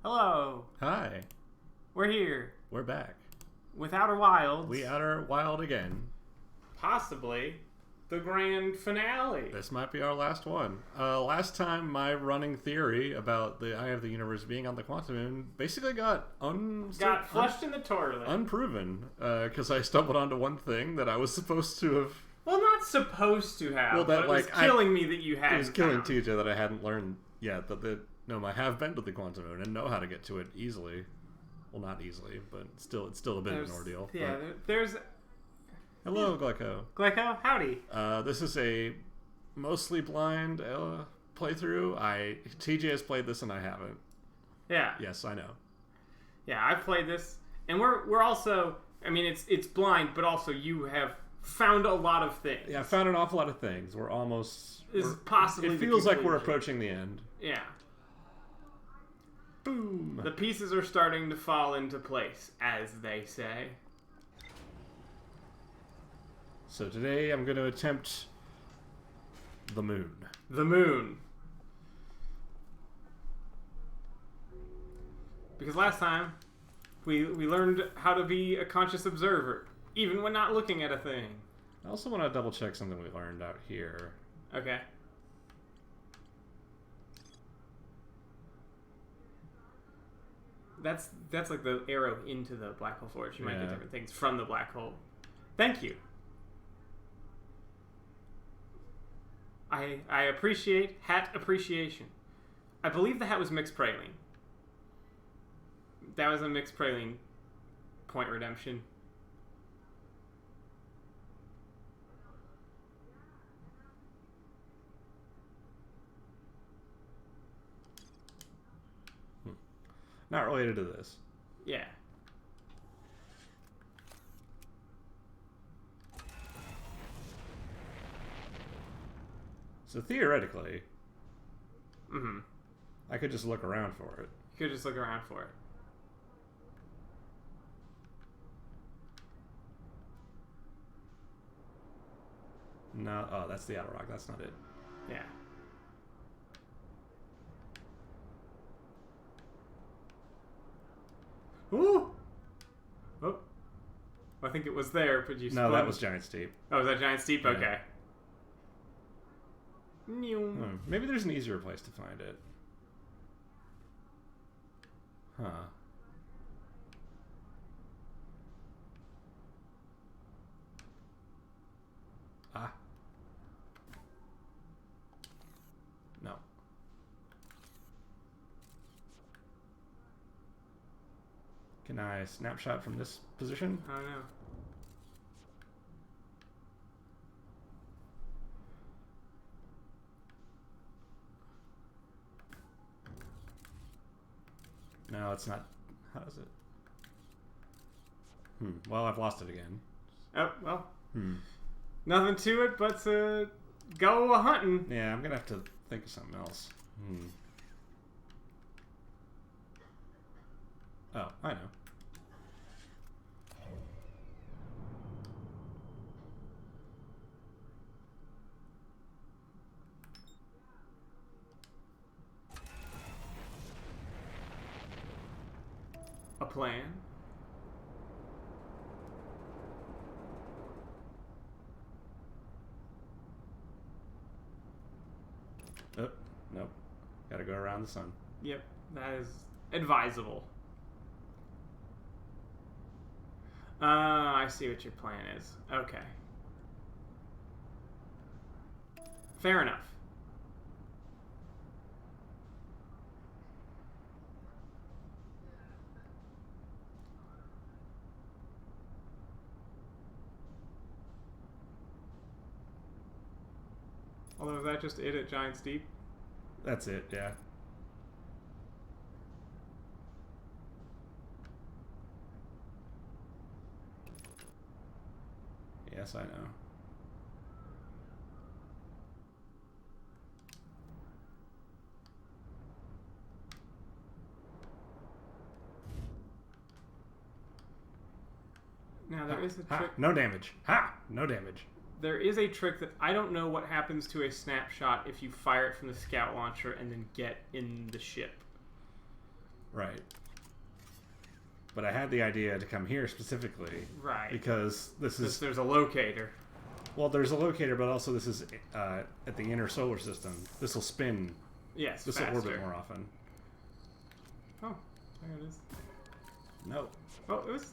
Hello, Hi, we're here we're back. with Outer Wilds. We Outer Wild again. Possibly the grand finale. This might be our last one. Last time, my running theory about the Eye of the Universe being on the Quantum Moon basically got flushed in the toilet. unproven because I stumbled onto one thing that I was supposed to have. Well, not supposed to have. Well, that, but it was like, killing me that you had. It was killing TJ that I hadn't learned yet that I have been to the Quantum Moon and know how to get to it easily. Well, not easily, but it's still a bit of an ordeal. Yeah, but... there's. Hello, Glyco. Glyco, howdy. This is a mostly blind playthrough. TJ has played this and I haven't. Yeah. Yes, I know. Yeah, I've played this, and we're also. I mean, it's blind, but also you have found a lot of things. Yeah, I found an awful lot of things. We're almost. Possibly. It feels like we're approaching the end. Yeah. Boom. The pieces are starting to fall into place, as they say. So today I'm going to attempt the moon. The moon. Because last time, we learned how to be a conscious observer, even when not looking at a thing. I also want to double check something we learned out here. Okay. That's like the arrow into the black hole forge. You might get different things from the black hole. Thank you. I appreciate hat appreciation. I believe the hat was mixed praline. That was a mixed praline point redemption. Not related to this. Yeah. So theoretically, Mm-hmm. I could just look around for it. You could just look around for it. No, oh, that's the outer rock. That's not it. Yeah. Ooh! Oh. I think it was there, but you No, that was Giant Steep. Oh, was that Giant Steep? Yeah. Okay. Maybe there's an easier place to find it. Huh. Ah. No. Can I snapshot from this position? I don't know. No, it's not. How is it? Well, I've lost it again. Oh, well. Nothing to it but to go a-hunting. Yeah, I'm gonna have to think of something else. Oh, I know. A plan. Oh, nope. Gotta go around the sun. Yep, that is advisable. I see what your plan is. Okay. Fair enough. Although, is that just it at Giant Steep? That's it, yeah. Yes, I know. Now, there is a trick. No damage. Ha! No damage. There is a trick that I don't know what happens to a snapshot if you fire it from the scout launcher and then get in the ship. Right. But I had the idea to come here specifically. Right. Because this is... There's a locator. Well, there's a locator, but also this is at the inner solar system. This will spin. Yes, This will orbit more often. Oh, there it is. No. Oh, it was...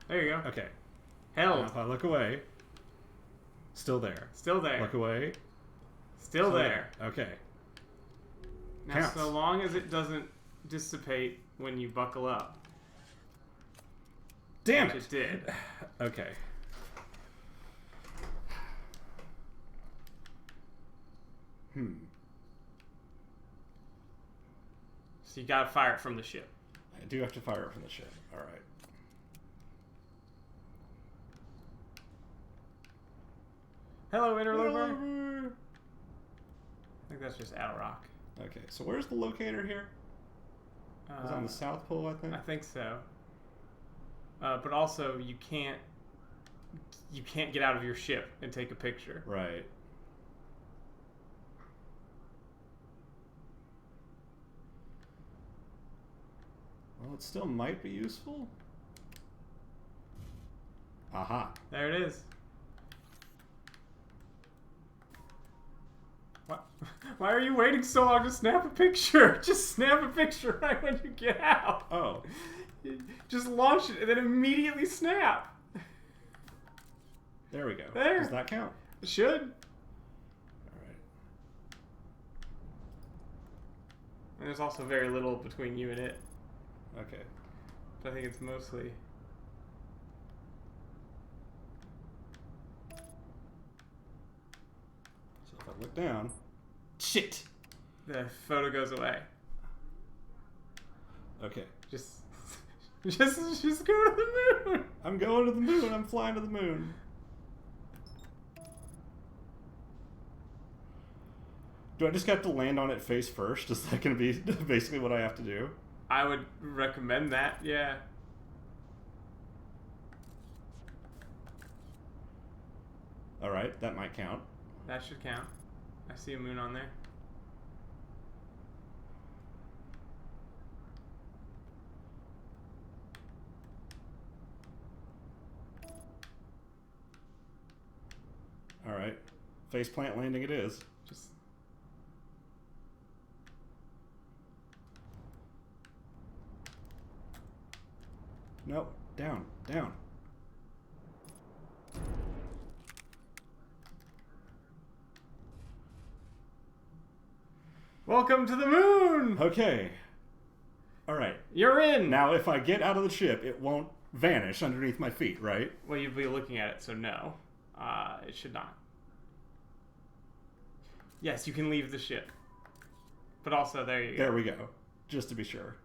There you go. Okay. Held. Now if I look away, still there. Still there. Look away. Still there. Okay. Now, Counts. so long as it doesn't dissipate when you buckle up. Damn Which it. it did. Okay. So you gotta fire it from the ship. I do have to fire it from the ship. All right. Hello, interloper. I think that's just Alrock. Okay, so where's the locator here? It's on the South Pole, I think. I think so. But also, you can't get out of your ship and take a picture. Right. Well, it still might be useful. Aha. There it is. What? Why are you waiting so long to snap a picture? Just snap a picture right when you get out. Oh. Just launch it and then immediately snap. There we go. There. Does that count? It should. All right. And there's also very little between you and it. Okay. But I think it's mostly... So if I look down... Shit! The photo goes away. Okay. Just go to the moon. I'm going to the moon. I'm flying to the moon. Do I just have to land on it face first? Is that going to be basically what I have to do? I would recommend that, yeah. Alright, that might count. That should count. I see a moon on there. Alright. Faceplant landing it is. Just... Nope. Down. Down. Welcome to the moon! Okay. Alright. You're in! Now, if I get out of the ship, it won't vanish underneath my feet, right? Well, you'll be looking at it, so no. It should not. Yes, you can leave the ship. But also, there you go. There we go. Just to be sure.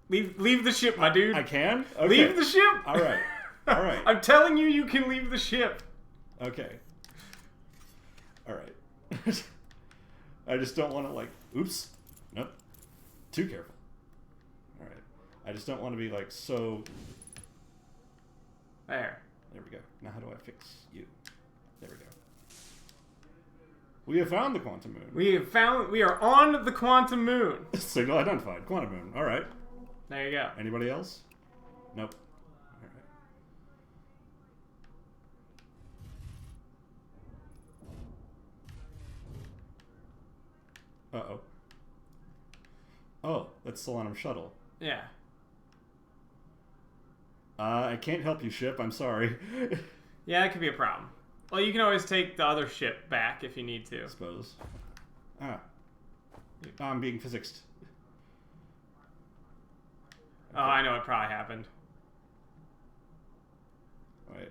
Leave the ship, my dude. I can? Okay. Leave the ship! Alright. Alright. I'm telling you, you can leave the ship. Okay. Alright. I just don't want to, like... Oops. Nope. Too careful. Alright. I just don't want to be, like, so... There. There we go. Now how do I fix you? There we go. We have found the quantum moon. We are on the quantum moon. Signal identified. Quantum moon. Alright. There you go. Anybody else? Nope. Alright. Uh-oh. Oh, that's Solanum Shuttle. Yeah. I can't help you, ship. I'm sorry. Yeah, that could be a problem. Well, you can always take the other ship back if you need to. I suppose. Ah. I'm being physicsed. Oh, I know what probably happened. Wait.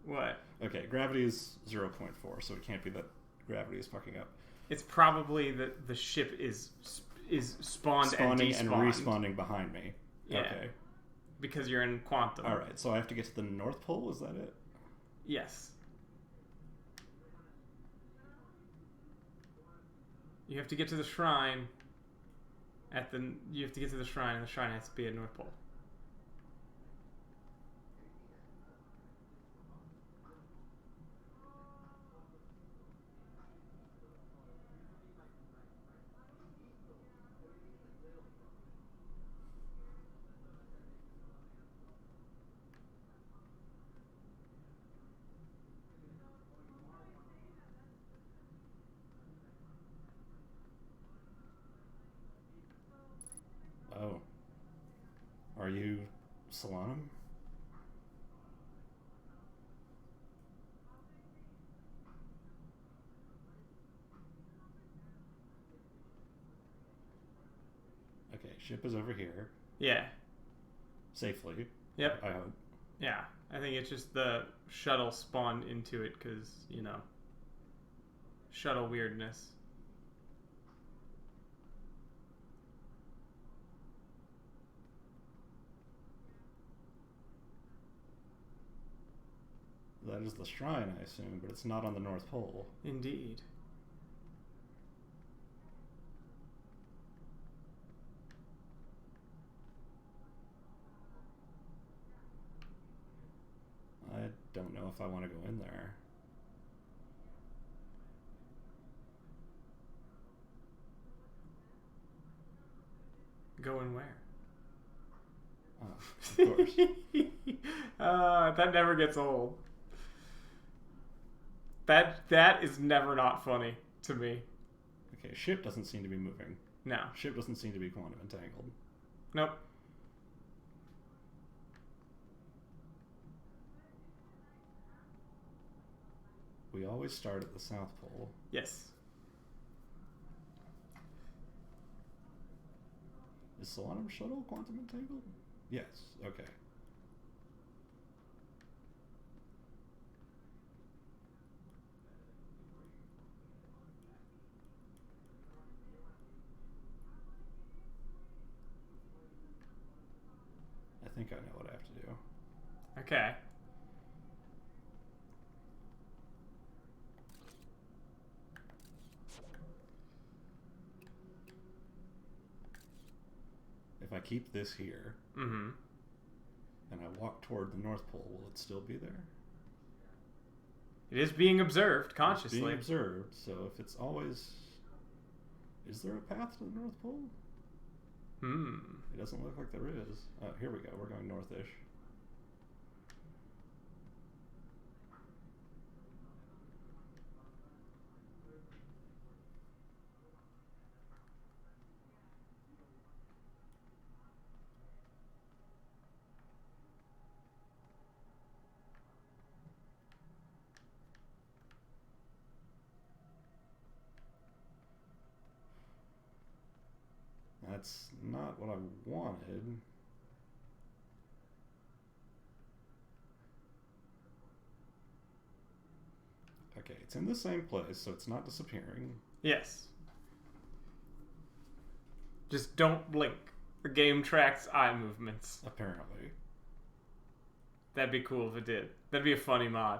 What? Okay, gravity is 0.4, so it can't be that gravity is fucking up. It's probably that the ship is spawned Spawning and and despawned. respawning behind me. Yeah. Okay. Because you're in quantum. Alright, so I have to get to the North Pole, is that it? Yes. You have to get to the shrine. You have to get to the shrine, and the shrine has to be at North Pole. Solanum. Okay, ship is over here. Yeah. Safely. Yep. I hope. Yeah. I think it's just the shuttle spawned into it because, you know, shuttle weirdness. That is the shrine, I assume, but it's not on the North Pole. Indeed. I don't know if I want to go in there. Going where? Oh, of course. That never gets old. That is never not funny to me. Okay, ship doesn't seem to be moving. No. Ship doesn't seem to be quantum entangled. Nope. We always start at the South Pole. Yes. Is Solanum shuttle quantum entangled? Yes. Okay. I think I know what I have to do. Okay. If I keep this here, Mm-hmm. and I walk toward the North Pole, will it still be there? It is being observed It's consciously. being observed, so if it's always... Is there a path to the North Pole? It doesn't look like there is. Oh, here we go. We're going north-ish. That's not what I wanted. Okay, it's in the same place, so it's not disappearing. Yes. Just don't blink. The game tracks eye movements. Apparently. That'd be cool if it did. That'd be a funny mod.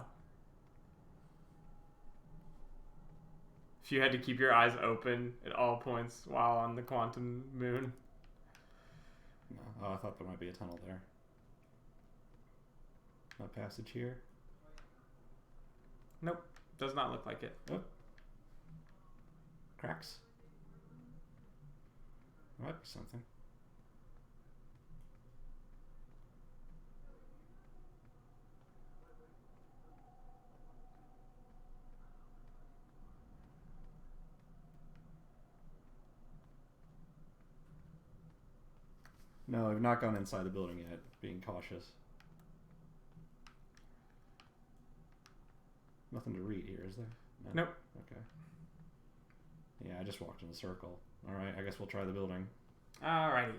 If you had to keep your eyes open at all points while on the quantum moon. No. Oh, I thought there might be a tunnel there. No passage here? Nope. Does not look like it. Oh. Cracks? Might be something. No, I've not gone inside the building yet, being cautious. Nothing to read here, is there? No? Nope. Okay. Yeah, I just walked in a circle. Alright, I guess we'll try the building. Alrighty.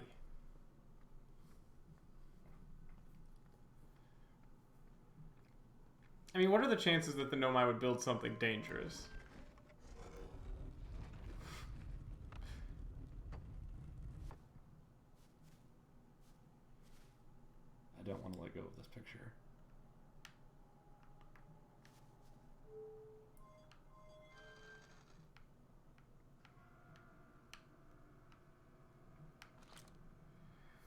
I mean, what are the chances that the Nomai would build something dangerous? I don't want to let go of this picture.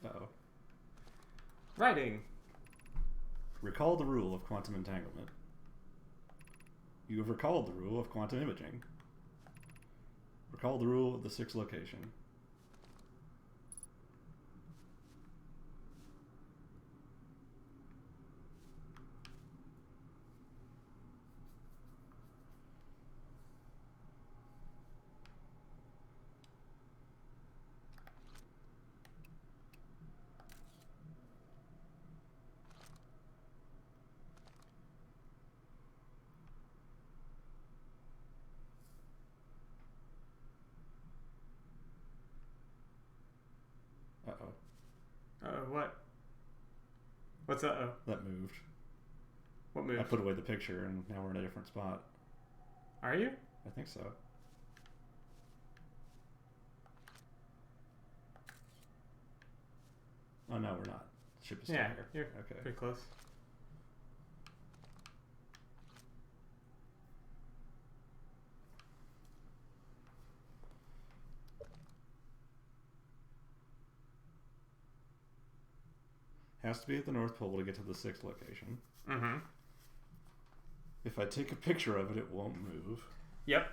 Uh-oh. Writing. Recall the rule of quantum entanglement. You have recalled the rule of quantum imaging. Recall the rule of the sixth location. what? What's that? Oh, That moved. what move? I put away the picture, and now we're in a different spot. Are you? I think so. Oh, no, we're not. Ship is still Yeah, here. you're Okay. pretty close. Has to be at the North Pole to get to the 6th location. Mm-hmm. If I take a picture of it, it won't move. Yep.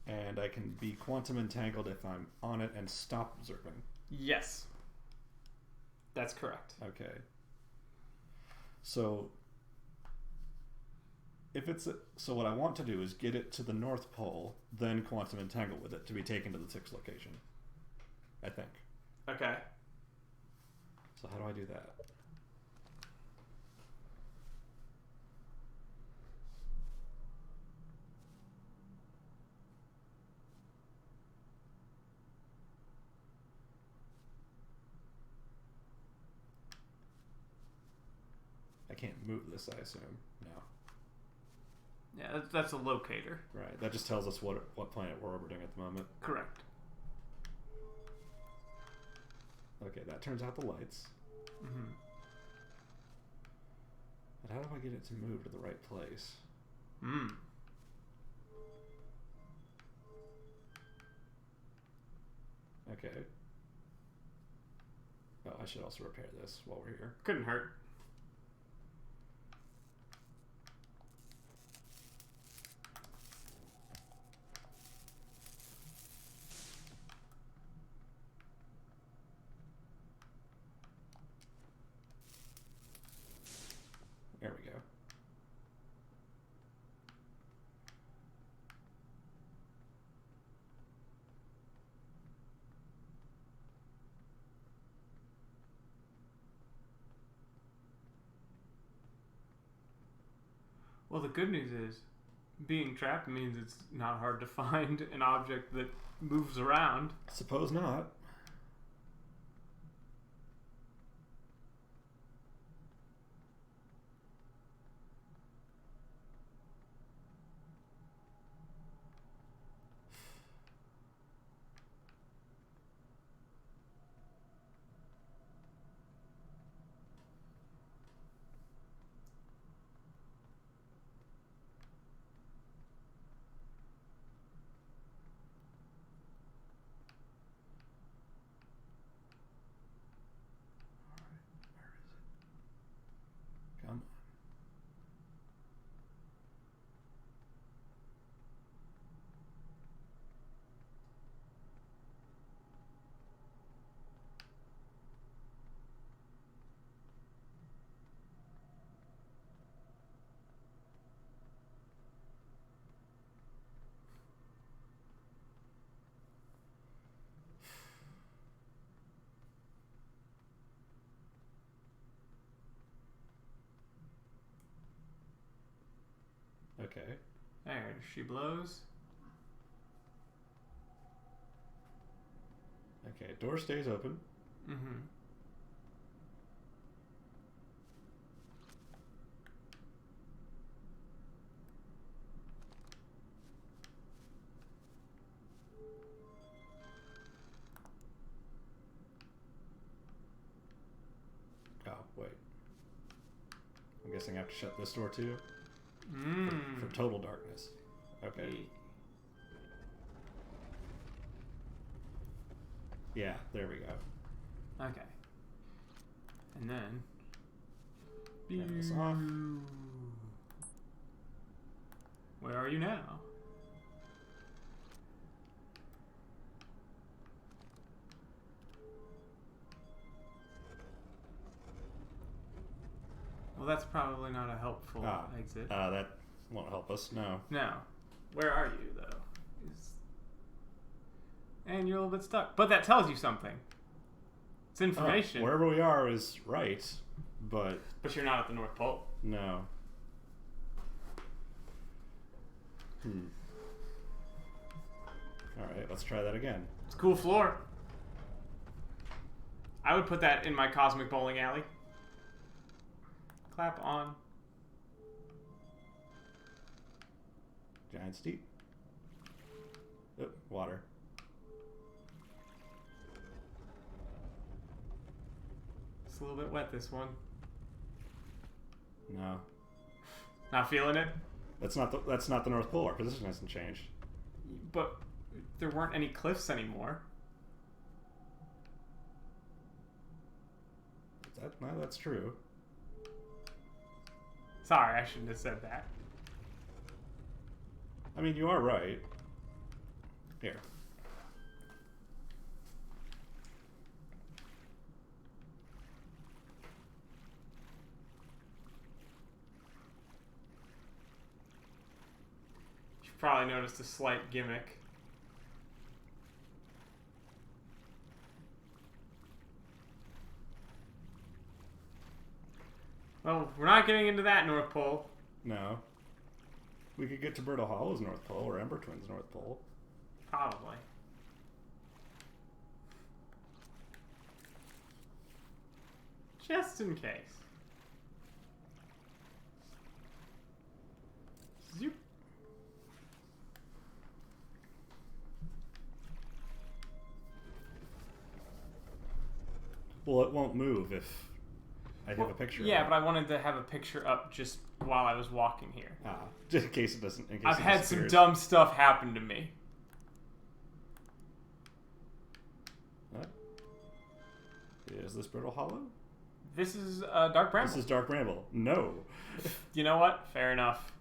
And I can be quantum entangled if I'm on it and stop observing. Yes. That's correct. Okay. So if it's so what I want to do is get it to the North Pole, then quantum entangle with it to be taken to the 6th location. I think. Okay. So how do I do that? I can't move this, I assume. No. Yeah, that's a locator. Right. That just tells us what planet we're orbiting at the moment. Correct. Okay, that turns out the lights. Mm-hmm. But how do I get it to move to the right place? Mm. Okay. Oh, I should also repair this while we're here. Couldn't hurt. There we go. Well, the good news is, being trapped means it's not hard to find an object that moves around. Suppose not. Where is it? Come on. Okay. There, she blows. Okay, door stays open. Mm-hmm. Oh, wait. I'm guessing I have to shut this door too? Mm. For total darkness. Okay. Yeah, there we go. Okay. And then... Turn this off. Where are you now? Well, that's probably not a helpful exit. That won't help us, no. No. Where are you, though? And you're a little bit stuck. But that tells you something. It's information. Wherever we are is right, but... But you're not at the North Pole. No. Alright, let's try that again. It's a cool floor. I would put that in my cosmic bowling alley. Clap on. Giant steep. Oh, water. It's a little bit wet, this one. No. Not feeling it? That's not the North Pole. Our position hasn't changed. But there weren't any cliffs anymore. No, that's true. Sorry, I shouldn't have said that. I mean, you are right. Here. You've probably noticed a slight gimmick. Well, we're not getting into that, North Pole. No. We could get to Brittle Hollow's North Pole or Ember Twin's North Pole. Probably. Just in case. Zoop. Well, it won't move if I have a picture. Yeah, of it. but I wanted to have a picture up just while I was walking here. Just in case it doesn't. In case I've it had some disappears. dumb stuff happen to me. What? Is this Brittle Hollow? This is Dark Bramble. This is Dark Bramble. No. You know what? Fair enough.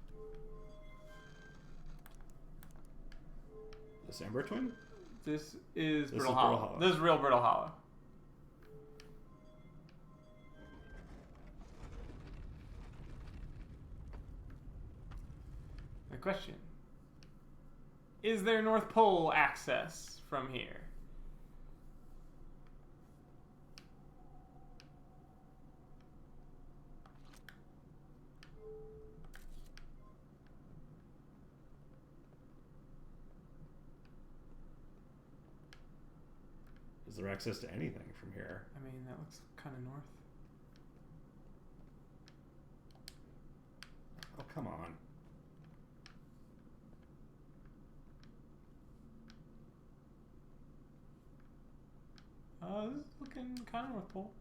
This Ember Twin? This is Brittle Brittle Hollow. Hollow. This is real Brittle Hollow. The question. Is there North Pole access from here? Is there access to anything from here? I mean, that looks kind of north. Oh, come on. This is looking kind of North Pole.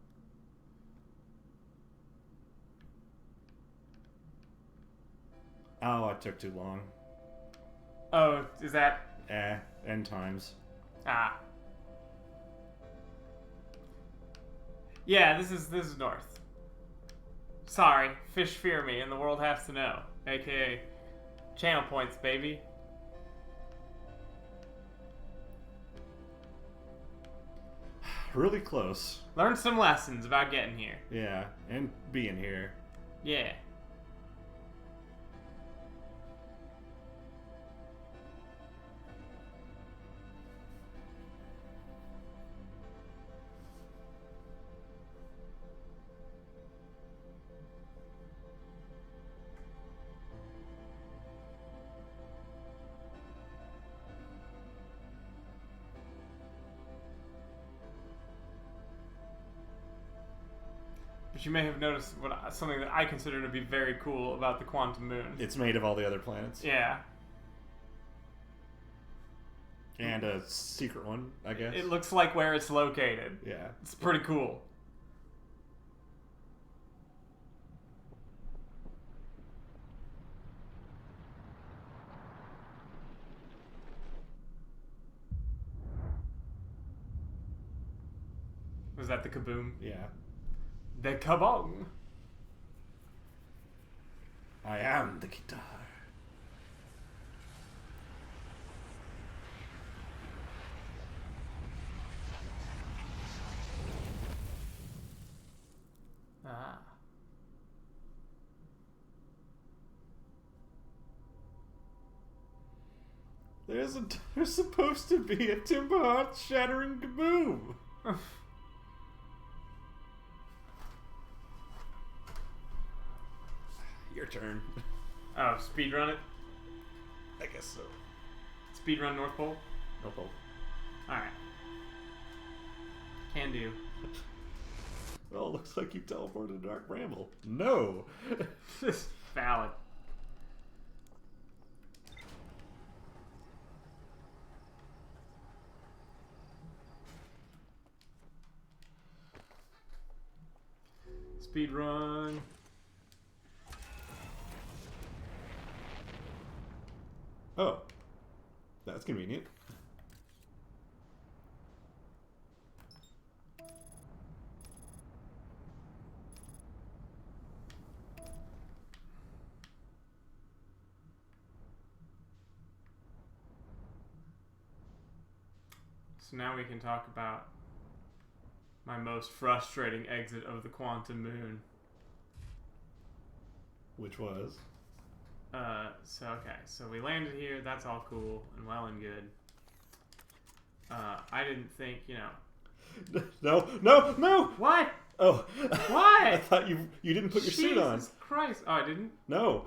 Oh, it took too long. Oh, is that... End times. Ah. Yeah, this is north. Sorry, fish fear me, and the world has to know. AKA, channel points, baby. Really close. Learn some lessons about getting here. Yeah, and being here. Yeah. But you may have noticed something that I consider to be very cool about the quantum moon. It's made of all the other planets. Yeah. And a secret one, I guess. It looks like where it's located. Yeah. It's pretty cool. Was that the kaboom? Yeah. The kabong. I am the guitar. Ah. There's supposed to be a Timber Heart shattering kaboom. Your turn. Oh, speedrun it? I guess so. Speedrun North Pole? No problem. Alright. Can do. Oh, looks like you teleported to Dark Bramble. No! Valid. Speed run. Oh. That's convenient. So now we can talk about my most frustrating exit of the Quantum Moon. Which was? So we landed here, that's all cool and well and good. I didn't think, No! What? Oh. What? I thought you didn't put your suit on. Jesus Christ. Oh, I didn't? No.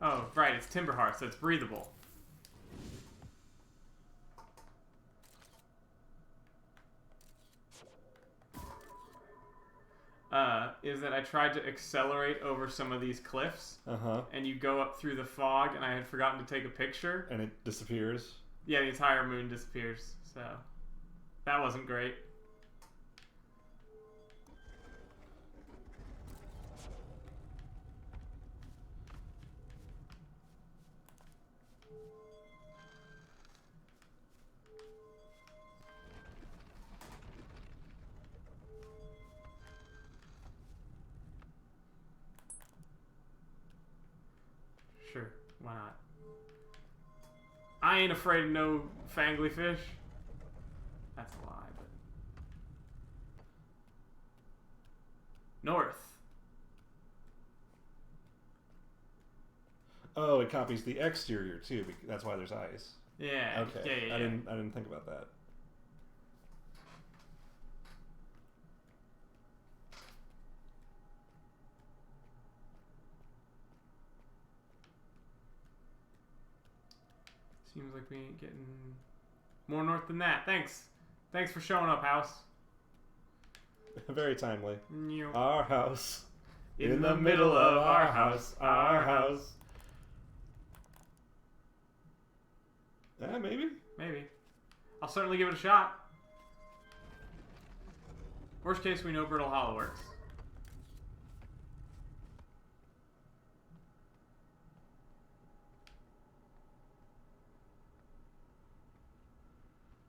Oh, right, it's Timberhearth, so it's breathable. Is that I tried to accelerate over some of these cliffs, and you go up through the fog, and I had forgotten to take a picture. And it disappears? Yeah, the entire moon disappears, so that wasn't great. Sure, why not? I ain't afraid of no fangly fish. That's a lie, but... North. Oh, it copies the exterior too. That's why there's ice. Yeah. Okay. Yeah. I didn't think about that. Seems like we ain't getting more north than that. Thanks. Thanks for showing up, house. Very timely. Meow. Our house. In the middle of our house. Our house. Yeah, maybe. Maybe. I'll certainly give it a shot. Worst case, we know Brittle Hollow works.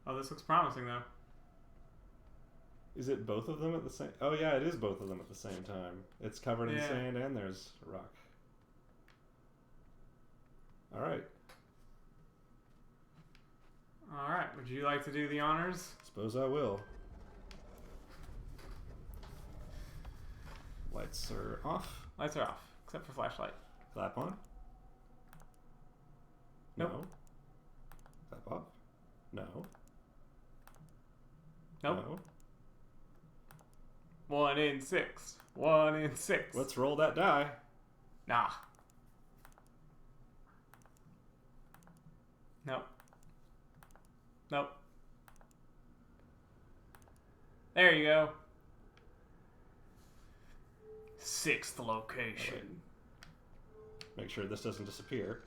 Oh, this looks promising, though. Is it both of them at the same... Oh, yeah, it is both of them at the same time. It's covered in sand and there's rock. Alright. Alright, would you like to do the honors? Suppose I will. Lights are off. Lights are off, except for flashlight. Clap on. Nope. No. Clap off. No. Nope. No. 1 in 6. 1 in 6. Let's roll that die. Nah. Nope. Nope. There you go. 6th location. Make sure this doesn't disappear.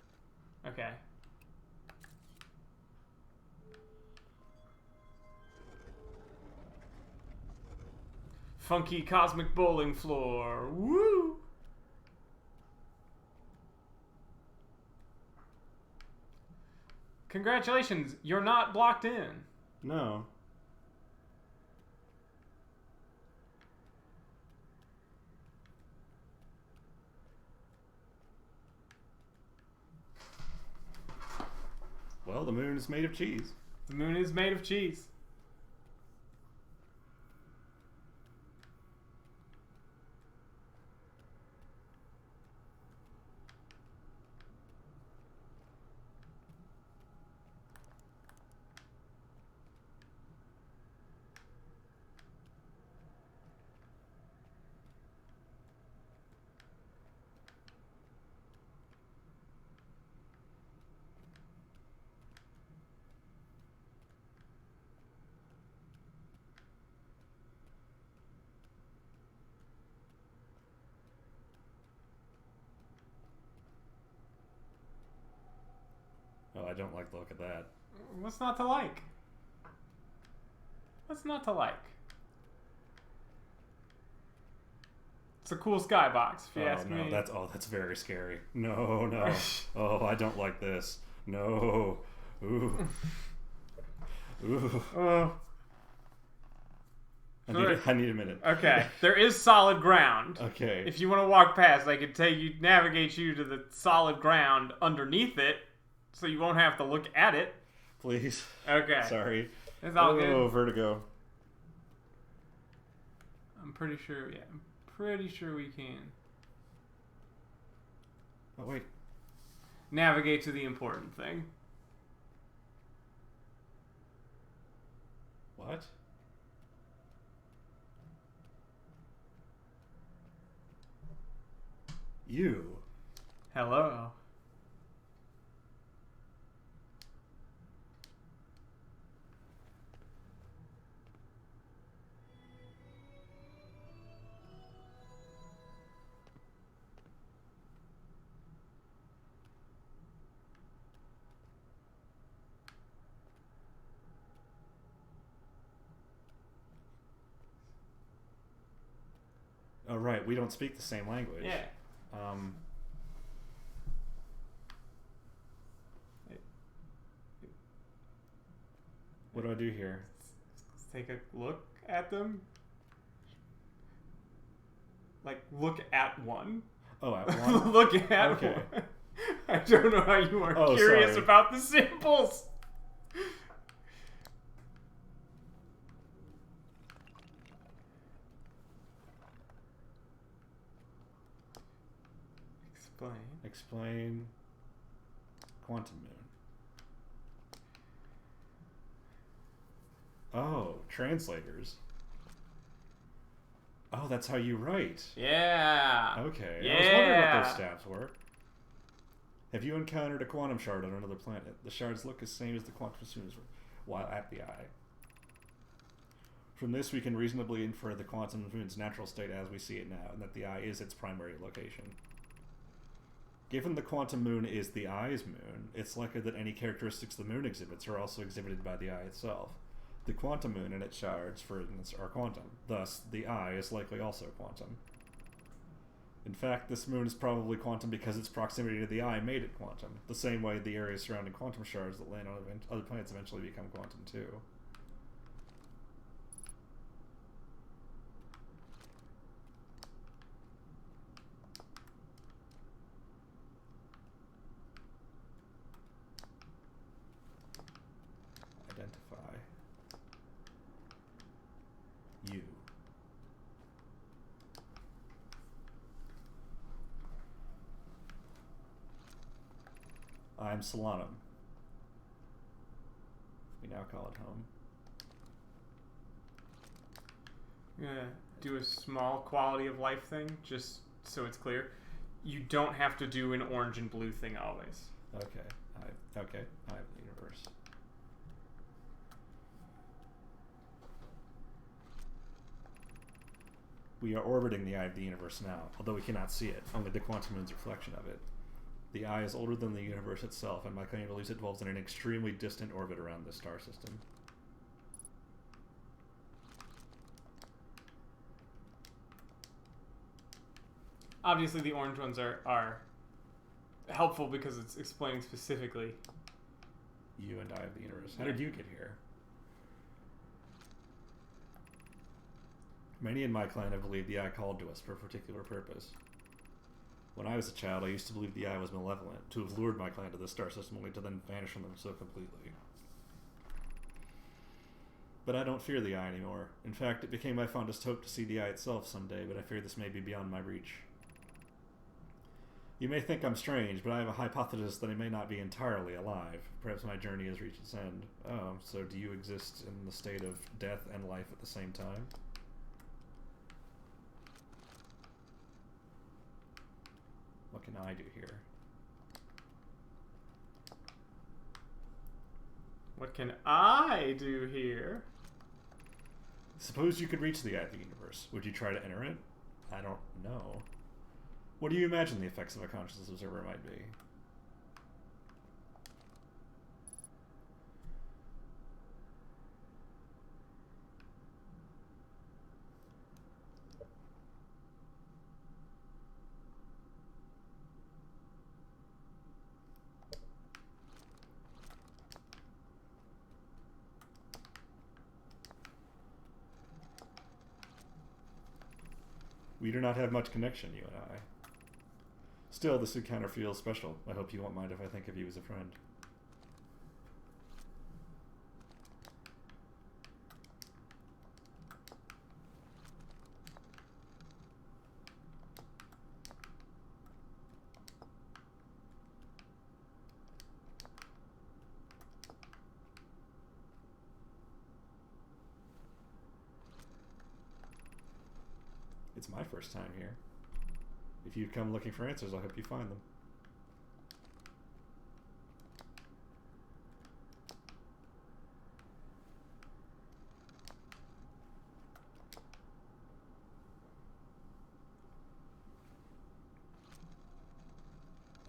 Okay. Funky cosmic bowling floor. Woo! Congratulations, you're not blocked in. No. Well, the moon is made of cheese. The moon is made of cheese. don't like the look of that. What's not to like? What's not to like? It's a cool skybox, if you ask no, me. that's very scary. No, no. Oh, I don't like this. No. Ooh. Ooh. I need a minute. Okay, there is solid ground. Okay. If you want to walk past, I could navigate you to the solid ground underneath it, so you won't have to look at it. Please. Okay. Sorry. It's all good. Oh, vertigo. I'm pretty sure we can. Oh, wait. Navigate to the important thing. What? You. Hello. Oh, right. We don't speak the same language. Yeah. What do I do here? Let's take a look at them. Like, look at one. Oh, at one? Look at Okay. one. I don't know how you are curious sorry. about the symbols. Explain quantum moon. Oh, translators. Oh, that's how you write. Yeah. Okay. Yeah. I was wondering what those stabs were. Have you encountered a quantum shard on another planet? The shards look the same as the quantum moons while at the eye. From this, we can reasonably infer the quantum moon's natural state as we see it now, and that the eye is its primary location. Given the quantum moon is the eye's moon, it's likely that any characteristics the moon exhibits are also exhibited by the eye itself. The quantum moon and its shards, for instance, are quantum. Thus, the eye is likely also quantum. In fact, this moon is probably quantum because its proximity to the eye made it quantum, the same way the areas surrounding quantum shards that land on other planets eventually become quantum too. Identify. You. I'm Solanum. We now call it home. I'm gonna do a small quality of life thing, just so it's clear. You don't have to do an orange and blue thing always. Okay. I have the universe. We are orbiting the eye of the universe now, although we cannot see it, only the quantum moon's reflection of it. The eye is older than the universe itself, and my claim believes it dwells in an extremely distant orbit around this star system. Obviously, the orange ones are helpful because it's explaining specifically. You and I of the universe. How did you get here? Many in my clan have believed the eye called to us for a particular purpose. When I was a child, I used to believe the eye was malevolent, to have lured my clan to this star system only to then vanish from them so completely. But I don't fear the eye anymore. In fact, it became my fondest hope to see the eye itself someday, but I fear this may be beyond my reach. You may think I'm strange, but I have a hypothesis that I may not be entirely alive. Perhaps my journey has reached its end. Oh, so do you exist in the state of death and life at the same time? What can I do here? What can I do here? Suppose you could reach the eye of the universe. Would you try to enter it? I don't know. What do you imagine the effects of a conscious observer might be? We do not have much connection, you and I. Still, this encounter feels special. I hope you won't mind if I think of you as a friend. It's my first time here. If you come looking for answers, I hope you find them.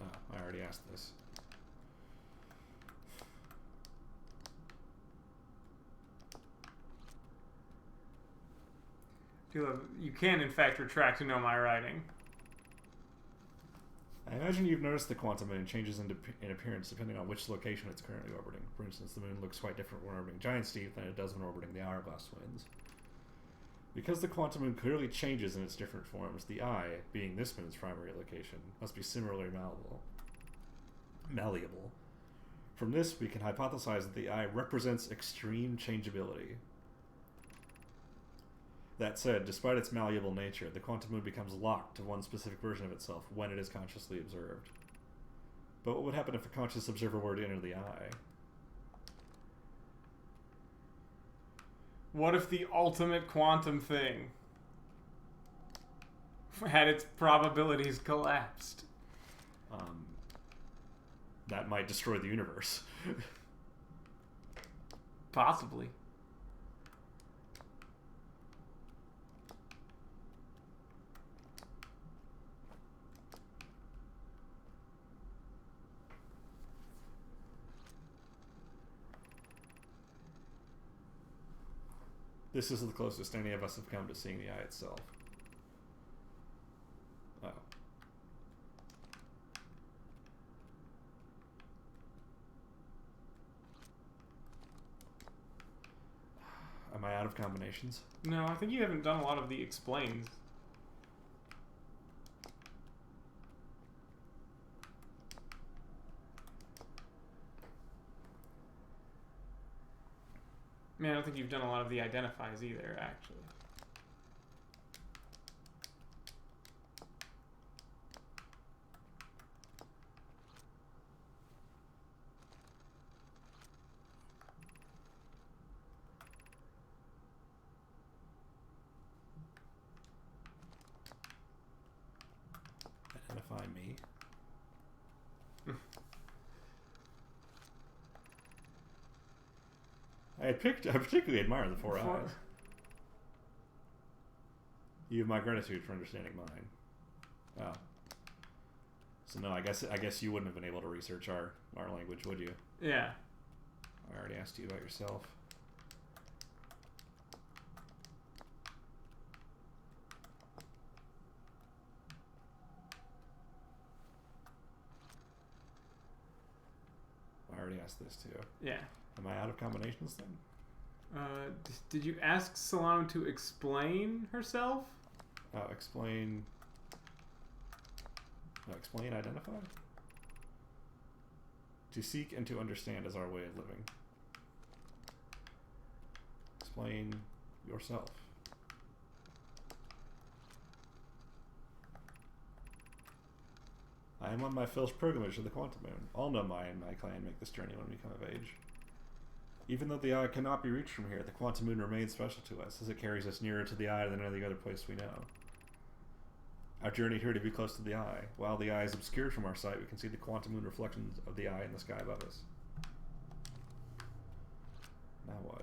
Oh, I already asked this. You can, in fact, retract to know my writing. I imagine you've noticed the quantum moon changes in appearance depending on which location it's currently orbiting. For instance, the moon looks quite different when orbiting Giant Steve than it does when orbiting the Hourglass Twins. Because the quantum moon clearly changes in its different forms, the eye, being this moon's primary location, must be similarly malleable. From this, we can hypothesize that the eye represents extreme changeability. That said, despite its malleable nature, the quantum moon becomes locked to one specific version of itself when it is consciously observed. But what would happen if a conscious observer were to enter the eye? What if the ultimate quantum thing had its probabilities collapsed? That might destroy the universe. Possibly. This is the closest any of us have come to seeing the eye itself. Oh. Am I out of combinations? No, I think you haven't done a lot of the explains. I mean, I don't think you've done a lot of the identifies either, actually. Identify me. I particularly admire the four eyes. You have my gratitude for understanding mine. Oh. So no, I guess you wouldn't have been able to research our language, would you? Yeah. I already asked you about yourself. I already asked this too. Yeah. Am I out of combinations then? Did you ask Solano to explain herself? Explain, identify? To seek and to understand is our way of living. Explain yourself. I am on my first pilgrimage to the Quantum Moon. All Nomai and my clan make this journey when we come of age. Even though the eye cannot be reached from here, the Quantum Moon remains special to us, as it carries us nearer to the eye than any other place we know. Our journey here to be close to the eye. While the eye is obscured from our sight, we can see the Quantum Moon reflections of the eye in the sky above us. Now what?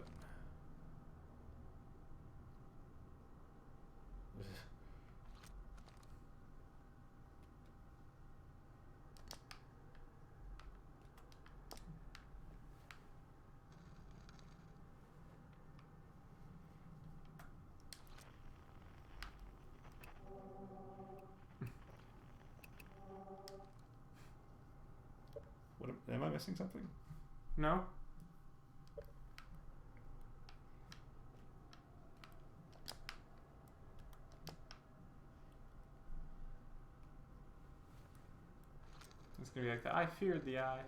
Am I missing something? No? It's gonna be like the I feared the eye.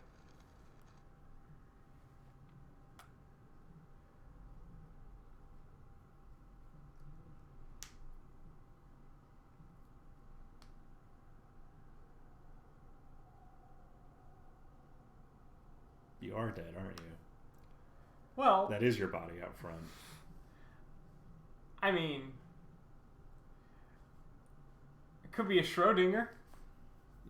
You are dead, aren't you? Well, That is your body out front. I mean, it could be a Schrodinger.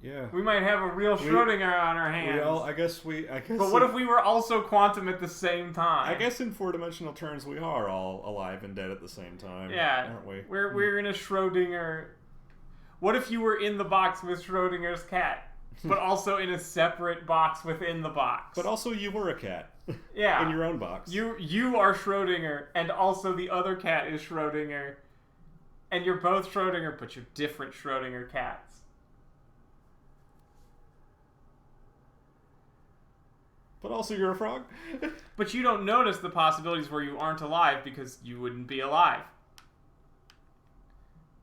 Yeah. We might have a real Schrodinger on our hands. I guess. But what if we were also quantum at the same time? I guess in four-dimensional terms, we are all alive and dead at the same time. Yeah, aren't we? We're in a Schrodinger. What if you were in the box with Schrodinger's cat, but also in a separate box within the box? But also, you were a cat. Yeah. In your own box. You are Schrodinger, and also the other cat is Schrodinger, and you're both Schrodinger, but you're different Schrodinger cats. But also, you're a frog. But you don't notice the possibilities where you aren't alive because you wouldn't be alive.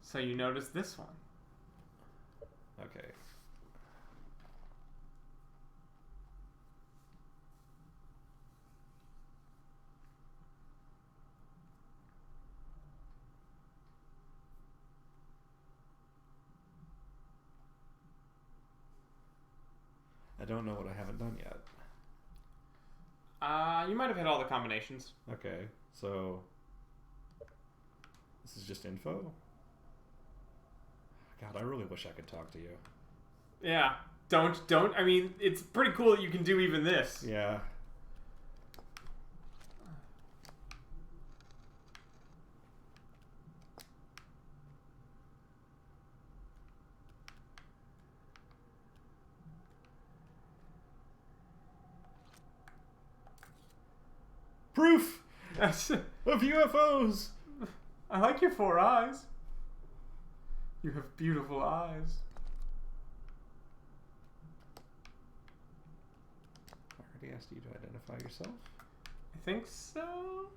So you notice this one. Okay. I don't know what I haven't done yet. You might have hit all the combinations. Okay, so this is just info? God, I really wish I could talk to you. Yeah. Don't. I mean, it's pretty cool that you can do even this. Yeah. Proof of UFOs. I like your 4 eyes. You have beautiful eyes. I already asked you to identify yourself. I think so.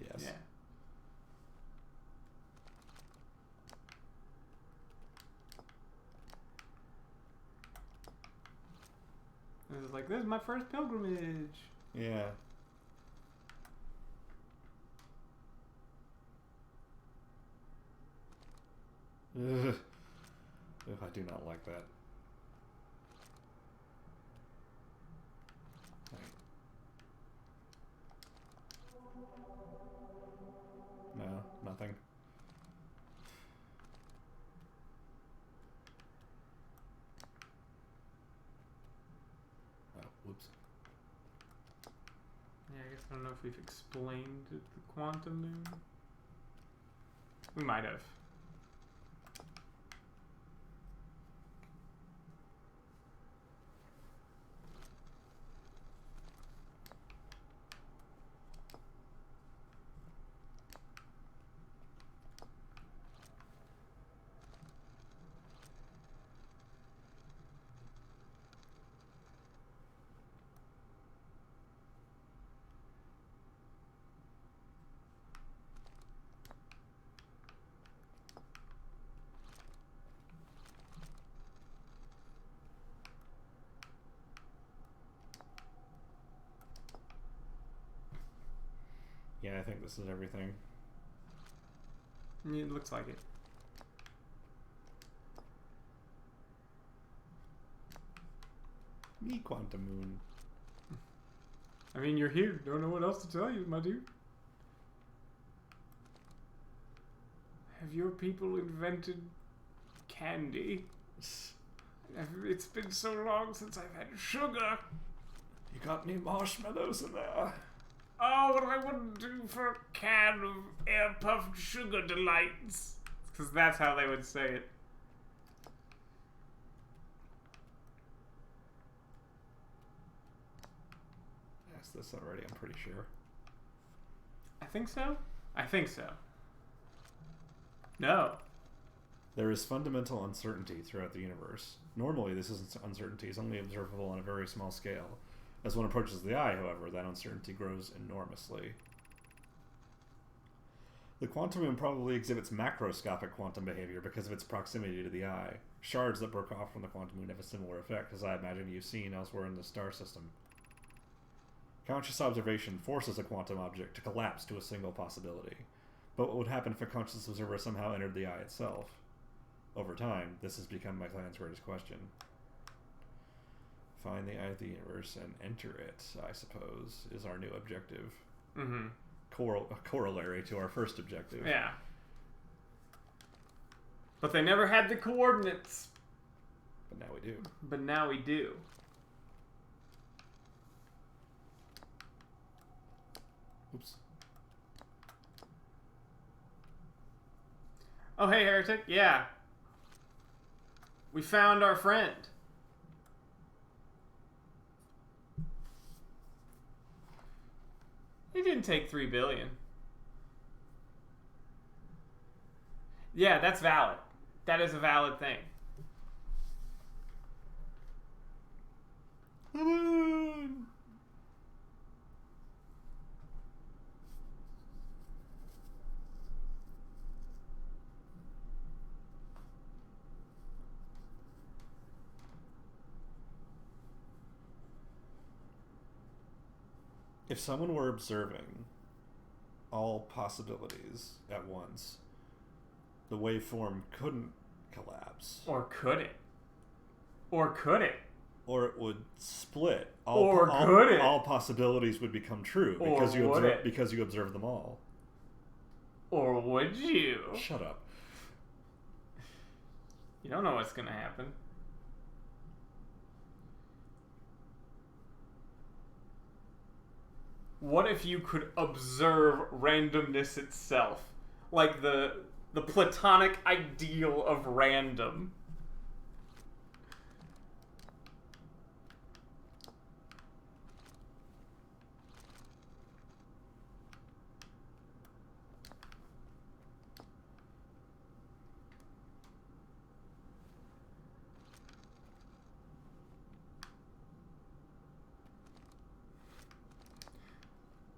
Yes. Yeah. It was like, this is my first pilgrimage. Yeah. Ugh. Ugh, I do not like that. Right. No, nothing. Oh, whoops. Yeah, I guess I don't know if we've explained the quantum noon. We might have. Yeah, I think this is everything. It looks like it. Me Quantum Moon. I mean, you're here. Don't know what else to tell you, my dude. Have your people invented candy? It's been so long since I've had sugar. You got any marshmallows in there? Oh, what I wouldn't do for a can of air-puffed sugar delights. Because that's how they would say it. I asked this already, I'm pretty sure. I think so? I think so. No. There is fundamental uncertainty throughout the universe. Normally, this uncertainty is only observable on a very small scale. As one approaches the eye, however, that uncertainty grows enormously. The quantum moon probably exhibits macroscopic quantum behavior because of its proximity to the eye. Shards that broke off from the quantum moon have a similar effect, as I imagine you've seen elsewhere in the star system. Conscious observation forces a quantum object to collapse to a single possibility. But what would happen if a conscious observer somehow entered the eye itself? Over time, this has become my clan's greatest question. Find the eye of the universe and enter it, I suppose, is our new objective. Mm-hmm. Corollary to our first objective. Yeah. But they never had the coordinates. But now we do. But now we do. Oops. Oh, hey, Heretic. Yeah. We found our friend. He didn't take 3 billion. Yeah, that's valid. That is a valid thing. If someone were observing all possibilities at once, the waveform couldn't collapse. Or could it? Or could it? Or it would split. Could it? All possibilities would become true because you observe them all. Or would you? Shut up. You don't know what's going to happen. What if you could observe randomness itself? Like the platonic ideal of random.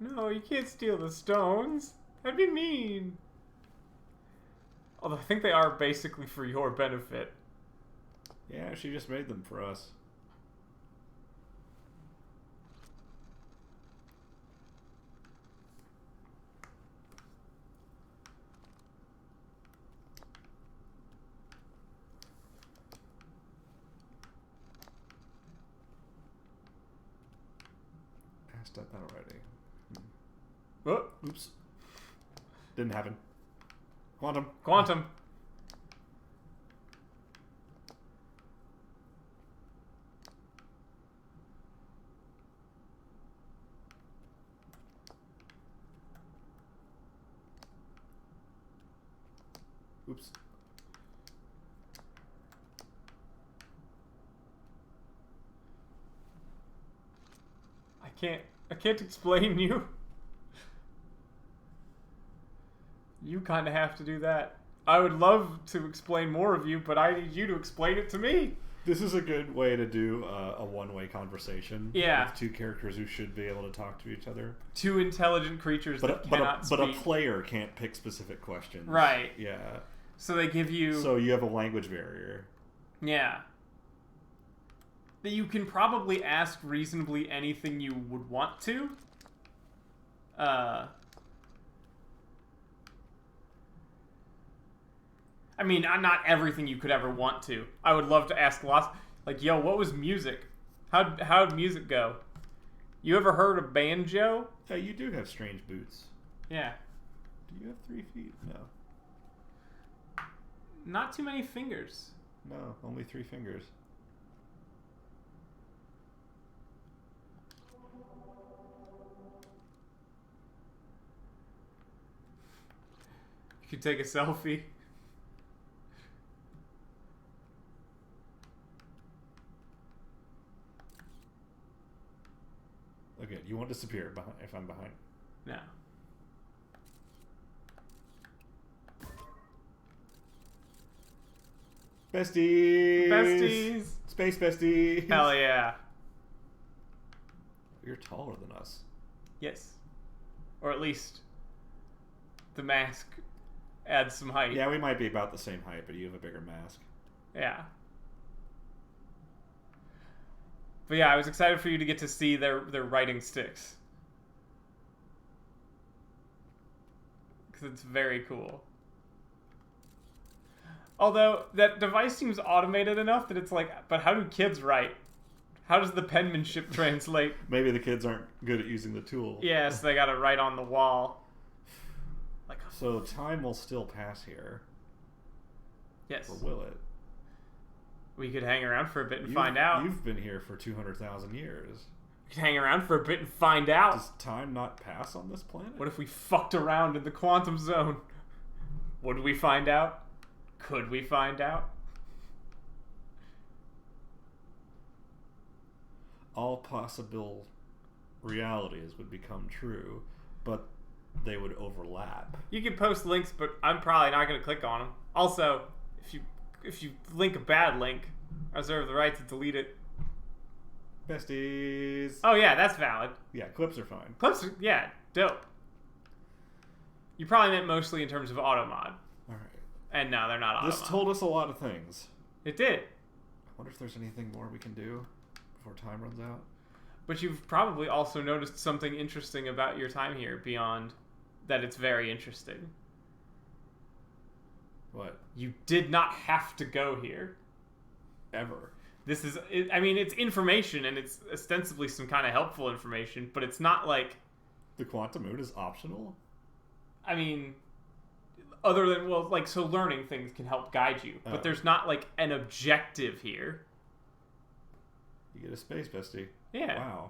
No, you can't steal the stones. That'd be mean. Although I think they are basically for your benefit. Yeah, she just made them for us. Asked that already. Oh, Oops. Didn't happen. Quantum. quantum. Oops. I can't explain you. You kind of have to do that. I would love to explain more of you, but I need you to explain it to me. This is a good way to do a one-way conversation. Yeah. With two characters who should be able to talk to each other. Two intelligent creatures that cannot speak. But a player can't pick specific questions. Right. Yeah. So they give you... So you have a language barrier. Yeah. That you can probably ask reasonably anything you would want to. I mean, not everything you could ever want to. I would love to ask lots... Like, yo, what was music? How'd music go? You ever heard of banjo? Yeah, you do have strange boots. Yeah. Do you have 3 feet? No. Not too many fingers. No, only 3 fingers. You could take a selfie. Okay, you won't disappear if I'm behind. No. Besties! Besties! Space besties! Hell yeah. You're taller than us. Yes. Or at least the mask adds some height. Yeah, we might be about the same height, but you have a bigger mask. Yeah. But yeah, I was excited for you to get to see their writing sticks. Because it's very cool. Although, that device seems automated enough that it's like, but how do kids write? How does the penmanship translate? Maybe the kids aren't good at using the tool. Yes, they gotta write on the wall. Like, so time will still pass here. yes. Or will it? We could hang around for a bit and find out. You've been here for 200,000 years. We could hang around for a bit and find out. Does time not pass on this planet? What if we fucked around in the quantum zone? Would we find out? Could we find out? All possible realities would become true, but they would overlap. You can post links, but I'm probably not going to click on them. Also, if you link a bad link, I reserve the right to delete it. Besties. Oh yeah, that's valid. Yeah, clips are fine. Clips, yeah, dope. You probably meant mostly in terms of auto mod. All right. And no, they're not auto This mod. told us a lot of things. It did. I wonder if there's anything more we can do before time runs out. But you've probably also noticed something interesting about your time here beyond that it's very interesting. What? You did not have to go here. Ever. This is, I mean, it's information and it's ostensibly some kind of helpful information, but it's not like, The quantum moon is optional? I mean, other than, well, like, so learning things can help guide you, but there's not like an objective here. You get a space bestie. Yeah. Wow.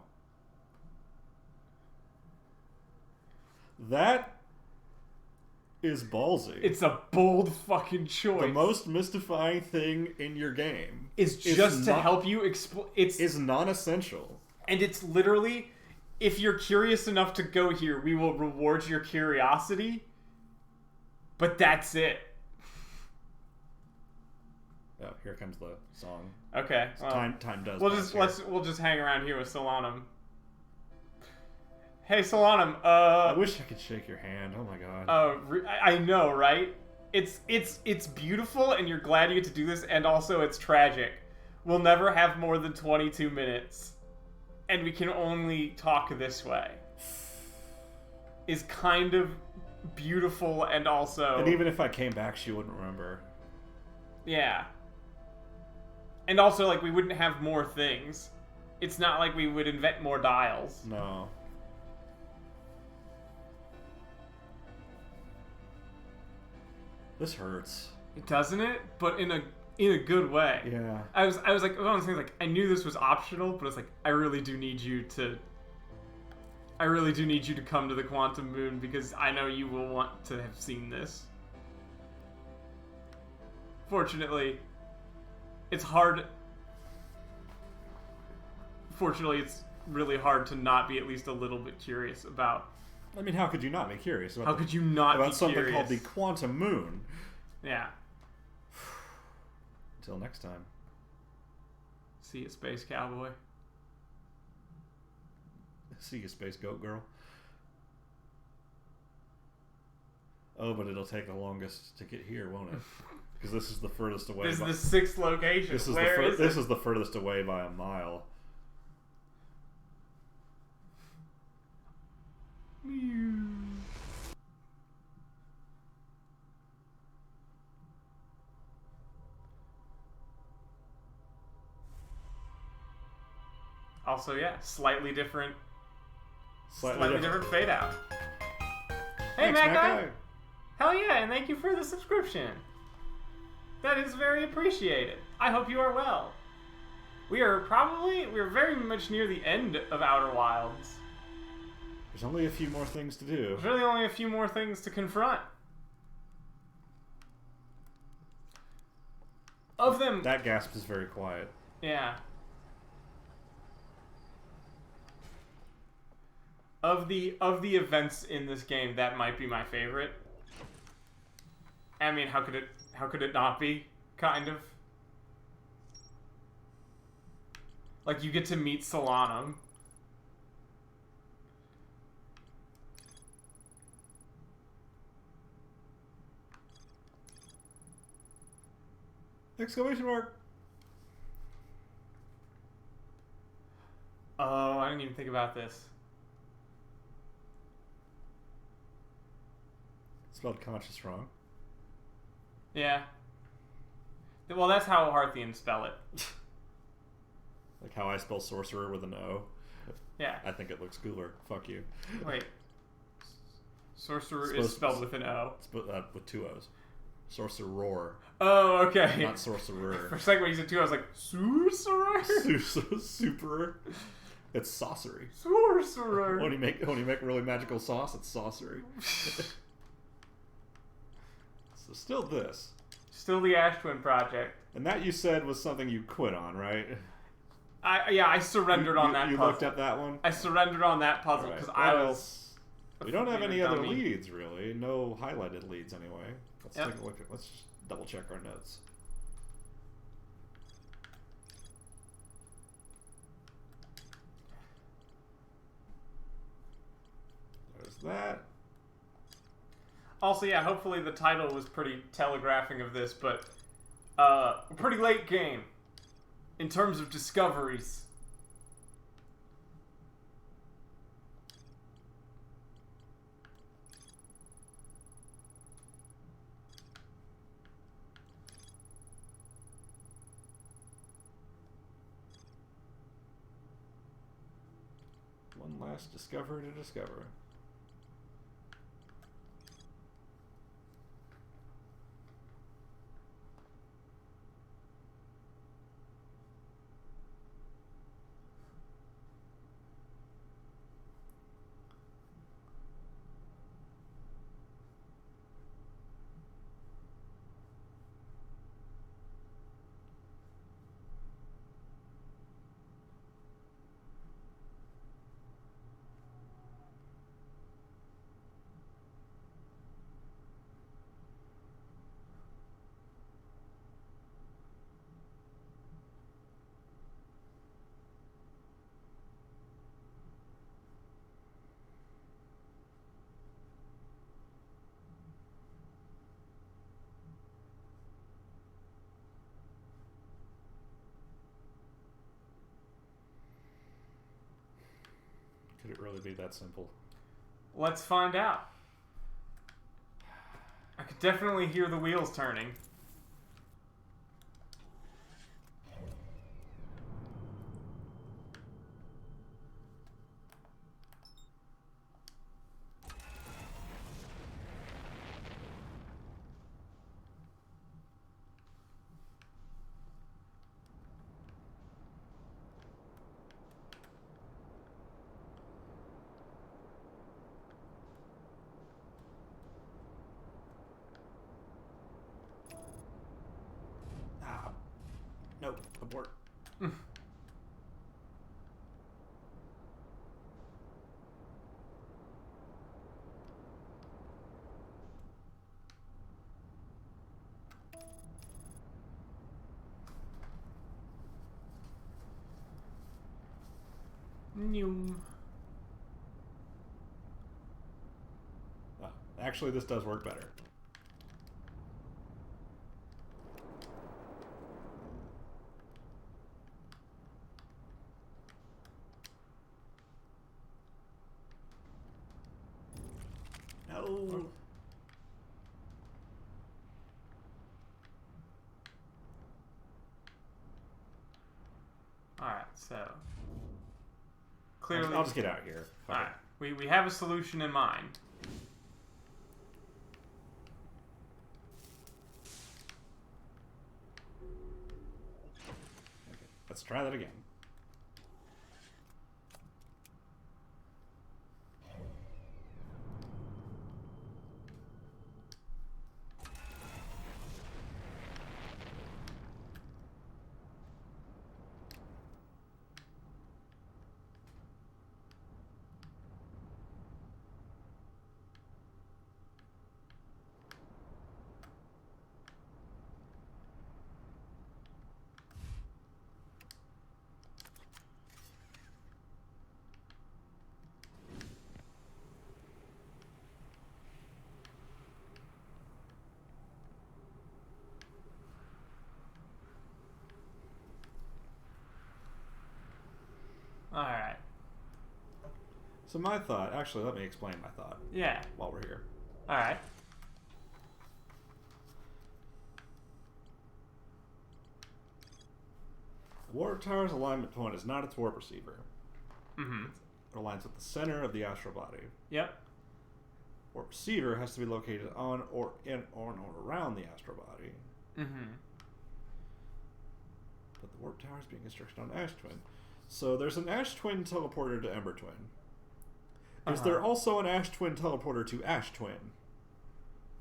That is ballsy. It's a bold fucking choice. The most mystifying thing in your game is just to help you explore. Is non-essential. And it's literally, if you're curious enough to go here, we will reward your curiosity. But that's it. Oh, here comes the song. Okay. Well, time does. We'll just hang around here with Solanum. Hey Solanum. I wish I could shake your hand. Oh my god. I know, right? It's beautiful, and you're glad you get to do this, and also it's tragic. We'll never have more than 22 minutes, and we can only talk this way. Is kind of beautiful, and also. And even if I came back, she wouldn't remember. Yeah. And also, like, we wouldn't have more things. It's not like we would invent more dials. No. This hurts. Doesn't it? But in a good way. Yeah. I was like, one of those things, like, I knew this was optional, but it's like, I really do need you to come to the quantum moon, because I know you will want to have seen this. Fortunately, it's hard. Fortunately, it's really hard to not be at least a little bit curious about. I mean, how could you not be curious about? How could you not be about something curious? called the quantum moon? Yeah. Until next time. See you, space cowboy. See you, space goat girl. Oh, but it'll take the longest to get here, won't it? Because this is the furthest away. This is the sixth location. This is this is the furthest away by a mile. Also, yeah, slightly different Slightly different fade out. Hey, Thanks, Matt Matt Guy! Hell yeah, and thank you for the subscription. That is very appreciated. I hope you are well. We're very much near the end of Outer Wilds. There's only a few more things to do. There's really only a few more things to confront. Of them... That gasp is very quiet. Yeah. Of the events in this game, that might be my favorite. I mean, how could it not be? Kind of. Like, you get to meet Solanum. Exclamation mark! Oh, I didn't even think about this. Spelled conscious wrong. Yeah. Well, that's how Hearthians spell it. Like how I spell sorcerer with an O. Yeah. I think it looks cooler. Fuck you. Wait. Sorcerer is spelled with an O. With two O's. Sorcerer. Oh, okay. Not sorcerer. For a second when you said two, I was like, sorcerer? Superer. It's saucery. Sorcerer. When you make really magical sauce, it's saucery. So still this. Still the Ash Twin Project. And that you said was something you quit on, right? I surrendered on that you puzzle. You looked at that one? I surrendered on that puzzle because I was... We don't have any other dummy. leads, really. No highlighted leads, anyway. Let's Yep. take a look at... Let's just double check our notes. There's that. Also, yeah, hopefully the title was pretty telegraphing of this, but a pretty late game in terms of discoveries. One last discovery to discover. Could it really be that simple? Let's find out. I could definitely hear the wheels turning. Nope. Abort. Actually, this does work better. No. Alright, so... Clearly... I'll just get out of here. Alright, we have a solution in mind. Okay, let's try that again. So my thought, actually, let me explain my thought Yeah. while we're here. All right. The warp tower's alignment point is not its warp receiver. Mm-hmm. It aligns with the center of the astral body. Yep. Warp receiver has to be located on or in or around the astral body. Mm-hmm. But the warp tower is being constructed on Ash Twin. So there's an Ash Twin teleporter to Ember Twin. Is there also an Ash Twin teleporter to Ash Twin?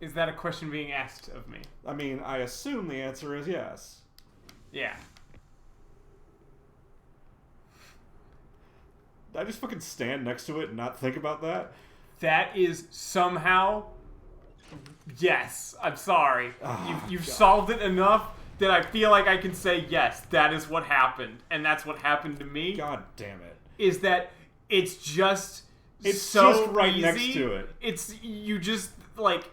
Is that a question being asked of me? I mean, I assume the answer is yes. Yeah. Did I just fucking stand next to it and not think about that? That is somehow... Yes. I'm sorry. Oh, you've God. solved it enough that I feel like I can say, yes, that is what happened. And that's what happened to me. God damn it. Is that it's just... It's so just right easy. next to it. It's... You just, like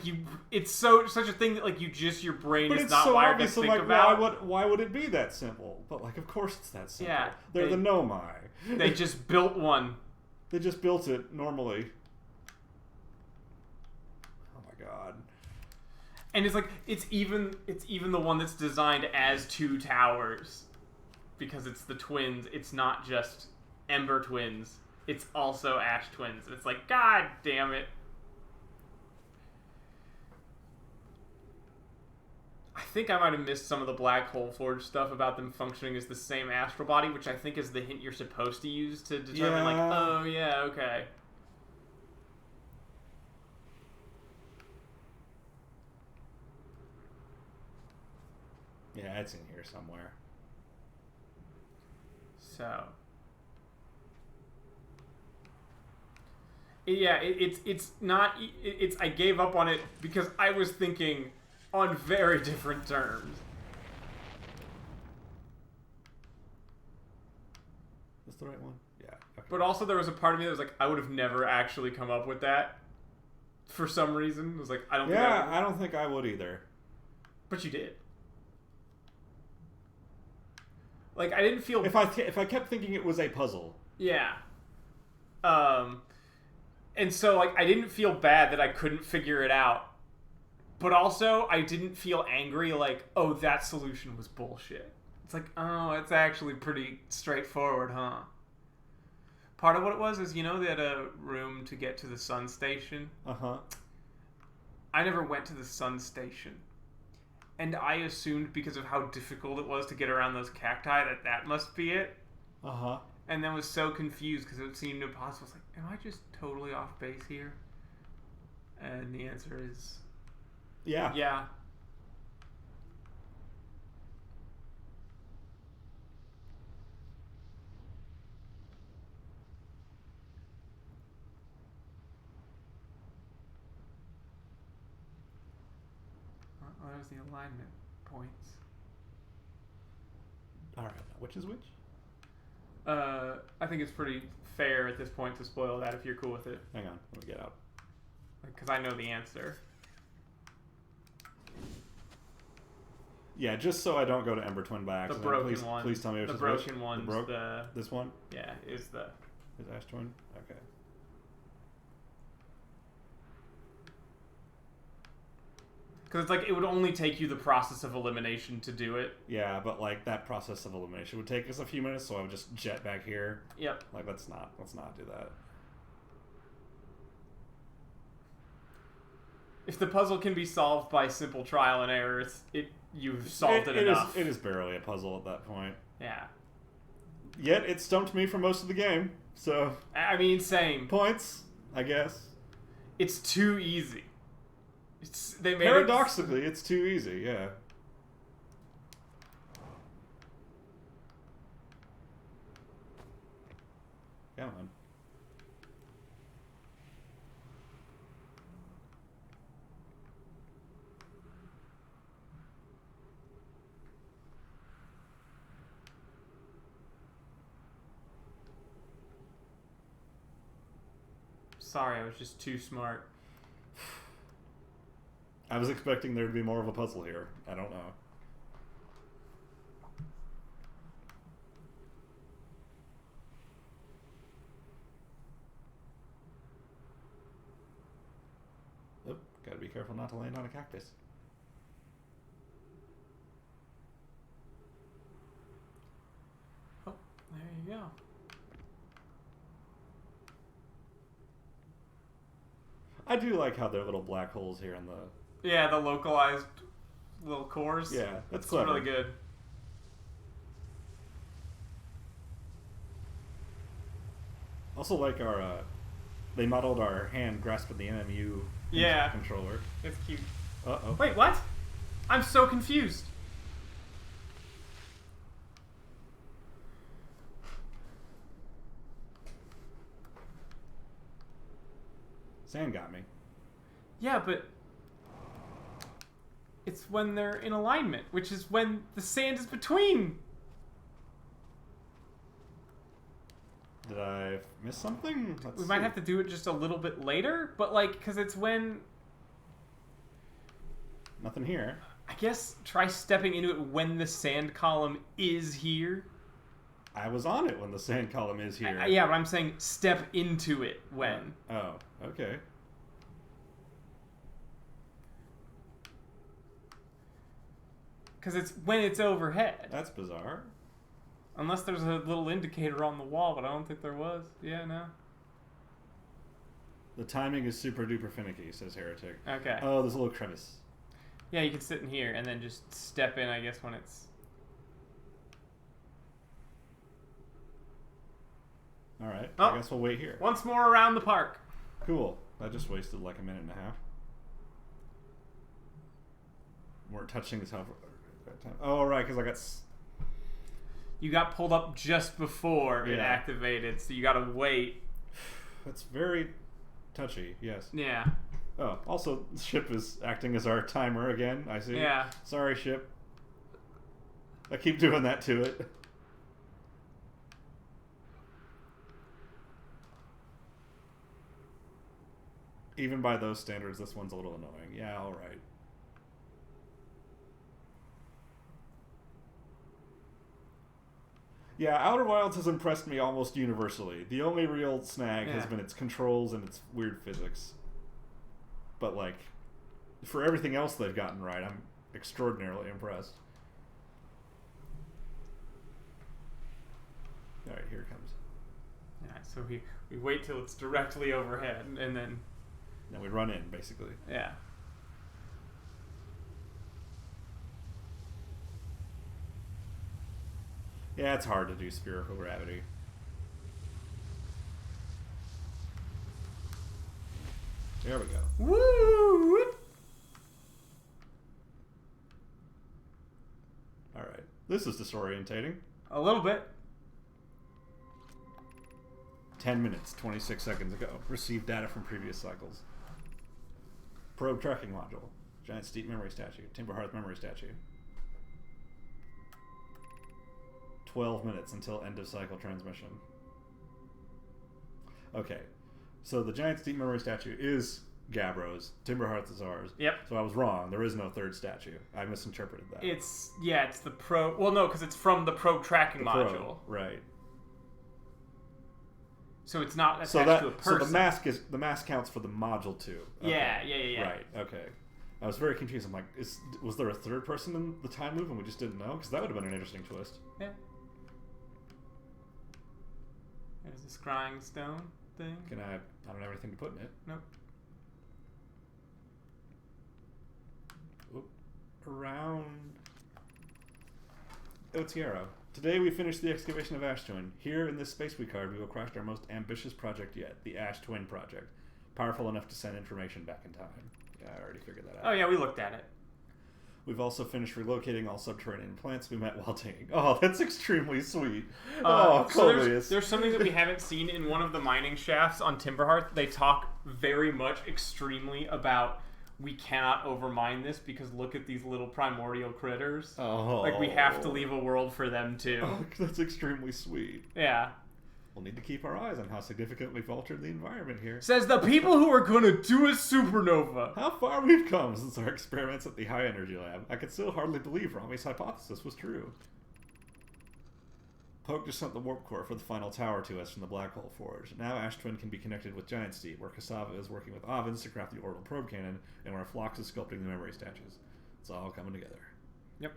you... It's such a thing that, like, your brain But is it's not so wired obvious, to I'm think like, about. why would it be that simple? But, like, of course it's that simple. Yeah, They're the Nomai. They just built one. They just built it normally. Oh my god. And it's like it's even the one that's designed as two towers, because it's the twins. It's not just Ember twins. It's also Ash twins. And it's like, god damn it. I think I might have missed some of the Black Hole Forge stuff about them functioning as the same astral body, which I think is the hint you're supposed to use to determine, like, oh yeah, okay. Yeah, it's in here somewhere. So, yeah, it's not. It's I gave up on it because I was thinking on very different terms. That's the right one? Yeah. Okay. But also there was a part of me that was like, I would have never actually come up with that. For some reason, it was like, I don't. Yeah, think I don't think I would either. But you did. Like, I didn't feel... If I kept thinking it was a puzzle. Yeah. And so, like, I didn't feel bad that I couldn't figure it out. But also, I didn't feel angry, like, oh, that solution was bullshit. It's like, oh, it's actually pretty straightforward, huh? Part of what it was is, you know, they had a room to get to the sun station. Uh-huh. I never went to the sun station. And I assumed because of how difficult it was to get around those cacti that must be it. Uh-huh. And then was so confused because it seemed impossible. I was like, am I just totally off base here? And the answer is... Yeah. Yeah. Well, there's the alignment points. Alright, which is which? I think it's pretty fair at this point to spoil that if you're cool with it. Hang on, let me get out. Because I know the answer. Yeah, just so I don't go to Ember Twin by accident. The broken please, one. Please tell me which the is broken which. one's This one? Yeah, is the... Is Ash Twin? Okay. Because it's like, it would only take you the process of elimination to do it. Yeah, but like that process of elimination would take us a few minutes, so I would just jet back here. Yep. Like let's not do that. If the puzzle can be solved by simple trial and error, you've solved it enough. It is barely a puzzle at that point. Yeah. Yet it stumped me for most of the game, so I mean, same. points, I guess. It's too easy. They made Paradoxically, it's too easy, yeah. Come on. Sorry, I was just too smart. I was expecting there to be more of a puzzle here. I don't know. Be careful not to land on a cactus. Oh, there you go. I do like how there are little black holes here in the... Yeah, the localized little cores. Yeah, that's It's clever. really good. Also like our... they modeled our hand grasping the MMU Yeah. controller. It's cute. Uh-oh. Wait, what? I'm so confused. Sand got me. Yeah, but it's when they're in alignment, which is when the sand is between. Did I miss something? We might have to do it just a little bit later, but like, because it's when... Nothing here. I guess try stepping into it when the sand column is here. I was on it when the sand column is here. Yeah, but I'm saying step into it when. Oh, okay. Because it's when it's overhead. That's bizarre. Unless there's a little indicator on the wall, but I don't think there was. Yeah, no. The timing is super duper finicky, says Heretic. Okay. Oh, there's a little crevice. Yeah, you can sit in here and then just step in, I guess, when it's... Alright, Oh. I guess we'll wait here. Once more around the park. Cool. I just wasted like a minute and a half. Weren't touching this hover at that time. Oh, right, because I got... You got pulled up just before it Yeah. activated, so you gotta wait. That's very touchy, yes. Yeah. Oh, also, the ship is acting as our timer again, I see. Yeah. Sorry, ship. I keep doing that to it. Even by those standards, this one's a little annoying. Yeah, alright. Yeah, Outer Wilds has impressed me almost universally. The only real snag has Yeah. been its controls and its weird physics. But, like, for everything else they've gotten right, I'm extraordinarily impressed. Alright, here it comes. Yeah, so we wait till it's directly overhead, and then... Now we run in, basically. Yeah. Yeah, it's hard to do spherical gravity. There we go. Woo! Alright. This is disorientating. A little bit. 10 minutes, 26 seconds ago. Received data from previous cycles. Probe tracking module. Giant Steep memory statue. Timberhearth memory statue. 12 minutes until end of cycle transmission. Okay. So the Giant Steep memory statue is Gabbro's. Timberhearth is ours. Yep. So I was wrong. There is no third statue. I misinterpreted that. It's the probe... Well, no, because it's from the probe tracking The module. probe, right. So it's not attached So to a person. so the mask counts for the module too. Okay. Yeah. Right. Okay. I was very confused. I'm like, was there a third person in the time loop and we just didn't know? Because that would have been an interesting twist. Yeah. There's the scrying stone thing. I don't have anything to put in it. Nope. Oop. Around Otiero. Today we finished the excavation of Ash Twin. Here in this space we carved, we will craft our most ambitious project yet, the Ash Twin Project. Powerful enough to send information back in time. Yeah, I already figured that out. Oh yeah, we looked at it. We've also finished relocating all subterranean plants we met while digging. Oh, that's extremely sweet. So Coleus. there's something that we haven't seen in one of the mining shafts on Timberhearth. They talk very much extremely about we cannot overmine this because look at these little primordial critters. Oh. Like we have to leave a world for them too. Oh, that's extremely sweet. Yeah. We'll need to keep our eyes on how significantly we've altered the environment here. Says the people who are gonna do a supernova. How far we've come since our experiments at the High Energy Lab. I could still hardly believe Rami's hypothesis was true. Poke just sent the warp core for the final tower to us from the Black Hole Forge. Now Ash Twin can be connected with Giant Steed, where Cassava is working with Avens to craft the orbital probe cannon, and where Phlox is sculpting the memory statues. It's all coming together. Yep.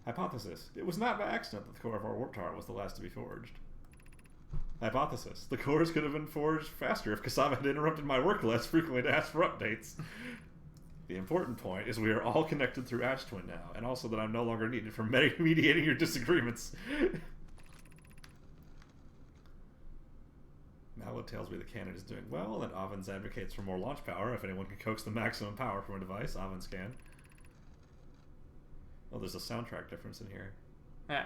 Hypothesis. It was not by accident that the core of our warp tower was the last to be forged. Hypothesis. The cores could have been forged faster if Cassava had interrupted my work less frequently to ask for updates. The important point is we are all connected through Ash Twin now, and also that I'm no longer needed for mediating your disagreements. Mallow tells me the cannon is doing well, and Avens advocates for more launch power. If anyone can coax the maximum power from a device, Avens can. Oh, there's a soundtrack difference in here. Yeah.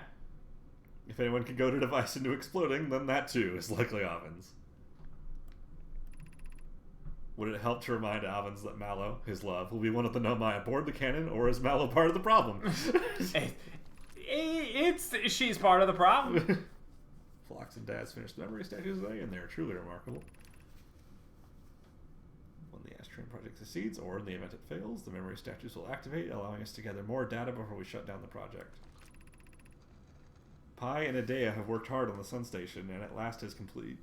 If anyone can goad a device into exploding, then that too is likely Avens. Would it help to remind Avens that Mallow, his love, will be one of the Nomai aboard the cannon, or is Mallow part of the problem? She's part of the problem. Phlox and Daz finished the memory statues today, and they are truly remarkable. When the Ash Twin project succeeds, or in the event it fails, the memory statues will activate, allowing us to gather more data before we shut down the project. Pi and Adea have worked hard on the Sun Station, and at last is complete.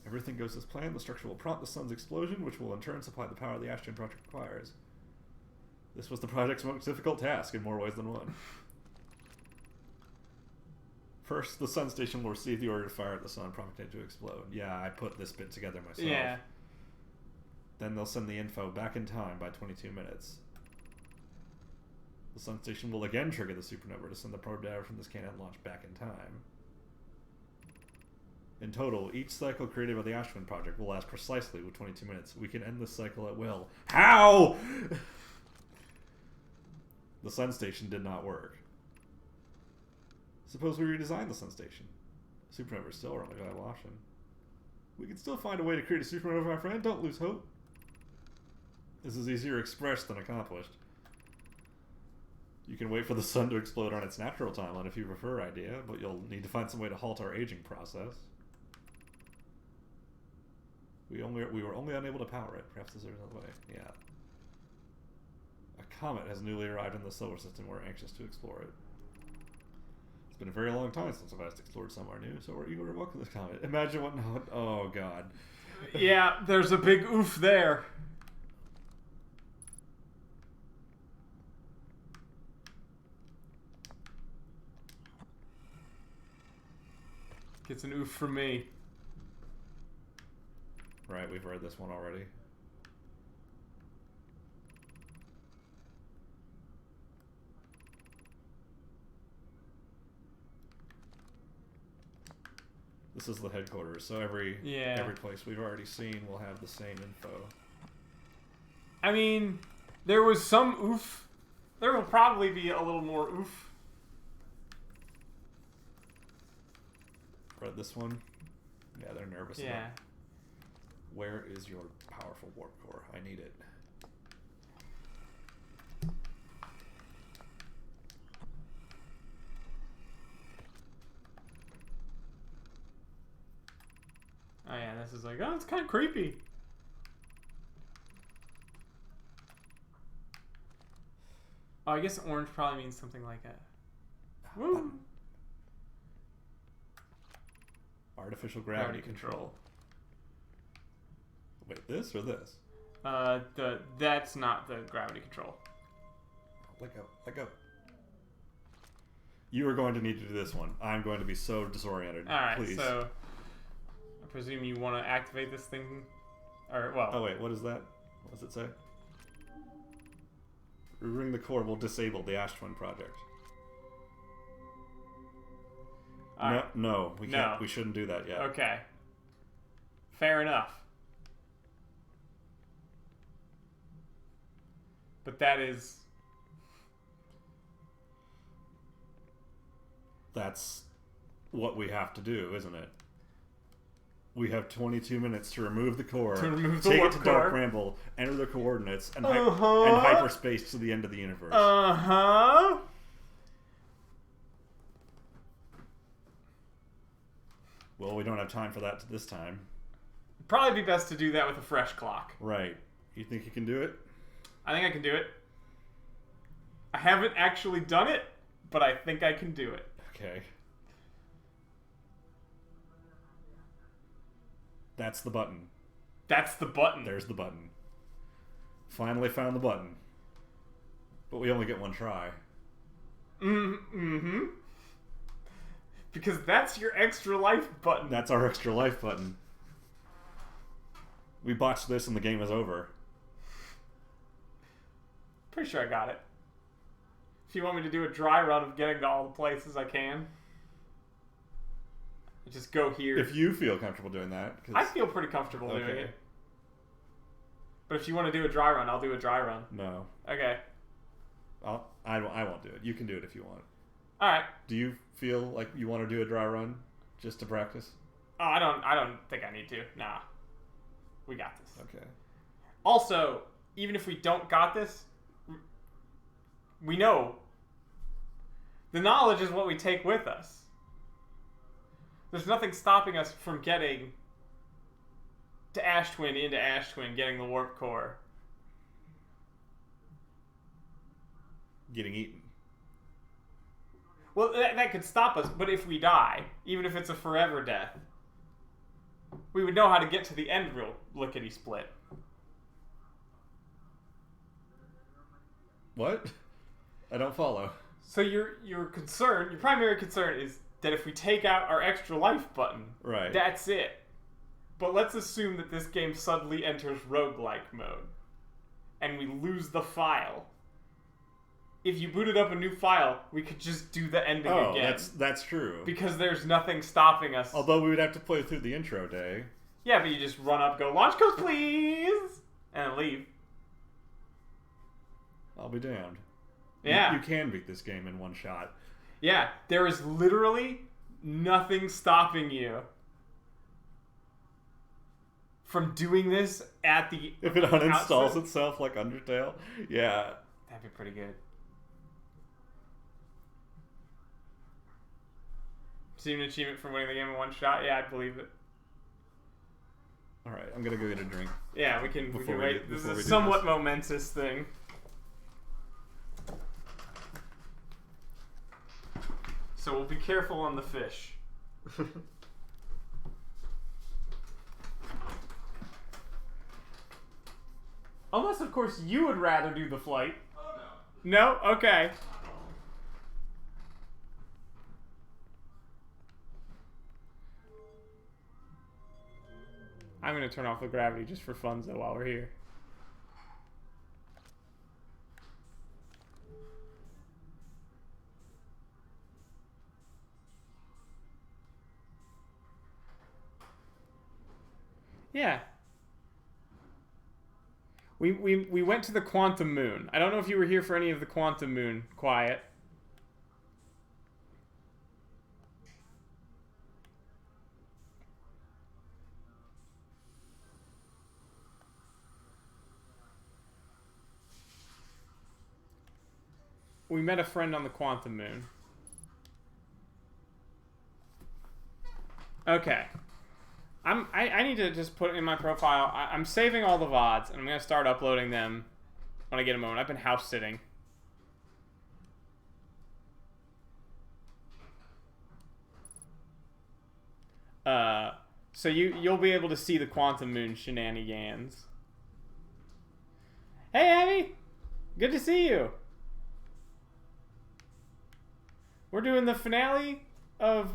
Everything goes as planned, the structure will prompt the Sun's explosion, which will in turn supply the power the Ash Twin project requires. This was the project's most difficult task in more ways than one. First, the Sun Station will receive the order to fire at the Sun, prompting it to explode. Yeah, I put this bit together myself. Yeah. Then they'll send the info back in time by 22 minutes. The Sun Station will again trigger the supernova to send the probe data from this cannon launch back in time. In total, each cycle created by the Ash Twin project will last precisely with 22 minutes. We can end this cycle at will. How?! The Sun Station did not work. Suppose we redesign the Sun Station. Supernova is still our only viable option. We can still find a way to create a supernova, my friend. Don't lose hope. This is easier expressed than accomplished. You can wait for the sun to explode on its natural timeline if you prefer, idea, but you'll need to find some way to halt our aging process. We were only unable to power it. Perhaps there's another way. Yeah. A comet has newly arrived in the solar system. We're anxious to explore it. It's been a very long time since I've last explored somewhere new, so we're eager to welcome this comet. Imagine what... Oh, God. Yeah, there's a big oof there. Gets an oof from me. Right, we've read this one already. This is the headquarters, so every place we've already seen will have the same info. I mean, there was some oof. There will probably be a little more oof. Read this one? Yeah, they're nervous about it. Where is your powerful warp core? I need it. Oh yeah, this is like, oh, it's kind of creepy. Oh, I guess orange probably means something like a... Woo! Artificial gravity control. Wait, this or this? That's not the gravity control. Let go. Let go. You are going to need to do this one. I'm going to be so disoriented. Alright, Please. so... I presume you want to activate this thing? Or, well... Oh, wait, what is that? What does it say? Removing the core will disable the Ash Twin project. No, we can't. No. We shouldn't do that yet. Okay. Fair enough. But that is... That's what we have to do, isn't it? We have 22 minutes to remove the core, take it to Dark Bramble, enter the coordinates, and, and hyperspace to the end of the universe. Uh-huh. Well, we don't have time for that this time. Probably be best to do that with a fresh clock. Right. You think you can do it? I think I can do it. I haven't actually done it, but I think I can do it. Okay. That's the button. That's the button. There's the button. Finally found the button. But we only get one try. Mm-hmm. Because that's your extra life button. That's our extra life button. We botched this and the game is over. Pretty sure I got it. If you want me to do a dry run of getting to all the places I can, I just go here. If you feel comfortable doing that. I feel pretty comfortable doing it. But if you want to do a dry run, I'll do a dry run. No. Okay. I won't do it. You can do it if you want. Alright. Do you feel like you want to do a dry run just to practice? Oh, I don't think I need to. Nah. We got this. Okay. Also, even if we don't got this, we know. The knowledge is what we take with us. There's nothing stopping us from getting to Ash Twin, into Ash Twin, getting the warp core. Getting eaten. Well, that could stop us, but if we die, even if it's a forever death, we would know how to get to the end real lickety-split. What? I don't follow. So your primary concern is that if we take out our extra life button, right, that's it. But let's assume that this game suddenly enters roguelike mode, and we lose the file. If you booted up a new file, we could just do the ending again. That's true. Because there's nothing stopping us. Although we would have to play through the intro day. Yeah, but you just run up, go, launch codes, please! And then leave. I'll be damned. Yeah. You can beat this game in one shot. Yeah, there is literally nothing stopping you from doing this at the If it uninstalls outset. itself like Undertale, yeah. That'd be pretty good. Receive an achievement for winning the game in one shot? Yeah, I believe it. Alright, I'm gonna go get a drink. Yeah, we can wait. This is a somewhat momentous thing. So we'll be careful on the fish. Unless, of course, you would rather do the flight. Oh, no. No? Okay. I'm going to turn off the gravity just for funzo while we're here. Yeah. We went to the Quantum Moon. I don't know if you were here for any of the Quantum Moon quiet. We met a friend on the Quantum Moon. Okay. I need to just put it in my profile. I'm saving all the VODs, and I'm going to start uploading them when I get a moment. I've been house sitting. So you'll be able to see the Quantum Moon shenanigans. Hey, Abby! Good to see you! We're doing the finale of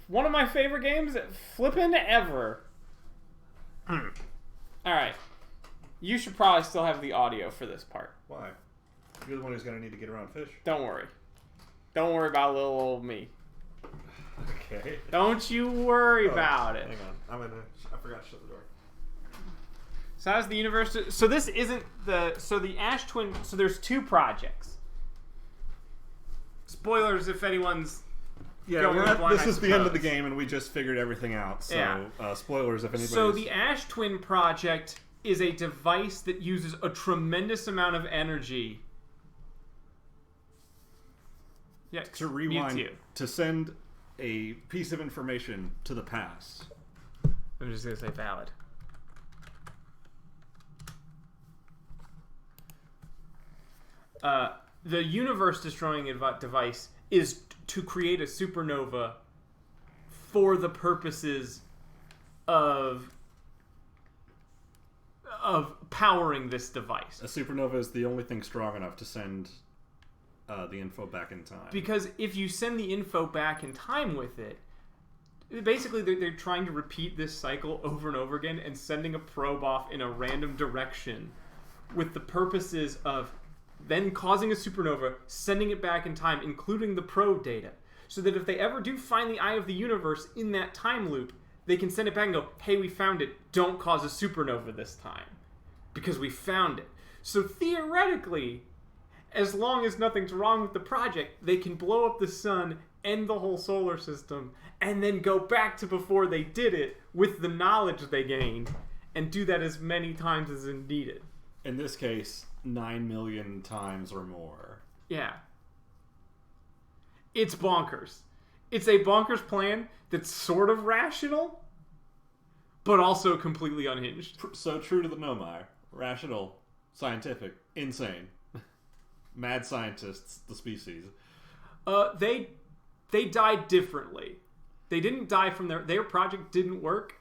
one of my favorite games flippin' ever. Alright. You should probably still have the audio for this part. Why? You're the one who's gonna need to get around fish. Don't worry. Don't worry about little old me. Okay. Don't you worry about it. Hang on. I forgot to shut the door. So how's the universe? So this isn't the... So the Ash Twin... So there's two projects. Spoilers if anyone's... Yeah, this is the end of the game, and we just figured everything out. So, Yeah. Spoilers if anybody's... So the Ash Twin project is a device that uses a tremendous amount of energy. Yeah, to rewind, to send a piece of information to the past. I'm just going to say valid. The universe-destroying device is to create a supernova for the purposes of of powering this device. A supernova is the only thing strong enough to send the info back in time. Because if you send the info back in time with it, basically they're trying to repeat this cycle over and over again and sending a probe off in a random direction with the purposes of then causing a supernova, sending it back in time, including the probe data, so that if they ever do find the eye of the universe in that time loop, they can send it back and go, hey, we found it. Don't cause a supernova this time. Because we found it. So theoretically, as long as nothing's wrong with the project, they can blow up the sun, end the whole solar system, and then go back to before they did it with the knowledge they gained, and do that as many times as is needed. In this case, 9 million times or more. Yeah. It's bonkers. It's a bonkers plan that's sort of rational, but also completely unhinged. So true to the Nomai. Rational, scientific, insane. Mad scientists, the species. They died differently. They didn't die from their project didn't work,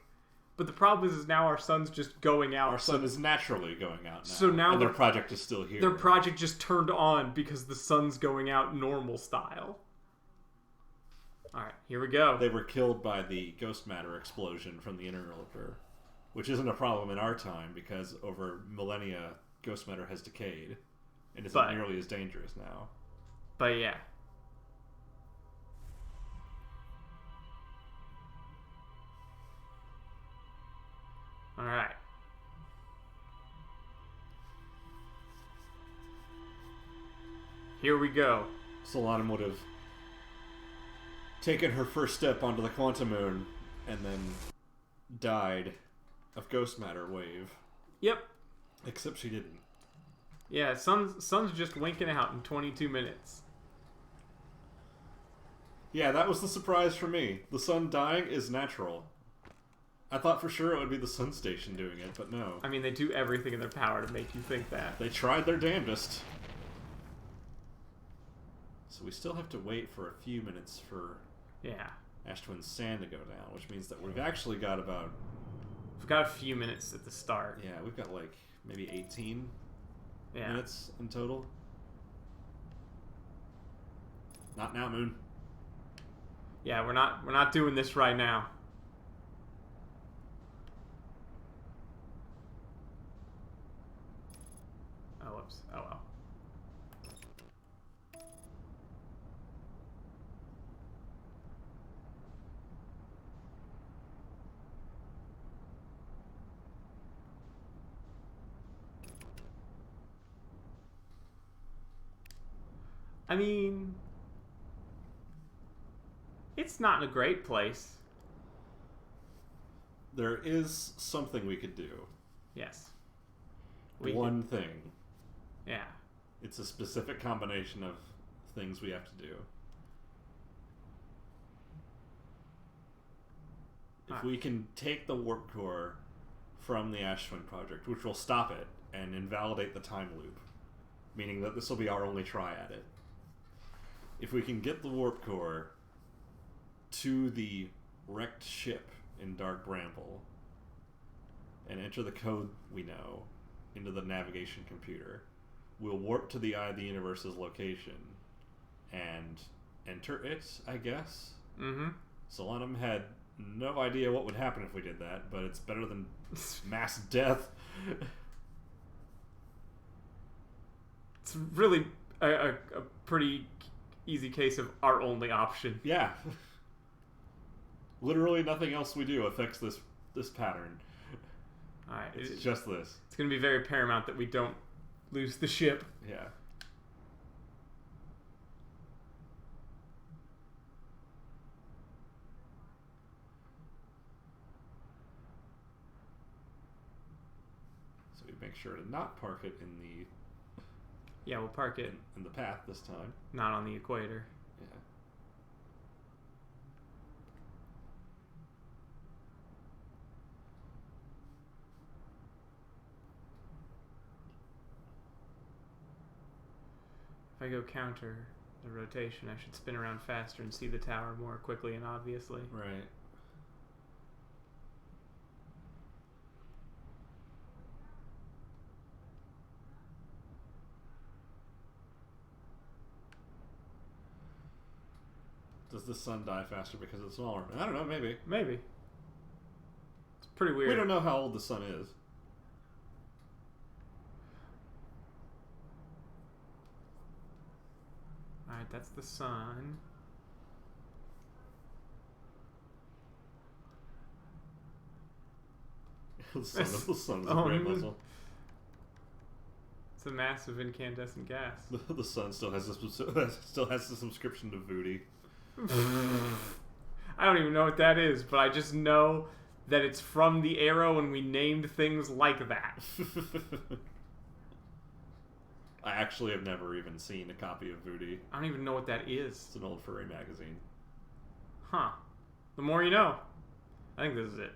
but the problem is now our sun's just going out. Our sun is naturally going out now. So now and their project is still here. Their project just turned on because the sun's going out normal style. Alright, here we go. They were killed by the ghost matter explosion from the interloper, which isn't a problem in our time because over millennia, ghost matter has decayed and isn't nearly as dangerous now. But yeah. Alright. Here we go. Solanum would have taken her first step onto the quantum moon and then died of ghost matter wave. Yep. Except she didn't. Yeah, sun's just winking out in 22 minutes. Yeah, that was the surprise for me. The sun dying is natural. I thought for sure it would be the sun station doing it, but no. I mean, they do everything in their power to make you think that. They tried their damnedest. So we still have to wait for a few minutes for Ash Twin's sand to go down, which means that we've actually got about... We've got a few minutes at the start. Yeah, we've got like maybe 18 minutes in total. Not now, Moon. Yeah, we're not doing this right now. Oh, whoops. Oh well. I mean, it's not in a great place. There is something we could do. Yes. One thing. Yeah. It's a specific combination of things we have to do. If we can take the warp core from the Ash Twin project, which will stop it and invalidate the time loop, meaning that this will be our only try at it. If we can get the warp core to the wrecked ship in Dark Bramble and enter the code we know into the navigation computer, we'll warp to the Eye of the Universe's location and enter it, I guess. Mm-hmm. Solanum had no idea what would happen if we did that, but it's better than mass death. It's really a pretty easy case of our only option. Yeah. Literally nothing else we do affects this pattern. Alright. It's just this. It's going to be very paramount that we don't lose the ship. Yeah. So we make sure to not park it in the... Yeah, we'll park it in the path this time. Not on the equator. Yeah. If I go counter the rotation, I should spin around faster and see the tower more quickly and obviously. Right. Does the sun die faster because it's smaller? I don't know, maybe. Maybe. It's pretty weird. We don't know how old the sun is. Alright, that's the sun. The sun is a great muzzle. It's a massive incandescent gas. The sun still has the subscription to Voodoo. I don't even know what that is, but I just know that it's from the era when we named things like that. I actually have never even seen a copy of Voodoo. I don't even know what that is. It's an old furry magazine. Huh. The more you know. I think this is it.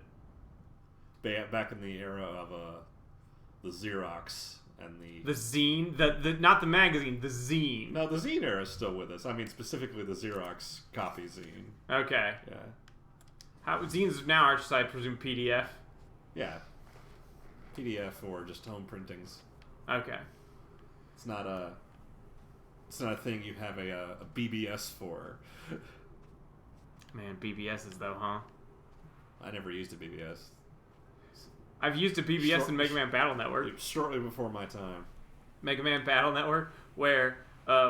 Back in the era of the Xerox and the zine, the not the magazine, the zine. No, the zine era is still with us. I mean, specifically the Xerox copy zine. Okay. Yeah. How zines now are just, I presume, PDF. Yeah. PDF or just home printings. Okay. It's not a thing you have a BBS for. Man, BBSs though, huh? I never used a BBS. I've used a BBS in Mega Man Battle Network. Shortly before my time. Mega Man Battle Network, where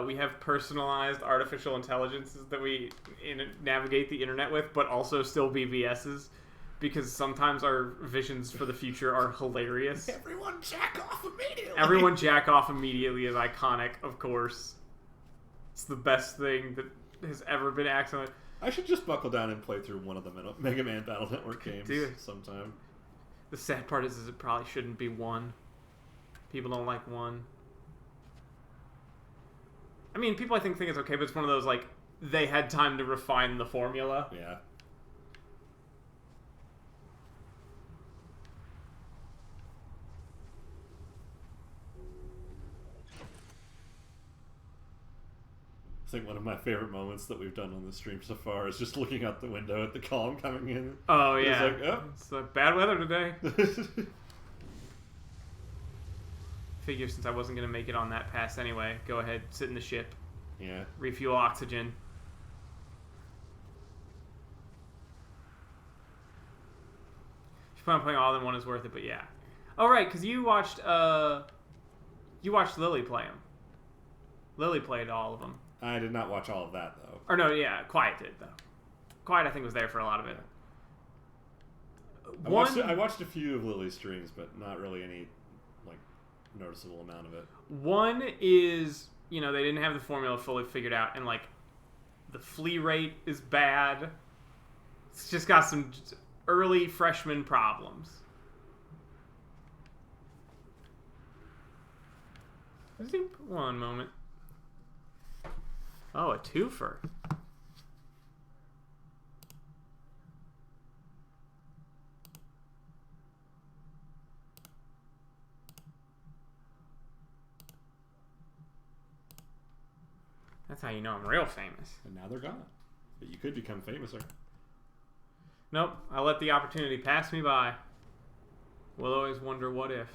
we have personalized artificial intelligences that we navigate the internet with, but also still BBSs, because sometimes our visions for the future are hilarious. Everyone jack off immediately! Everyone jack off immediately is iconic, of course. It's the best thing that has ever been accident. I should just buckle down and play through one of the Mega Man Battle Network games sometime. The sad part is it probably shouldn't be one. People don't like one. I mean, people I think it's okay, but it's one of those, like, they had time to refine the formula. Yeah. I think one of my favorite moments that we've done on the stream so far is just looking out the window at the column coming in. Oh, yeah. It's like, oh. It's like bad weather today. Figure since I wasn't going to make it on that pass anyway, go ahead, sit in the ship. Yeah. Refuel oxygen. If you plan on playing all of them, one is worth it, but yeah. Oh, right, because you watched Lily play them. Lily played all of them. I did not watch all of that, though. Or no, yeah, Quiet did, though. Quiet, I think, was there for a lot of it. I watched a few of Lily's streams, but not really any, like, noticeable amount of it. One is, they didn't have the formula fully figured out, and, like, the flee rate is bad. It's just got some early freshman problems. One moment. Oh, a twofer. That's how you know I'm real famous. And now they're gone. But you could become famouser. Nope, I let the opportunity pass me by. We'll always wonder what if.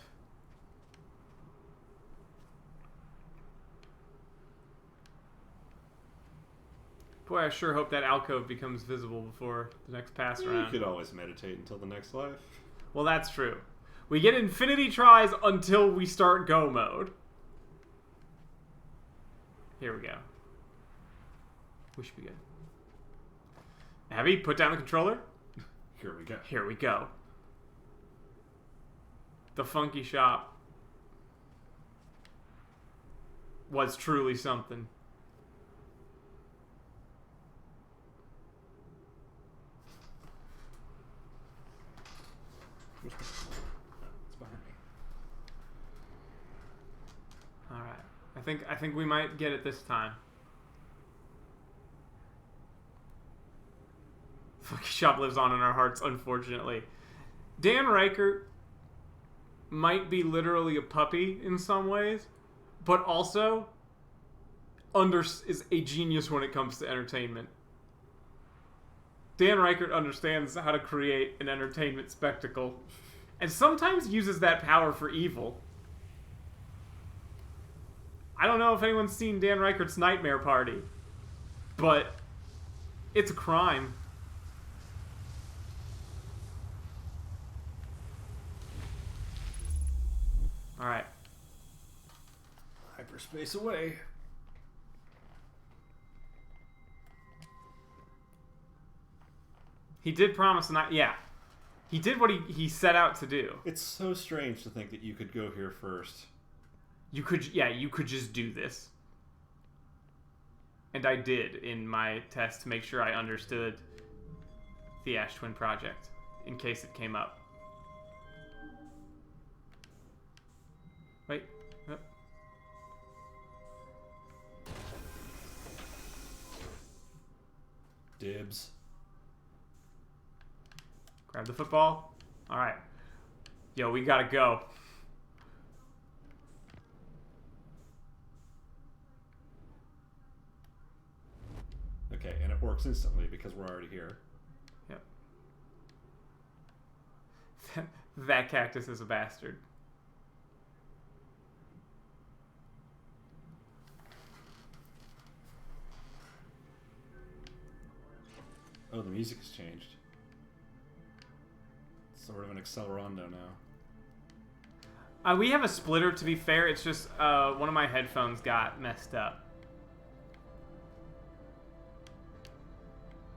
Boy, I sure hope that alcove becomes visible before the next pass around. You could always meditate until the next life. Well, that's true. We get infinity tries until we start go mode. Here we go. We should be good. Abby, put down the controller. Here we go. Here we go. The funky shop was truly something. It's behind me. All right. I think we might get it this time. Funky Shop lives on in our hearts, unfortunately. Dan Reichert might be literally a puppy in some ways, but also is a genius when it comes to entertainment. Dan Reichert understands how to create an entertainment spectacle, and sometimes uses that power for evil. I don't know if anyone's seen Dan Reichert's Nightmare Party, but It's a crime. Alright. Hyperspace away. He did promise not. Yeah. He did what he set out to do. It's so strange to think that you could go here first. You could just do this. And I did in my test to make sure I understood the Ash Twin Project in case it came up. Wait. Oh. Dibs. Grab the football. All right. Yo, we gotta go. Okay, and it works instantly because we're already here. Yep. That cactus is a bastard. Oh, the music has changed. It's sort of an accelerando now. We have a splitter, to be fair. It's just one of my headphones got messed up.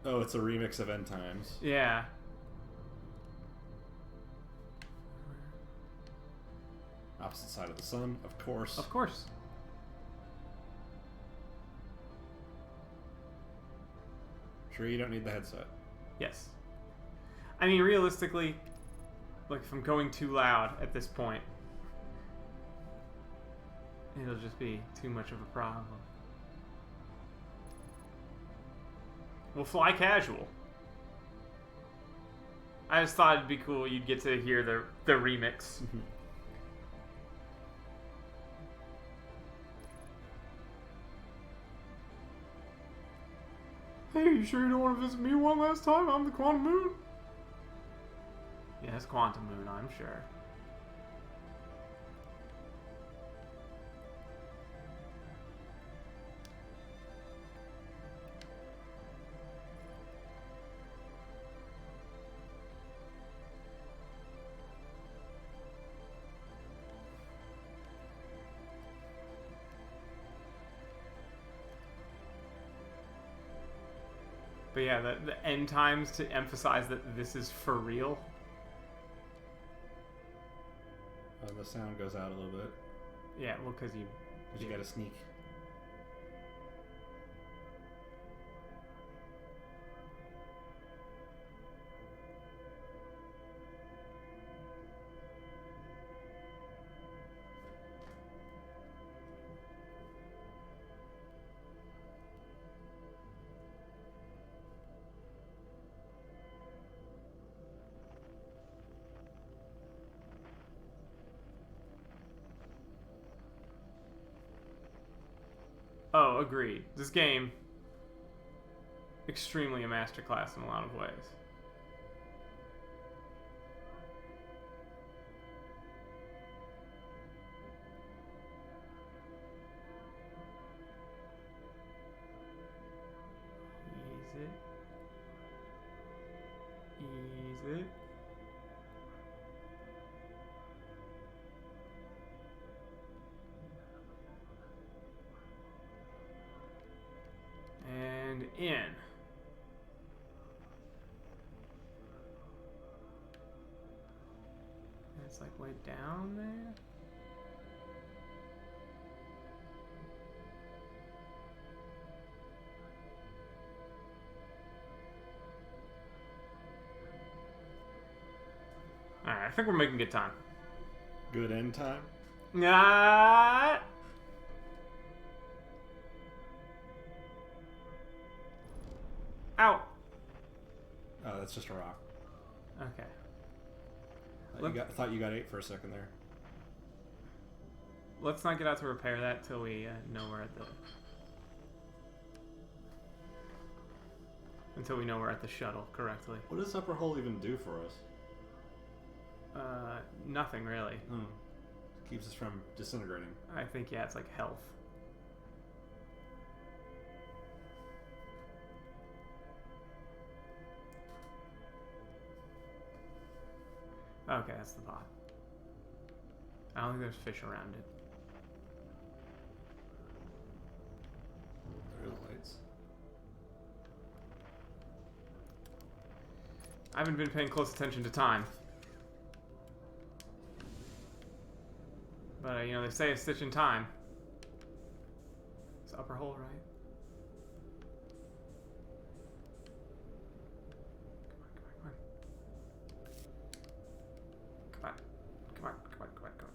Oh, it's a remix of End Times. Yeah. Opposite Side of the Sun, of course. Of course. Sure, you don't need the headset. Yes. I mean, realistically, like, if I'm going too loud at this point, it'll just be too much of a problem. We'll fly casual. I just thought it'd be cool. You'd get to hear the remix. Hey, you sure you don't want to visit me one last time? I'm the Quantum Moon. Yes, Quantum Moon, I'm sure. But yeah, the end times to emphasize that this is for real. The sound goes out a little bit. Yeah, well, because You gotta sneak. Oh, agreed. This game, extremely a masterclass in a lot of ways. Ease it. And in. It's like way down there. Alright, I think we're making good time. Good end time? Nah. Ow. Oh, that's just a rock. Okay. Thought you got 8 for a second there. Let's not get out to repair that till we know we're at the... Until we know we're at the shuttle correctly. What does Upper Hull even do for us? Nothing really. Keeps us from disintegrating. I think, yeah, it's like health. Okay, that's the pot. I don't think there's fish around it. There are the lights. I haven't been paying close attention to time. But, you know, they say a stitch in time. It's the upper hole, right? Come on, come on, come on. Come on, come on, come on, come on.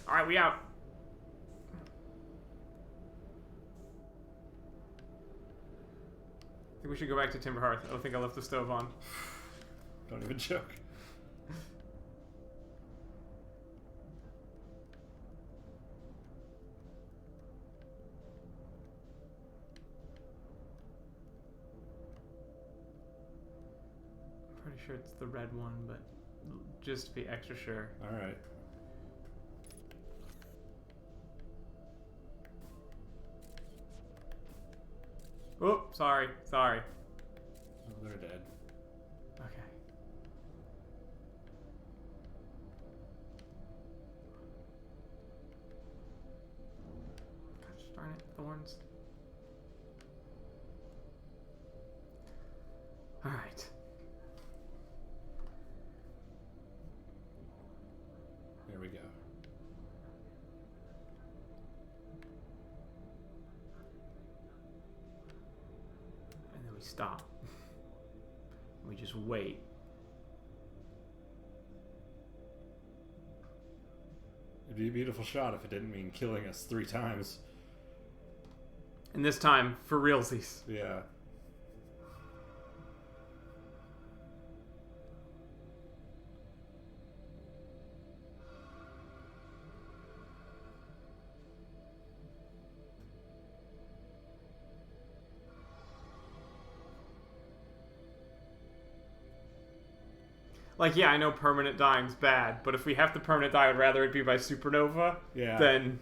Alright, we out. I think we should go back to Timber Hearth. I don't think I left the stove on. Don't even joke. I'm pretty sure it's the red one, but just to be extra sure. Alright. Oh, sorry, sorry. Oh, they're dead. Okay. Gosh darn it, thorns. Alright. There we go. And then we stop. We just wait. It'd be a beautiful shot if it didn't mean killing us 3 times. And this time, for realsies. Yeah. Like, yeah, I know permanent dying's bad, but if we have to permanent die, I'd rather it be by supernova than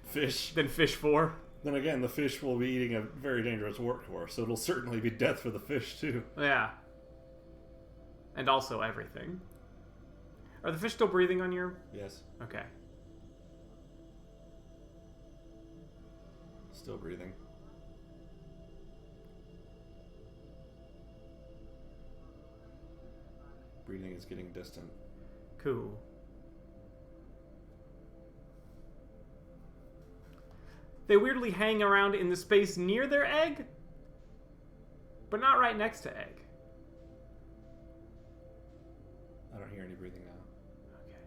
fish. Than fish 4. Then again, the fish will be eating a very dangerous workhorse, so it'll certainly be death for the fish, too. Yeah. And also everything. Are the fish still breathing on your... Yes. Okay. Still breathing. Breathing is getting distant. Cool. They weirdly hang around in the space near their egg, but not right next to egg. I don't hear any breathing now. Okay.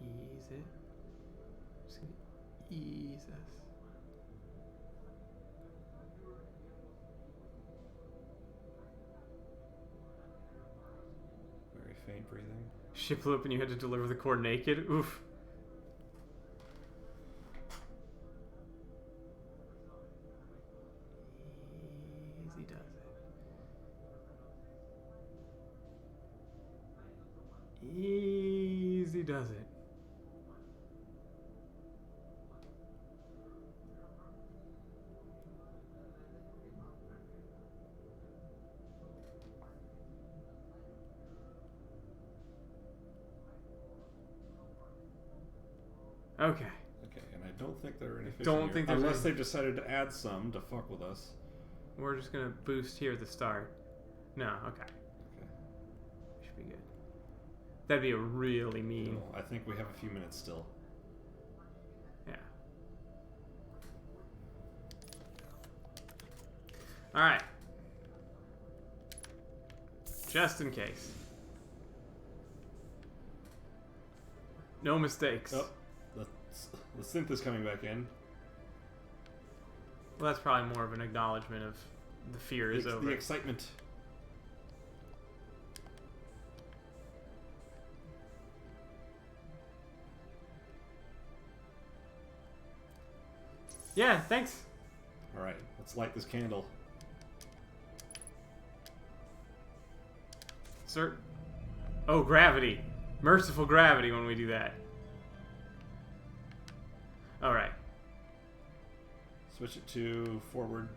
Ease it. Just gonna ease this. Very faint breathing. Ship blew up and you had to deliver the core naked? Oof. Easy does it. Easy does it. Okay. Okay, and I don't think there are any fish Don't in here, think there's unless any- they've decided to add some to fuck with us. We're just gonna boost here at the start. No, okay. Okay. Should be good. That'd be a really mean. Well, I think we have a few minutes still. Yeah. Alright. Just in case. No mistakes. Oh, the synth is coming back in. Well, that's probably more of an acknowledgement of the fear is over. The excitement. Yeah, thanks. Alright, let's light this candle. Sir. Oh, gravity. Merciful gravity when we do that. Alright. Switch it to forward.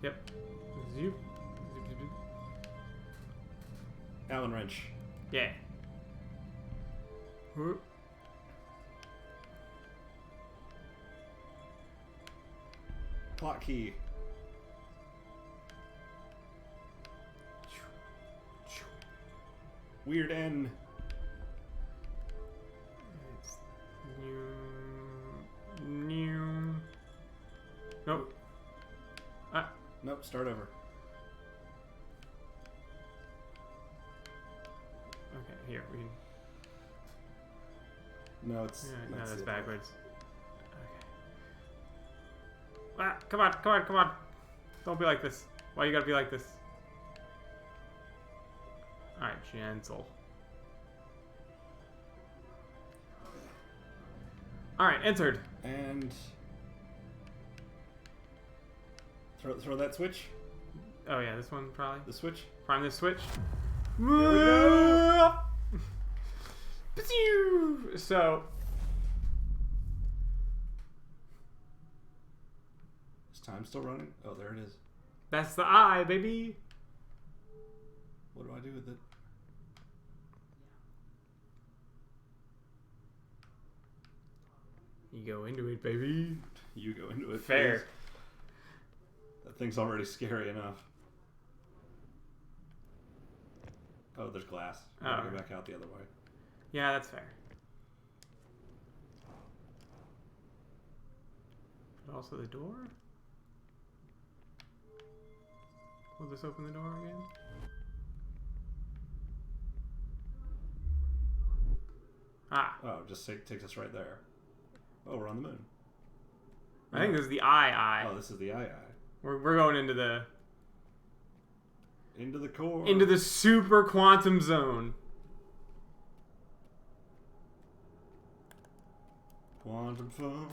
Yep. Zoop. Allen wrench. Yeah. Whoop. Plot key. Weird N. It's new. Nope. Ah. Nope, start over. Okay, here we. No, it's Yeah, no, that's it. backwards. Okay. Ah, come on, come on, come on! Don't be like this. Why you gotta be like this? All right, gentle. All right, entered. And throw that switch. Oh yeah, this one probably. The switch. Prime this switch. we go. So Is time still running? Oh, there it is. that's the eye, baby. What do I do with it? You go into it, baby. You go into it. Fair. Please. That thing's already scary enough. Oh, there's glass. I gotta Oh. go back out the other way. Yeah, that's fair. But also the door? Will this open the door again? Ah, Oh, just takes us right there. Oh, we're on the moon. I think this is the eye. Oh, this is the eye. We're going into the Into the super quantum zone. quantum phone.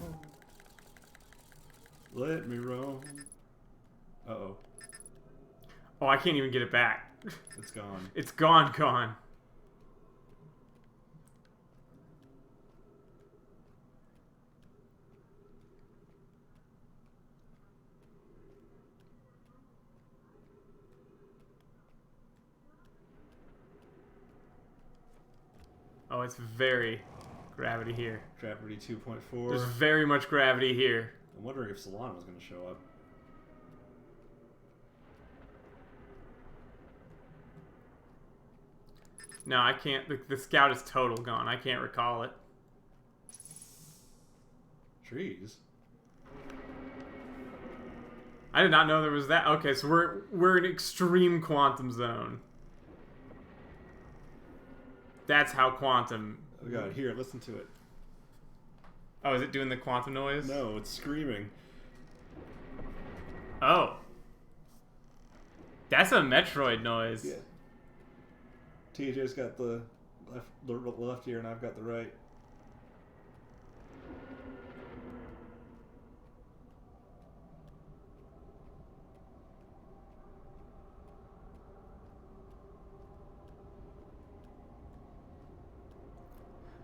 Let me roam. Uh-oh. Oh, I can't even get it back. It's gone. It's gone. Oh, it's very gravity here. Gravity 2.4. There's very much gravity here. I'm wondering if Solana was going to show up. No, I can't. The scout is total gone. I can't recall it. Trees? I did not know there was that. Okay, so we're in extreme quantum zone. That's how quantum. Oh god, here, listen to it. Oh, is it doing the quantum noise? No, it's screaming. Oh. That's a Metroid noise. Yeah. TJ's got the left ear and I've got the right.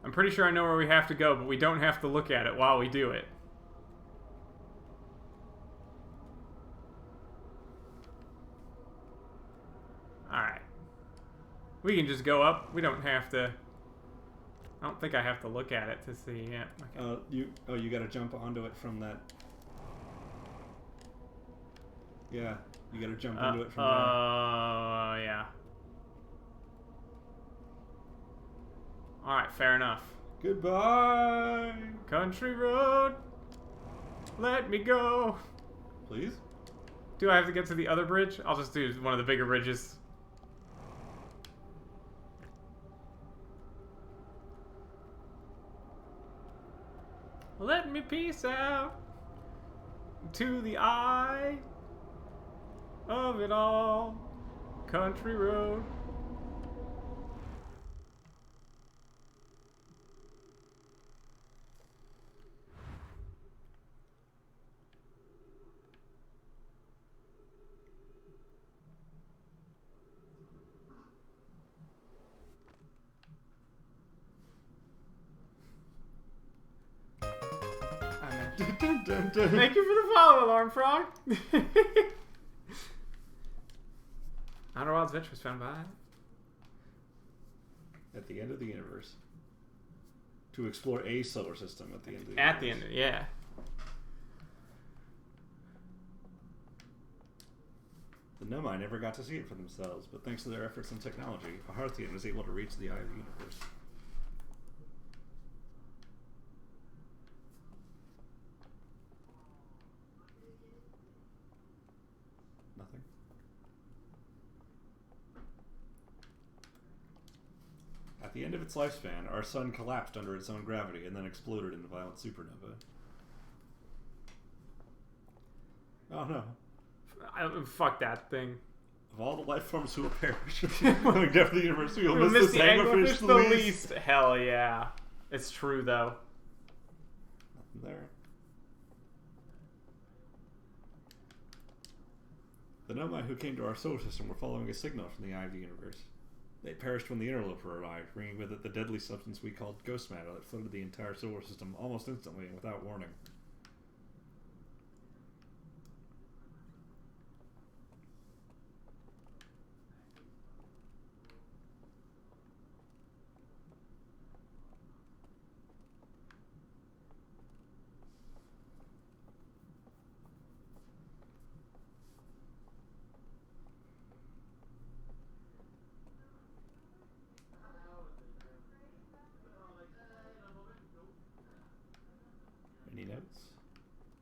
I'm pretty sure I know where we have to go, but we don't have to look at it while we do it. Alright. We can just go up. We don't have to... I don't think I have to look at it to see. Yeah. Okay. You gotta jump onto it from that. Yeah, you gotta jump onto it from there. Oh, yeah. Alright, fair enough. Goodbye! Country road, let me go. Please? Do I have to get to the other bridge? I'll just do one of the bigger bridges. Let me peace out to the eye of it all. Country road. Dun, dun, dun. Thank you for the follow, Alarm Frog. Outer Wilds Adventure was found by at the end of the universe. To explore a solar system at the end of the universe. At the end, yeah. The Nomai never got to see it for themselves, but thanks to their efforts and technology, a Hearthian is able to reach the eye of the universe. Nothing. At the end of its lifespan, our sun collapsed under its own gravity and then exploded in a violent supernova. Oh no. Fuck that thing. Of all the life forms who will perish when death of the universe, you'll We'll miss the the anglerfish anglerfish the least. Hell yeah. It's true though. Nothing there. The Nomai who came to our solar system were following a signal from the eye of the universe. They perished when the interloper arrived, bringing with it the deadly substance we called ghost matter that flooded the entire solar system almost instantly and without warning. Any notes?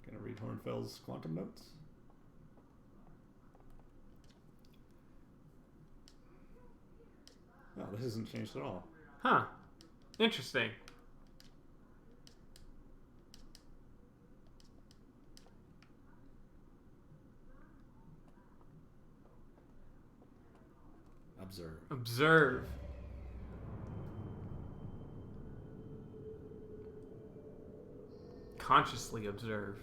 Gonna read Hornfell's quantum notes? No, this hasn't changed at all. Huh. Interesting. Observe. Observe. Consciously observe.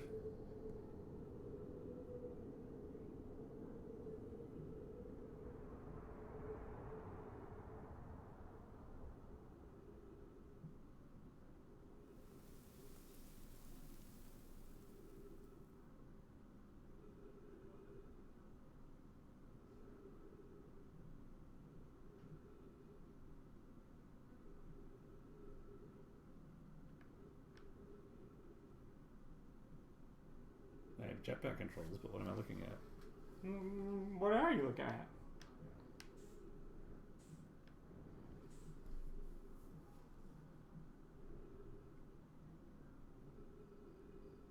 I have jetpack controls, but what am I looking at? What are you looking at?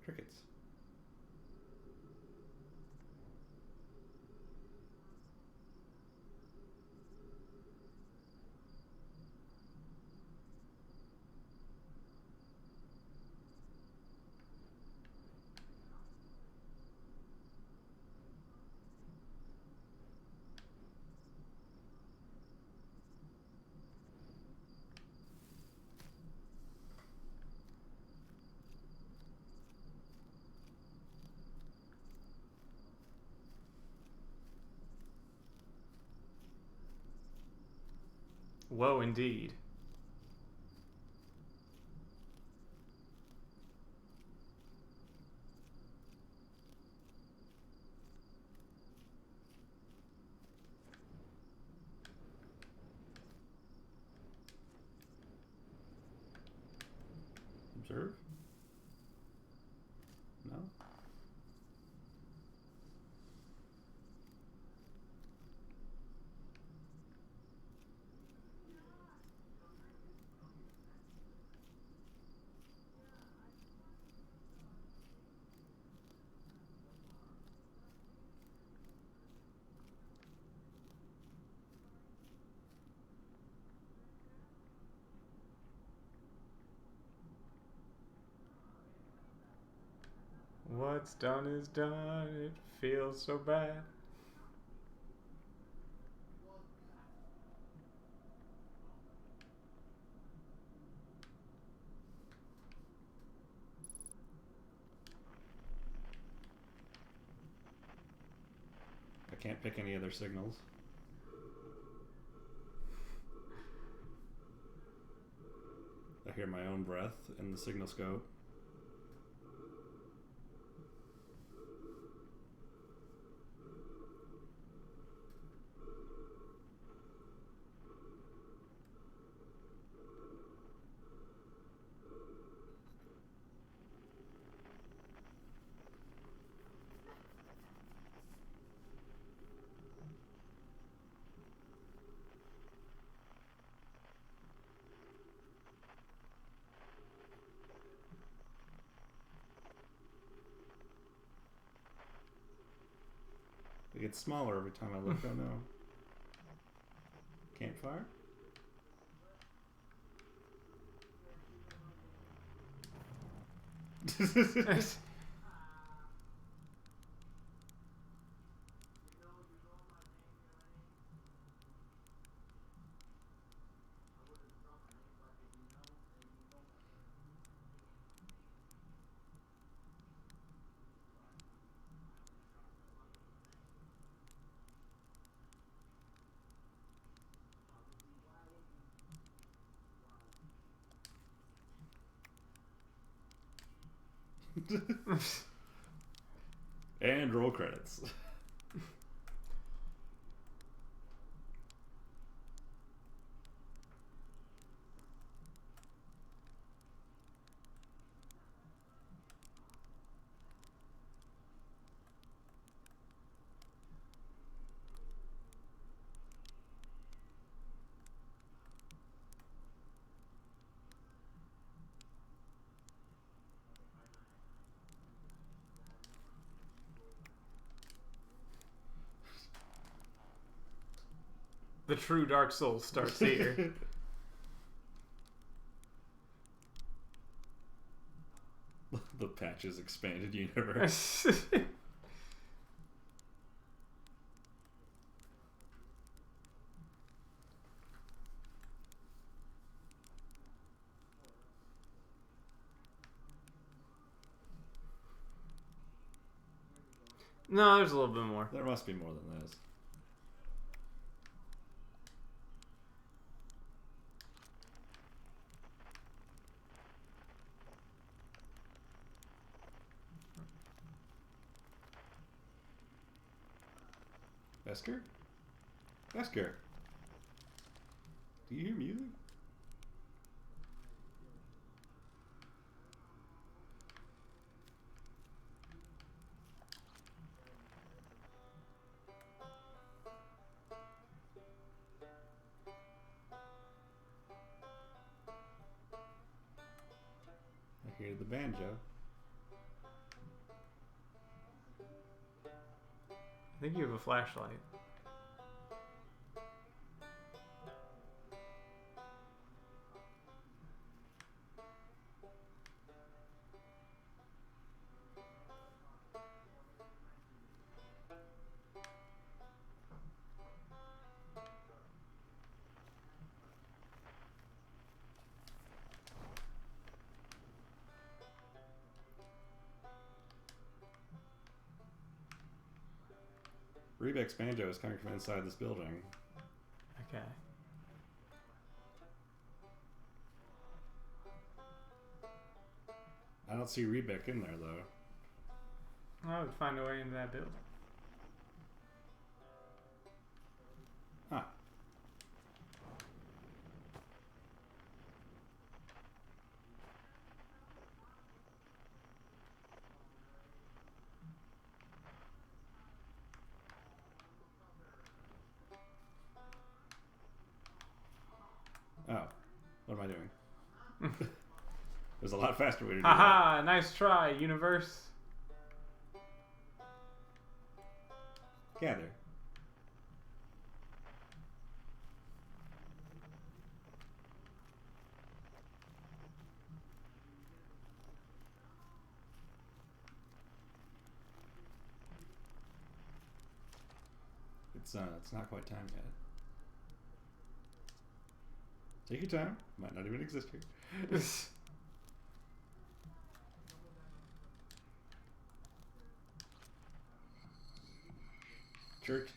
Crickets. Whoa, indeed. Observe? No? What's done is done. It feels so bad. I can't pick any other signals. I hear my own breath in the signal scope. gets smaller every time I look. Oh no. Campfire? And roll credits. The true Dark Souls starts here. The Patches Expanded Universe. No, there's a little bit more. There must be more than this. Vesker? Vesker! Do you hear music? I hear the banjo. I think you have a flashlight. Rebek's banjo is coming from inside this building. Okay. I don't see Rebek in there though. I would find a way into that building. Huh. Oh, what am I doing? There's a lot faster way to do that. Haha, nice try, universe. Gather. It's not quite time yet. Take your time. Might not even exist here. Church.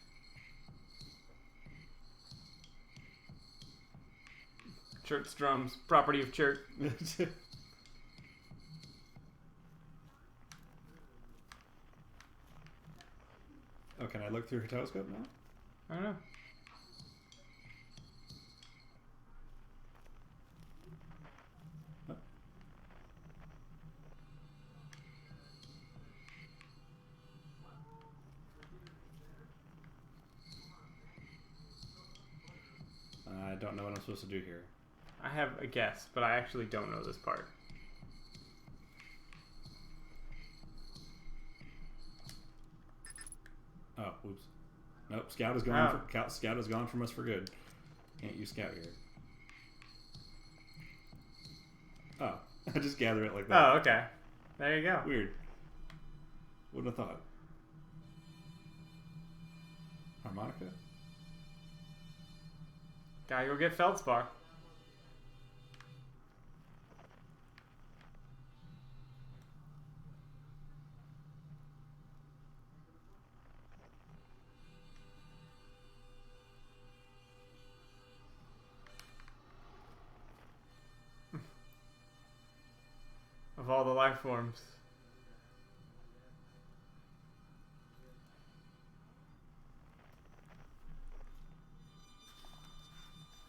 Church drums, property of church. Oh, can I look through her telescope now? I don't know. I don't know what I'm supposed to do here. I have a guess, but I actually don't know this part. Oh, oops. Nope, Scout is gone. Oh. Scout is gone from us for good. Can't use Scout here. Oh, I just gather it like that. Oh, okay. There you go. Weird. Wouldn't have thought. Harmonica? Gotta go get Feldspar. Of all the life forms.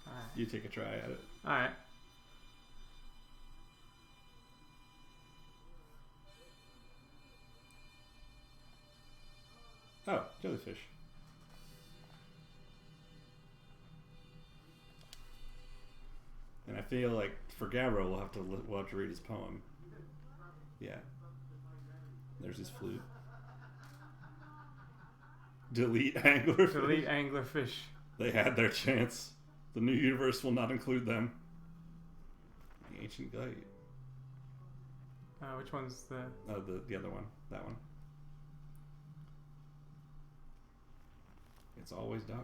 Alright. You take a try at it. Alright. Oh, jellyfish. And I feel like for Gabbro, we'll have to read his poem. Yeah. There's his flute. Delete anglerfish. Delete anglerfish. They had their chance. The new universe will not include them. The ancient glade. Which one's the... Oh, the other one. That one. It's always dark.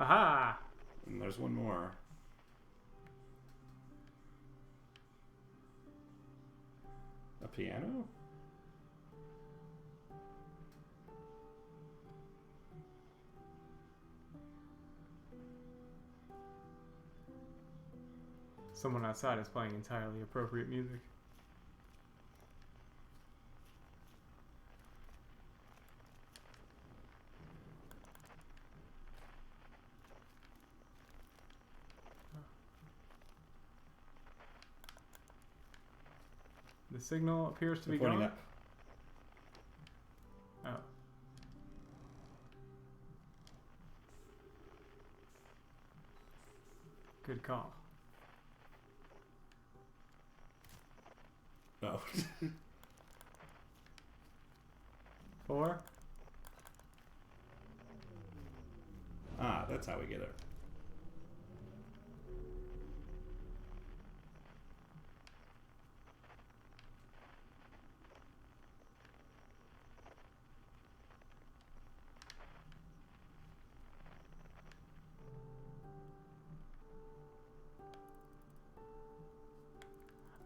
Aha! And there's one more. A piano? Someone outside is playing entirely appropriate music. The signal appears to be Pointing going up. Oh. Good call. Oh. 4. Ah, that's how we get it.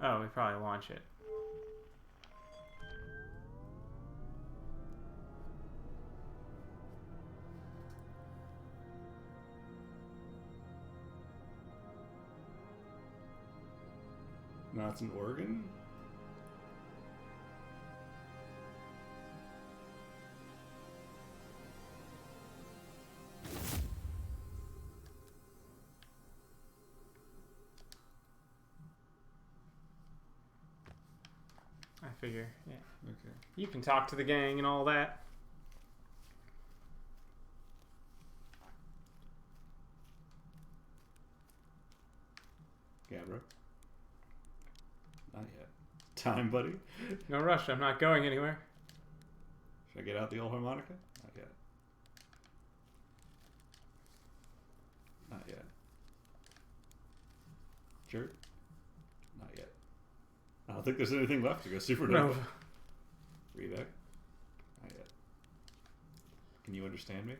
Oh, we probably launch it. No, it's an organ? I figure, yeah. Okay. You can talk to the gang and all that. Gabbro? Not yet. Time, buddy? No rush, I'm not going anywhere. Should I get out the old harmonica? Not yet. Not yet. Jerk? Not yet. I don't think there's anything left to go supernova. No. Reback? Not yet. Can you understand me?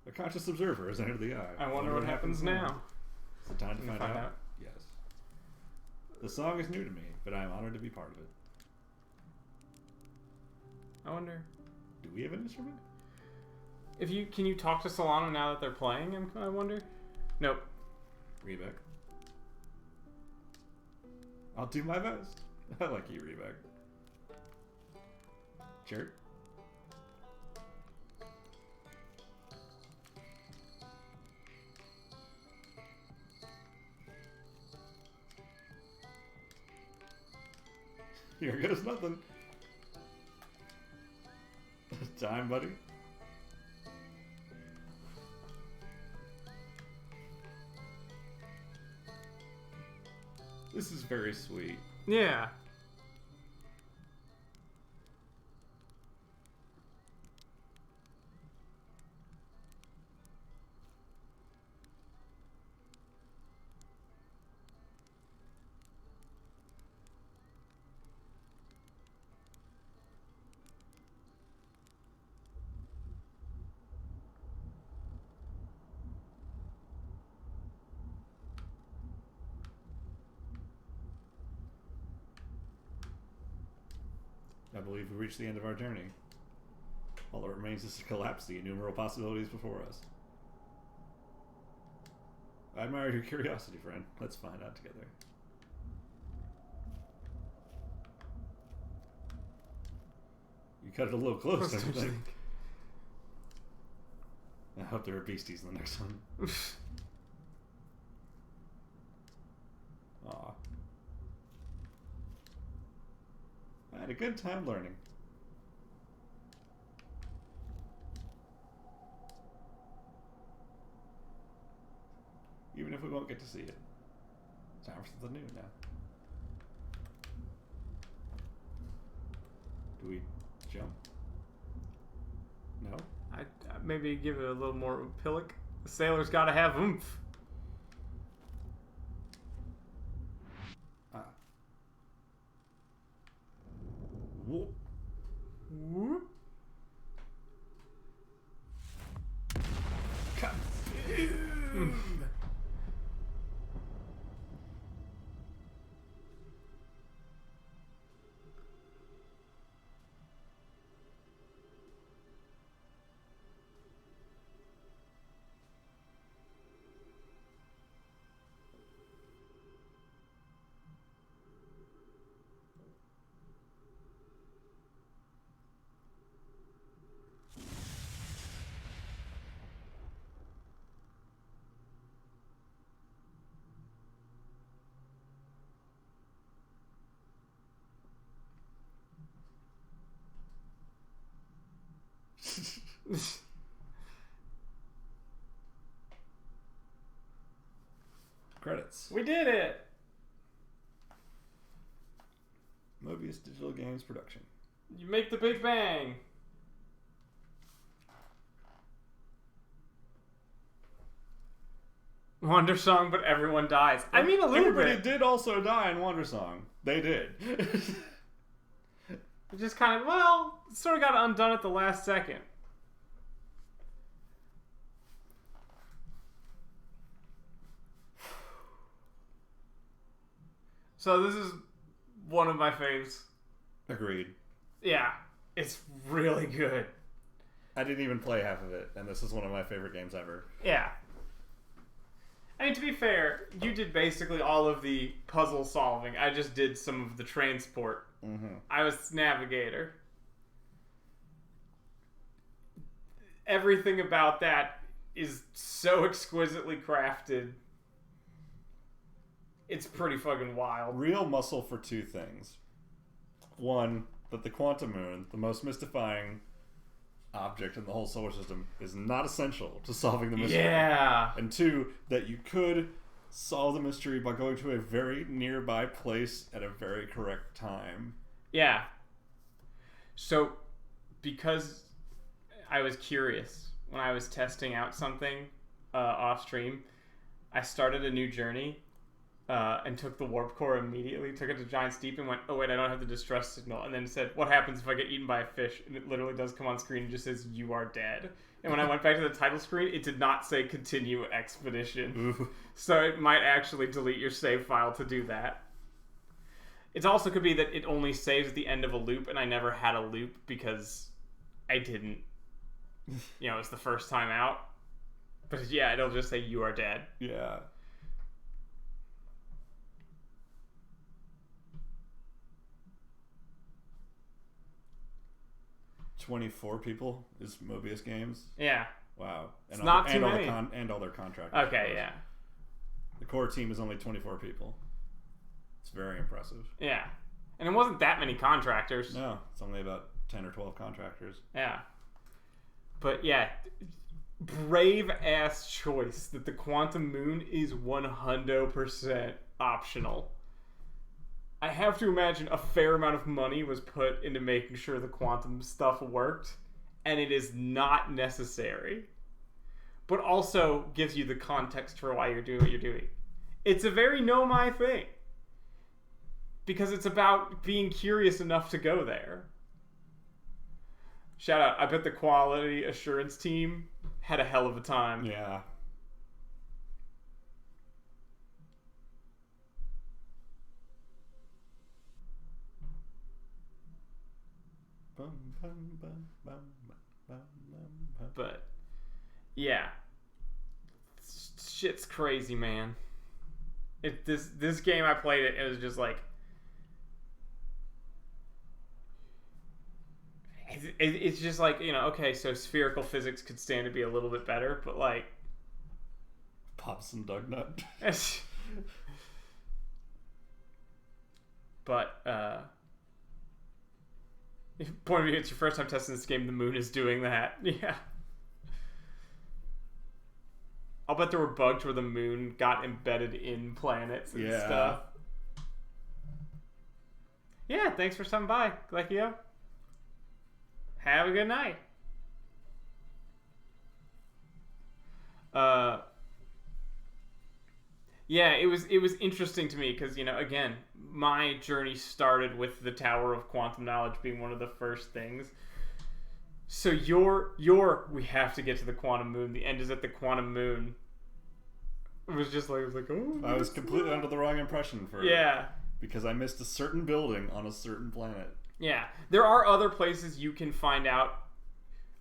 A conscious observer has entered the eye. I wonder what happens now. Is it time to Can you find out? Yes. The song is new to me, but I am honored to be part of it. I wonder Do we have an instrument? if you can you talk to Solano now that they're playing. I wonder. Nope. Reback. I'll do my best. I like you, Reback. Jerk. Here goes nothing. Time, buddy. This is very sweet. Yeah. I believe we reached the end of our journey. All that remains is to collapse the innumerable possibilities before us. I admire your curiosity, friend. Let's find out together. You cut it a little close, don't you think? I hope there are beasties in the next one. Aw. I had a good time learning. Even if we won't get to see it. Time for something new now. Do we jump? No? I maybe give it a little more pillock. The sailor's gotta have oomph. Whoop. Whoop. Credits. We did it! Mobius Digital Games production. You make the Big Bang! Wonder Song, but everyone dies. I mean, a little Everybody bit. did also die in Wonder Song. They did. It just kind of, well, sort of got undone at the last second. So this is one of my faves. Agreed. Yeah, it's really good. I didn't even play half of it, and this is one of my favorite games ever. Yeah. I mean, to be fair, you did basically all of the puzzle solving. I just did some of the transport. Mm-hmm. I was navigator. Everything about that is so exquisitely crafted. It's pretty fucking wild. Real muscle for two things. One, that the Quantum Moon, the most mystifying object in the whole solar system, is not essential to solving the mystery. Yeah. And two, that you could solve the mystery by going to a very nearby place at a very correct time. Yeah. So, because I was curious when I was testing out something off stream, I started a new journey and took the warp core immediately, took it to Giant's Deep and went, oh wait, I don't have the distress signal, and then said, what happens if I get eaten by a fish? And it literally does come on screen and just says, you are dead. And when I went back to the title screen, it did not say continue expedition. Ooh. So it might actually delete your save file to do that. It also could be that it only saves at the end of a loop, and I never had a loop because I didn't. You know, it's the first time out. But yeah, it'll just say you are dead. Yeah. "24 people is Mobius Games. Yeah. Wow. And It's not too many. And all their contractors. Okay, yeah. The core team is only 24 people. It's very impressive. Yeah. And it wasn't that many contractors. No, it's only about 10 or 12 contractors. Yeah. But yeah, brave ass choice that the Quantum Moon is 100% optional. I have to imagine a fair amount of money was put into making sure the quantum stuff worked, and it is not necessary. But also gives you the context for why you're doing what you're doing. It's a very Nomai thing. Because it's about being curious enough to go there. Shout out, I bet the quality assurance team had a hell of a time. Yeah. But, yeah. Shit's crazy, man. This game, I played it, it was just like... It's just like, you know, okay, so spherical physics could stand to be a little bit better, but like... Pops and Dugnut. But, point of view, it's your first time testing this game, the moon is doing that. Yeah. I'll bet there were bugs where the moon got embedded in planets and stuff. Yeah, thanks for stopping by, Glekio. Have a good night. Yeah, it was interesting to me because, you know, again, my journey started with the Tower of Quantum Knowledge being one of the first things. So we have to get to the quantum moon. The end is at the quantum moon. It was just like, oh. I was completely under the wrong impression for Yeah. Because I missed a certain building on a certain planet. Yeah. There are other places you can find out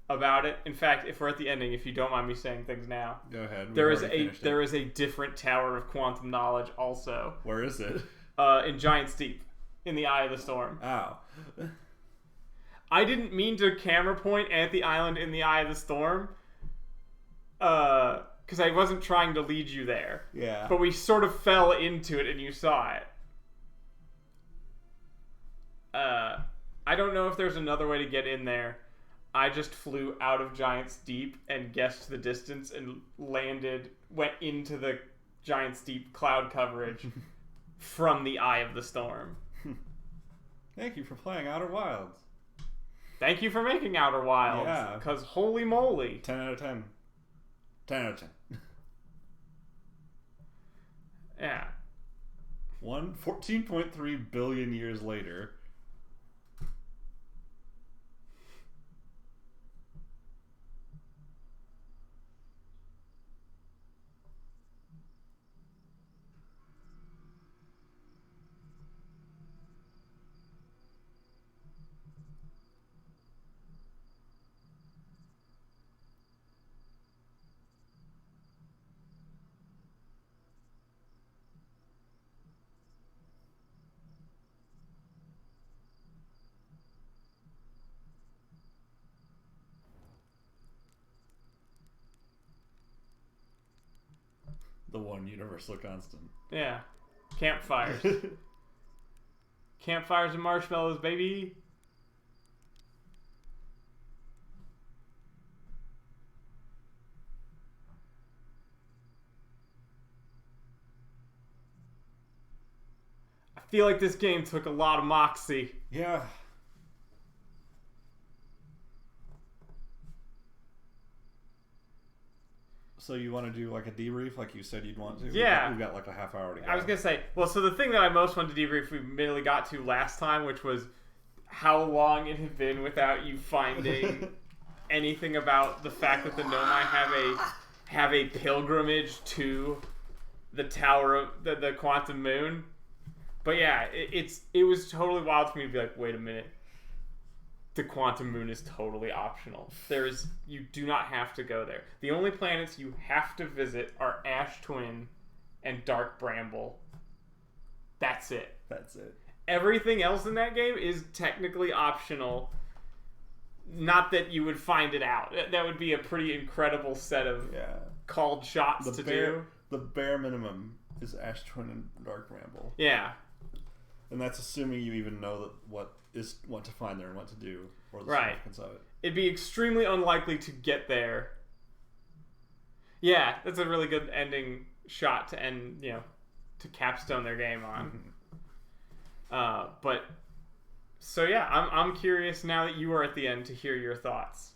about it. In fact, if we're at the ending, if you don't mind me saying things now. Go ahead. There is a different Tower of Quantum Knowledge also. Where is it? In Giant's Deep. In the Eye of the Storm. Ow. I didn't mean to camera point at the island in the Eye of the Storm. Because I wasn't trying to lead you there. Yeah. But we sort of fell into it and you saw it. I don't know if there's another way to get in there. I just flew out of Giant's Deep and guessed the distance and went into the Giant's Deep cloud coverage from the Eye of the Storm. Thank you for playing Outer Wilds. Thank you for making Outer Wilds. Yeah. Because holy moly. 10 out of 10. 10 out of 10. Yeah. 14.3 billion years later. The one universal constant. Yeah. Campfires. Campfires and marshmallows, baby. I feel like this game took a lot of moxie. Yeah. So you want to do like a debrief like you said you'd want to? Yeah. We've got like a half hour to go. I was going to say, well, so the thing that I most wanted to debrief we admittedly got to last time, which was how long it had been without you finding anything about the fact that the Nomai have a pilgrimage to the Tower of the Quantum Moon. But yeah, it was totally wild for me to be like, wait a minute. The Quantum Moon is totally optional. You do not have to go there. The only planets you have to visit are Ash Twin and Dark Bramble. That's it. That's it. Everything else in that game is technically optional. Not that you would find it out. That would be a pretty incredible set of called shots to do. The bare minimum is Ash Twin and Dark Bramble. Yeah. And that's assuming you even know that what to find there and what to do, or the significance of it. It'd be extremely unlikely to get there. Yeah, that's a really good ending shot to end, to capstone their game on. But so yeah, I'm curious now that you are at the end to hear your thoughts.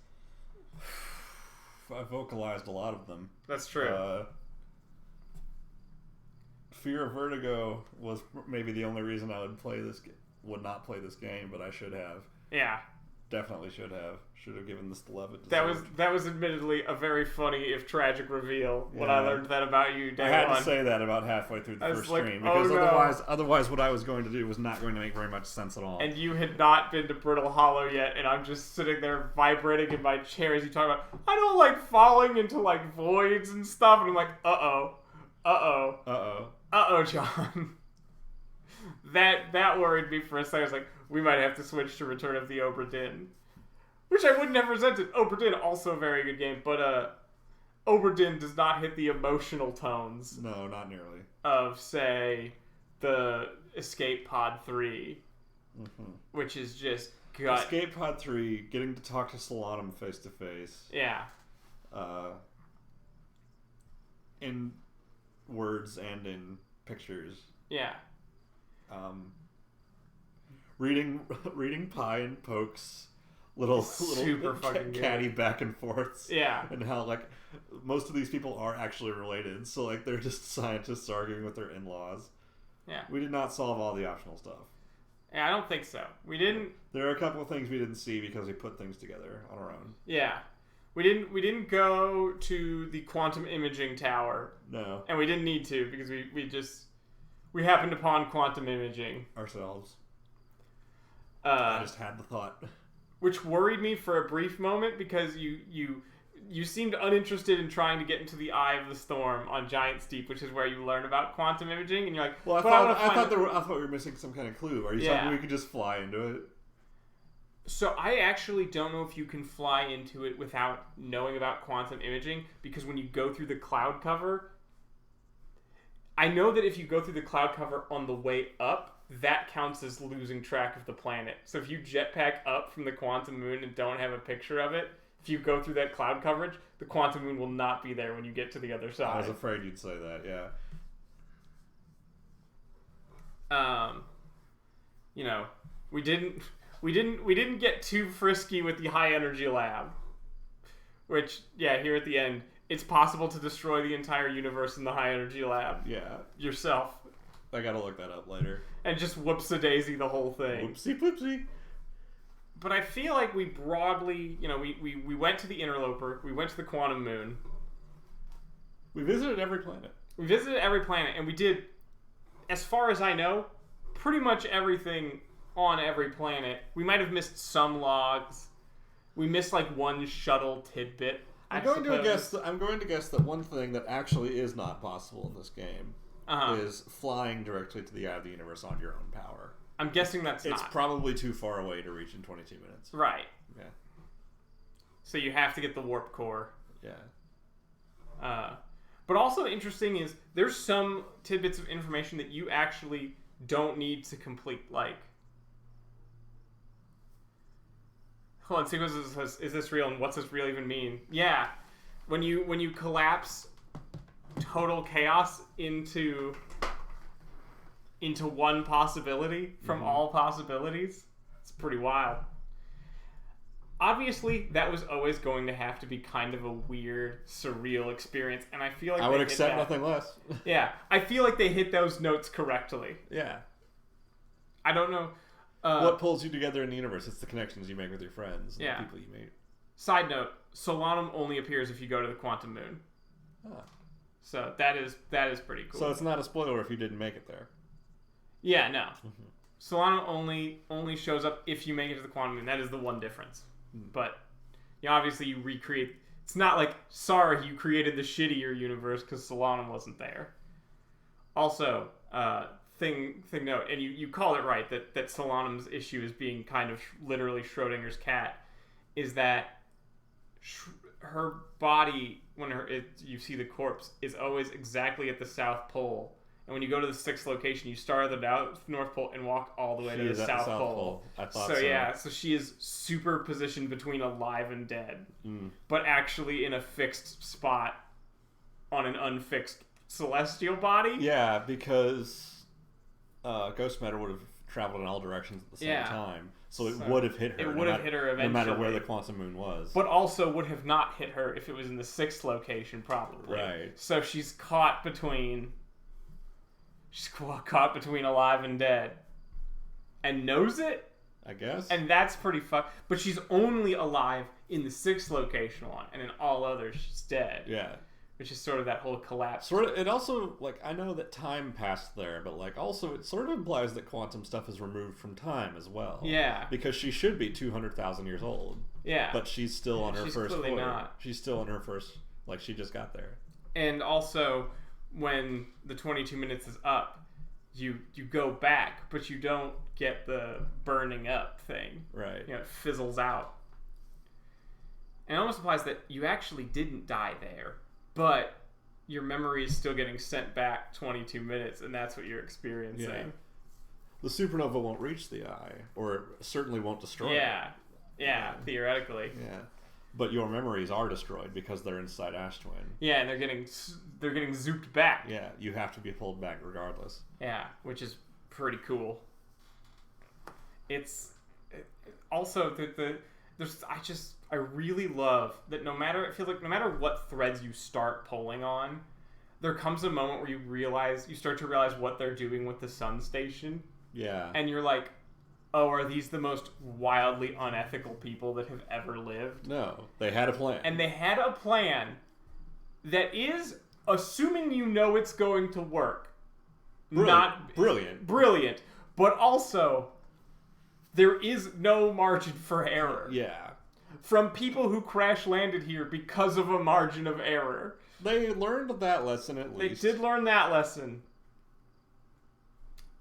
I vocalized a lot of them. That's true. Fear of Vertigo was maybe the only reason I would not play this game, but I should have. Yeah. Definitely should have. Should have given this the love it deserved. That was admittedly a very funny, if tragic, reveal when I learned that about you. I had to say that about halfway through the first stream because otherwise, what I was going to do was not going to make very much sense at all. And you had not been to Brittle Hollow yet, and I'm just sitting there vibrating in my chair as you talk about. I don't like falling into like voids and stuff, and I'm like, John. That worried me for a second. I was like, we might have to switch to Return of the Obra Dinn. Which I wouldn't have resented. Obra Dinn, also a very good game, but Obra Dinn does not hit the emotional tones. No, not nearly. Of, say, the Escape Pod 3, which is just gut. Escape Pod 3, getting to talk to Solanum face to face. Yeah. In words and in pictures. Yeah. Reading Pie and Poke's little super fucking catty back and forths. Yeah. And how like most of these people are actually related, so like they're just scientists arguing with their in-laws. Yeah. We did not solve all the optional stuff. Yeah, I don't think so. We didn't. There are a couple of things we didn't see because we put things together on our own. Yeah. We didn't go to the quantum imaging tower. No. And we didn't need to because we happened upon quantum imaging ourselves. I just had the thought. Which worried me for a brief moment because you seemed uninterested in trying to get into the Eye of the Storm on Giant Steep, which is where you learn about quantum imaging, and you're like, well, I thought we were missing some kind of clue. Are you saying we could just fly into it? So I actually don't know if you can fly into it without knowing about quantum imaging, because when you go through the cloud cover, I know that if you go through the cloud cover on the way up, that counts as losing track of the planet. So if you jetpack up from the quantum moon and don't have a picture of it, if you go through that cloud coverage, the quantum moon will not be there when you get to the other side. I was afraid you'd say that, yeah. We didn't get too frisky with the high energy lab. Which, yeah, here at the end, it's possible to destroy the entire universe in the high energy lab. Yeah. Yourself. I gotta look that up later. And just whoops-a-daisy the whole thing. Whoopsie-poopsie. But I feel like we broadly, we went to the Interloper, we went to the Quantum Moon. We visited every planet. We visited every planet, and we did, as far as I know, pretty much everything on every planet. We might have missed some logs. We missed like one shuttle tidbit. I'm going to guess that one thing that actually is not possible in this game is flying directly to the Eye of the Universe on your own power. I'm guessing it's not. It's probably too far away to reach in 22 minutes. Right. Yeah. So you have to get the warp core. Yeah. But also interesting is there's some tidbits of information that you actually don't need to complete. Like, hold on, Sequence says, is this real and what's this real even mean? Yeah. When you collapse total chaos into one possibility from all possibilities, it's pretty wild. Obviously, that was always going to have to be kind of a weird, surreal experience, and I feel like I would accept nothing less. Yeah, I feel like they hit those notes correctly. Yeah. I don't know. What pulls you together in the universe? It's the connections you make with your friends and the people you meet. Side note, Solanum only appears if you go to the Quantum Moon. Oh. So that is pretty cool. So it's not a spoiler if you didn't make it there. Yeah, no. Solanum only shows up if you make it to the Quantum Moon. That is the one difference. But obviously you recreate. It's not like sorry you created the shittier universe because Solanum wasn't there. Also, thing note, and you called it right that Solanum's issue is being kind of literally Schrodinger's cat, is that her body when you see the corpse is always exactly at the South Pole. And when you go to the sixth location, you start at the North Pole and walk all the way to the South Pole. I thought so. So she is super positioned between alive and dead, but actually in a fixed spot on an unfixed celestial body. Yeah, because Ghost Matter would have traveled in all directions at the same Yeah. time, so it So would have hit her. it would have hit her no matter where eventually. the quantum moon was. But also would have not hit her if it was in the 6th location, probably. Right. So she's caught between alive and dead, and knows it. I guess. And that's pretty but she's only alive in the 6th location one, and in all others she's dead. Yeah. Which is sort of that whole collapse. Sort of. It also, like, I know that time passed there, but, like, also it sort of implies that quantum stuff is removed from time as well. Yeah. Because she should be 200,000 years old. Yeah. But she's still on her She's first clearly quarter. not. She's still on her first, like, she just got there. And also, when the 22 minutes is up, you go back, but you don't get the burning up thing. Right. You know, it fizzles out. And it almost implies that you actually didn't die there, but your memory is still getting sent back 22 minutes, and that's what you're experiencing. Yeah. The supernova won't reach the eye, or it certainly won't destroy it. Yeah, theoretically. Yeah. But your memories are destroyed because they're inside Ash Twin. Yeah, and they're getting zooped back. Yeah, you have to be pulled back regardless. Yeah, which is pretty cool. Also I really love that it feels like no matter what threads you start pulling on, there comes a moment where you start to realize what they're doing with the Sun Station. Yeah. And you're like, oh, are these the most wildly unethical people that have ever lived? No, they had a plan. And they had a plan that is, assuming you know it's going to work, brilliant, but also there is no margin for error. Yeah. From people who crash landed here because of a margin of error. They learned that lesson at least. They did learn that lesson.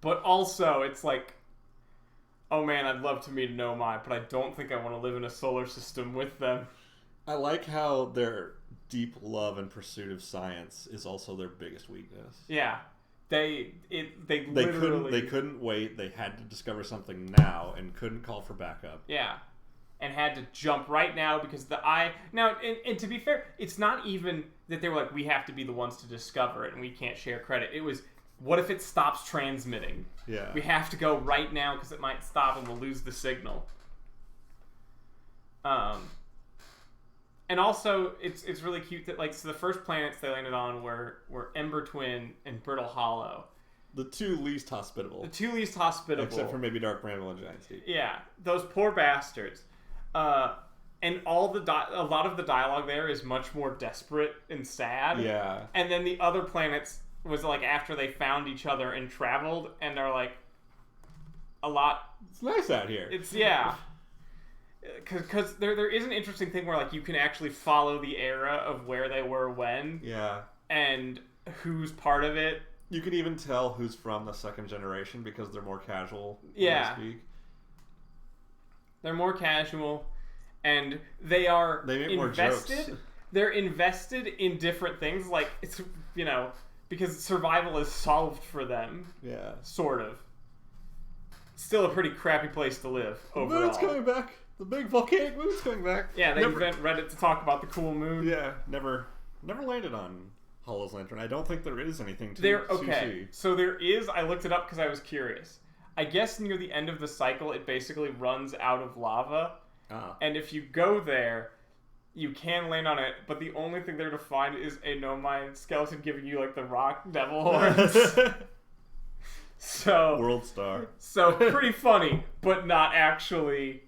But also, it's like, oh man, I'd love to meet a Nomai, but I don't think I want to live in a solar system with them. I like how their deep love and pursuit of science is also their biggest weakness. Yeah. They literally... They couldn't wait. They had to discover something now and couldn't call for backup. Yeah. And had to jump right now because the eye... Now, and to be fair, it's not even that they were like, we have to be the ones to discover it and we can't share credit. It was, what if it stops transmitting? Yeah. We have to go right now because it might stop and we'll lose the signal. And also, it's really cute that, like, so the first planets they landed on were Ember Twin and Brittle Hollow. The two least hospitable. Except for maybe Dark Bramble and Giant Steep. Yeah, those poor bastards. And a lot of the dialogue there is much more desperate and sad. Yeah. And then the other planets was like after they found each other and traveled, and they're like a lot. It's nice out here. Because there is an interesting thing where like you can actually follow the era of where they were when. Yeah. And who's part of it. You can even tell who's from the second generation because they're more casual. Yeah. When they speak. They're more casual, and they are invested. More jokes. They're invested in different things, like it's because survival is solved for them. Yeah. Sort of. Still a pretty crappy place to live overall. The moon's coming back. The big volcanic moon's coming back. Yeah, they invent Reddit to talk about the cool moon. Yeah, never landed on Hollow's Lantern. I don't think there is anything to see. So there is. I looked it up because I was curious. I guess near the end of the cycle, it basically runs out of lava. Ah. And if you go there, you can land on it, but the only thing there to find is a Nomai skeleton giving you like the rock devil horns. So World Star. So pretty funny, but not actually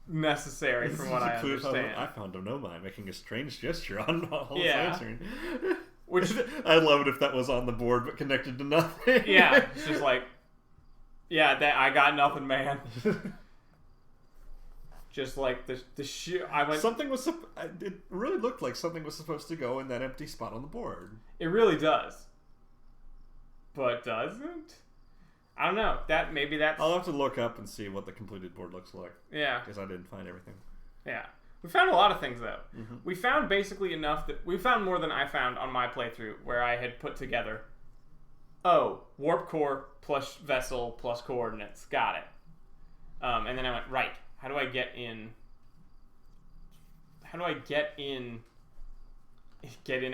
necessary from what I understand. I found a Nomai making a strange gesture on Hollow's Lantern. Which I'd love it if that was on the board but connected to nothing. Yeah, it's just like, yeah, that I got nothing, man. Just like the shoe. Something was. It really looked like something was supposed to go in that empty spot on the board. It really does. But doesn't? I don't know. Maybe that's. I'll have to look up and see what the completed board looks like. Yeah. Because I didn't find everything. Yeah. We found a lot of things though. Mm-hmm. We found basically enough that we found more than I found on my playthrough, where I had put together. Oh, warp core plus vessel plus coordinates. Got it. And then I went, right. How do I get in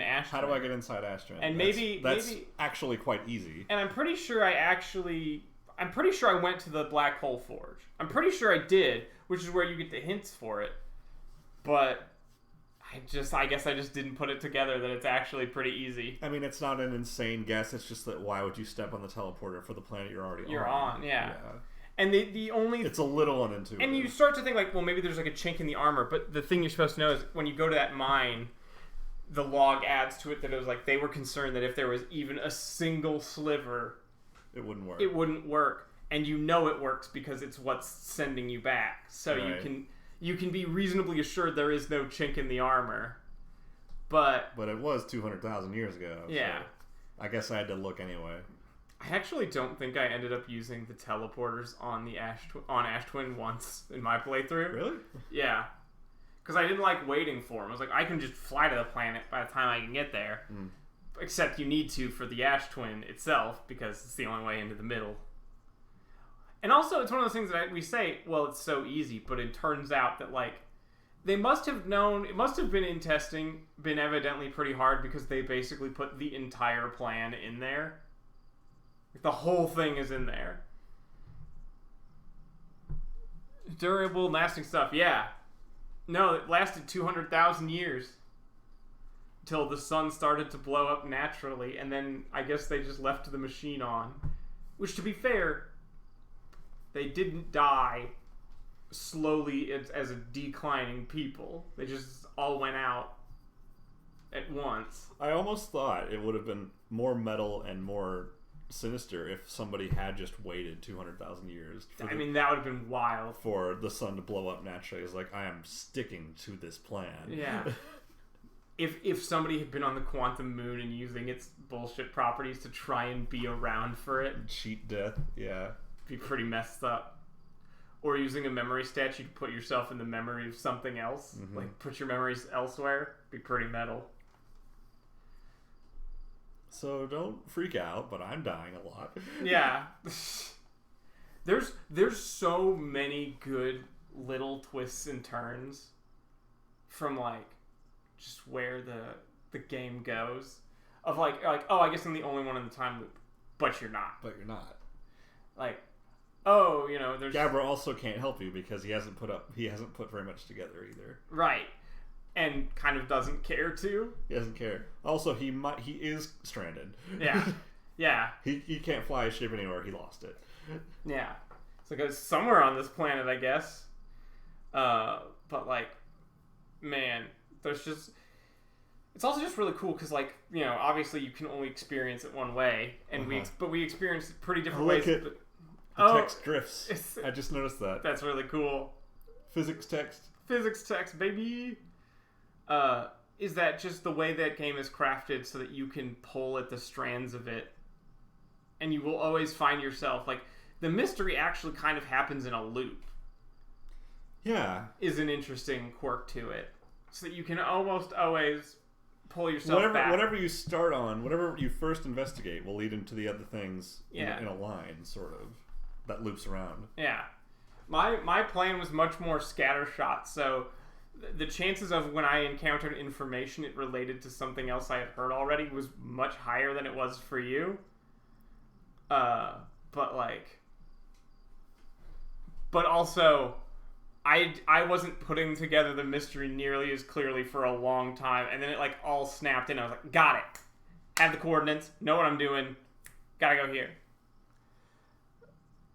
Ash? How do I get inside Ash Twin? And that's actually quite easy. And I'm pretty sure I I'm pretty sure I went to the Black Hole Forge. I'm pretty sure I did, which is where you get the hints for it. But I guess I just didn't put it together that it's actually pretty easy. I mean, it's not an insane guess. It's just that why would you step on the teleporter for the planet you're already on? You're on, yeah. And the only... It's a little unintuitive. And you start to think, like, well, maybe there's, like, a chink in the armor. But the thing you're supposed to know is when you go to that mine, the log adds to it that it was, like, they were concerned that if there was even a single sliver... It wouldn't work. It wouldn't work. And you know it works because it's what's sending you back. So you can be reasonably assured there is no chink in the armor. But it was 200,000 years ago. Yeah. So I guess I had to look anyway. I actually don't think I ended up using the teleporters on the Ash Twin once in my playthrough. Really? Yeah. Because I didn't like waiting for them. I was like, I can just fly to the planet by the time I can get there. Except you need to for the Ash Twin itself, because it's the only way into the middle. And also, it's one of those things that we say, well, it's so easy, but it turns out that, like, they must have known, it must have been in testing, been evidently pretty hard, because they basically put the entire plan in there. The whole thing is in there. Durable, lasting stuff, yeah. No, it lasted 200,000 years. Until the sun started to blow up naturally, and then I guess they just left the machine on. Which, to be fair, they didn't die slowly as a declining people. They just all went out at once. I almost thought it would have been more metal and more sinister if somebody had just waited 200,000 years. I mean, that would have been wild. For the sun to blow up naturally. It's like, I am sticking to this plan. Yeah. If somebody had been on the quantum moon and using its bullshit properties to try and be around for it. Cheat death, yeah. Be pretty messed up. Or using a memory statue to put yourself in the memory of something else. Like, put your memories elsewhere. Be pretty metal. So don't freak out, but I'm dying a lot. Yeah. There's so many good little twists and turns from, like, just where the game goes. Of, like, oh, I guess I'm the only one in the time loop. But you're not. But you're not. Like, oh, you know, there's... Gabra also can't help you because he hasn't put very much together either. Right. And kind of doesn't care to. He doesn't care. Also, he is stranded. Yeah. Yeah. He can't fly his ship anywhere. He lost it. Yeah. So it goes somewhere on this planet, I guess. But, like, man, there's just... It's also just really cool because, like, you know, obviously you can only experience it one way, and we experience it pretty different ways. The text drifts. I just noticed that. That's really cool. Physics text. Physics text, baby. Is that just the way that game is crafted so that you can pull at the strands of it, and you will always find yourself, like, the mystery actually kind of happens in a loop. Yeah. Is an interesting quirk to it. So that you can almost always pull yourself back. Whatever you start on, whatever you first investigate will lead into the other things in a line, sort of, that loops around. Yeah. My plan was much more scattershot, so the chances of when I encountered information it related to something else I had heard already was much higher than it was for you. But also... I wasn't putting together the mystery nearly as clearly for a long time, and then it, like, all snapped in. I was like, got it. Have the coordinates. Know what I'm doing. Gotta go here.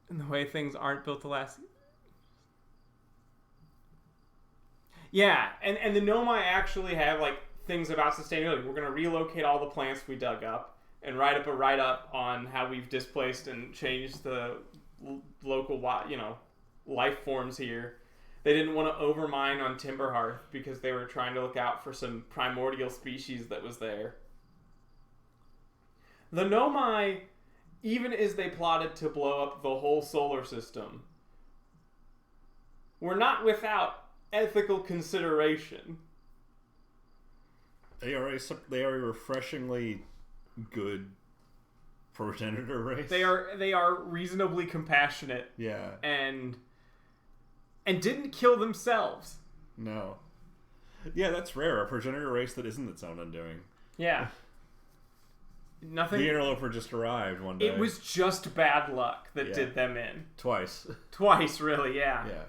And the way things aren't built to last... Yeah, and the Nomai actually have, like, things about sustainability. We're going to relocate all the plants we dug up and write up a write-up on how we've displaced and changed the local, you know, life forms here. They didn't want to overmine on Timberhearth because they were trying to look out for some primordial species that was there. The Nomai, even as they plotted to blow up the whole solar system, were not without ethical consideration. They are a refreshingly good progenitor race. They are reasonably compassionate. Yeah. And didn't kill themselves. No. Yeah, that's rare. A progenitor race that isn't its own undoing. Yeah. Nothing. The interloper just arrived one day. It was just bad luck that did them in. Twice, really, yeah. Yeah.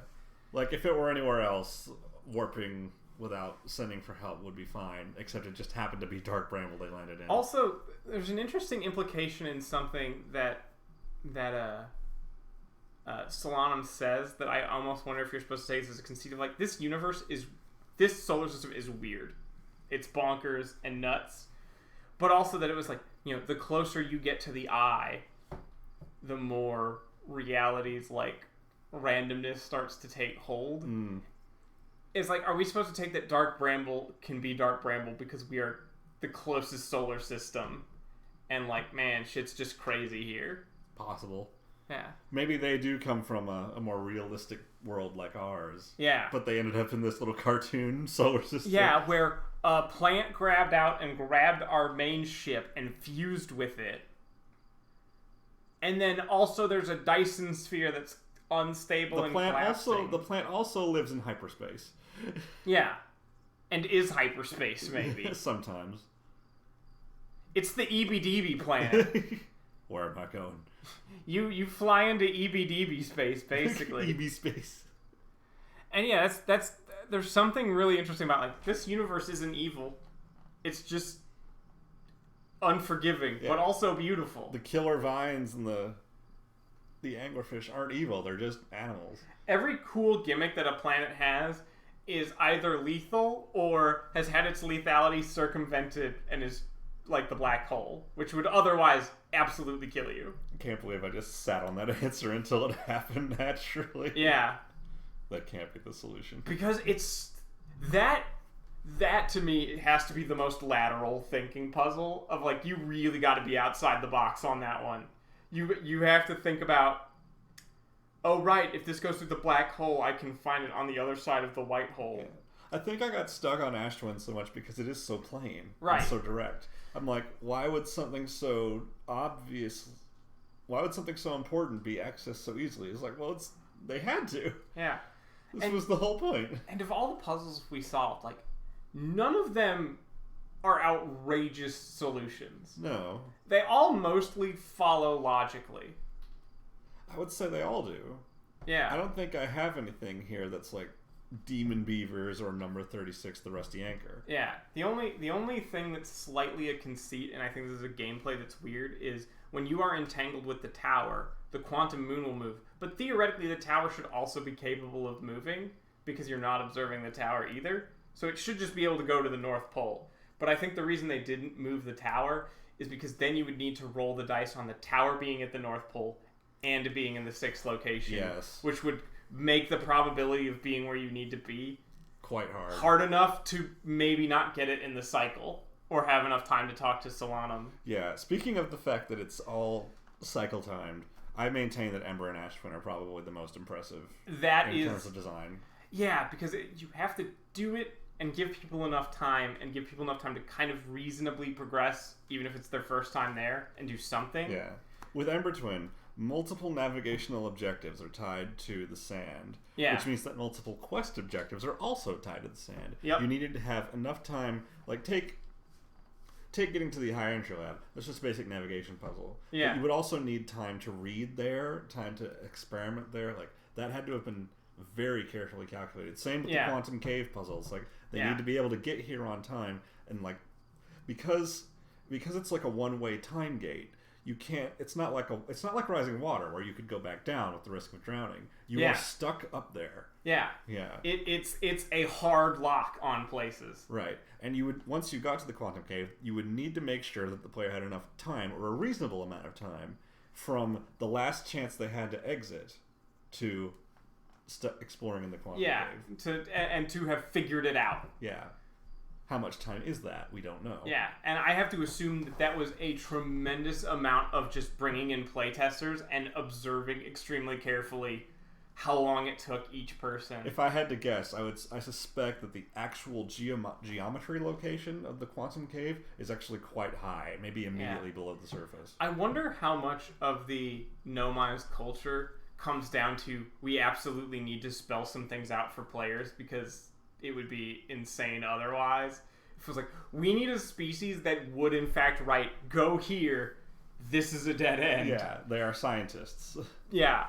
Like, if it were anywhere else, warping without sending for help would be fine, except it just happened to be Dark Bramble they landed in. Also, there's an interesting implication in something that Solanum says that I almost wonder if you're supposed to say this as a conceit of, like, this solar system is weird. It's bonkers and nuts. But also that it was like, the closer you get to the eye, the more reality's, like, randomness starts to take hold. It's like, are we supposed to take that Dark Bramble can be Dark Bramble because we are the closest solar system? And, like, man, shit's just crazy here. Possible. Yeah. Maybe they do come from a more realistic world like ours. Yeah. But they ended up in this little cartoon solar system. Yeah, where a plant grabbed out and grabbed our main ship and fused with it. And then also there's a Dyson sphere that's unstable and collapsing. The plant also lives in hyperspace. Yeah. And is hyperspace, maybe. Sometimes. It's the EBDB planet. Where am I going? You fly into EBDB space, basically. EB space. And yeah, that's there's something really interesting about, like, this universe isn't evil. It's just unforgiving, but also beautiful. The killer vines and the anglerfish aren't evil. They're just animals. Every cool gimmick that a planet has is either lethal or has had its lethality circumvented and is like the black hole, which would otherwise absolutely kill you. I can't believe I just sat on that answer until it happened naturally. Yeah. That can't be the solution. Because it's... That to me has to be the most lateral thinking puzzle of, like, you really got to be outside the box on that one. You have to think about, oh, right, if this goes through the black hole, I can find it on the other side of the white hole. Yeah. I think I got stuck on Ash Twin so much because it is so plain. Right. And so direct. I'm like, why would something so obvious... Why would something so important be accessed so easily? It's like, well, they had to. Yeah. This was the whole point. And of all the puzzles we solved, like, none of them are outrageous solutions. No. They all mostly follow logically. I would say they all do. Yeah. I don't think I have anything here that's like Demon Beavers or Number 36, The Rusty Anchor. Yeah. The only thing that's slightly a conceit, and I think this is a gameplay that's weird, is when you are entangled with the tower, the quantum moon will move. But theoretically, the tower should also be capable of moving because you're not observing the tower either. So it should just be able to go to the North Pole. But I think the reason they didn't move the tower is because then you would need to roll the dice on the tower being at the North Pole and being in the 6th location. Yes. Which would make the probability of being where you need to be quite hard enough to maybe not get it in the cycle or have enough time to talk to Solanum. Yeah. Speaking of the fact that it's all cycle timed, I maintain that Ember and Ash Twin are probably the most impressive in terms of design. Yeah, because you have to do it and give people enough time to kind of reasonably progress, even if it's their first time there, and do something. Yeah. With Ember Twin, multiple navigational objectives are tied to the sand. Yeah. Which means that multiple quest objectives are also tied to the sand. Yep. You needed to have enough time, like take getting to the high entry lab. That's just a basic navigation puzzle. Yeah. But you would also need time to read there, time to experiment there. Like, that had to have been very carefully calculated. Same with the quantum cave puzzles. Like, they need to be able to get here on time, and like because it's like a one-way time gate. You can't. It's not like Rising Water where you could go back down with the risk of drowning. You are stuck up there. Yeah. Yeah. It's a hard lock on places. Right. And you would, once you got to the quantum cave, you would need to make sure that the player had enough time, or a reasonable amount of time, from the last chance they had to exit to exploring in the quantum cave. To have figured it out. Yeah. How much time is that? We don't know. Yeah, and I have to assume that was a tremendous amount of just bringing in playtesters and observing extremely carefully how long it took each person. If I had to guess, I suspect that the actual geometry location of the quantum cave is actually quite high, maybe immediately below the surface. I wonder how much of the No Miles culture comes down to we absolutely need to spell some things out for players because it would be insane otherwise. It was like, we need a species that would in fact write, go here, this is a dead end. Yeah, they are scientists. Yeah.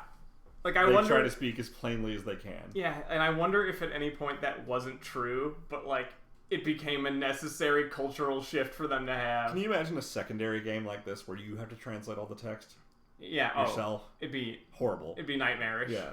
Like, They try to speak as plainly as they can. Yeah, and I wonder if at any point that wasn't true, but, like, it became a necessary cultural shift for them to have. Can you imagine a secondary game like this where you have to translate all the text Yeah, yourself? It'd be Horrible. It'd be nightmarish. Yeah.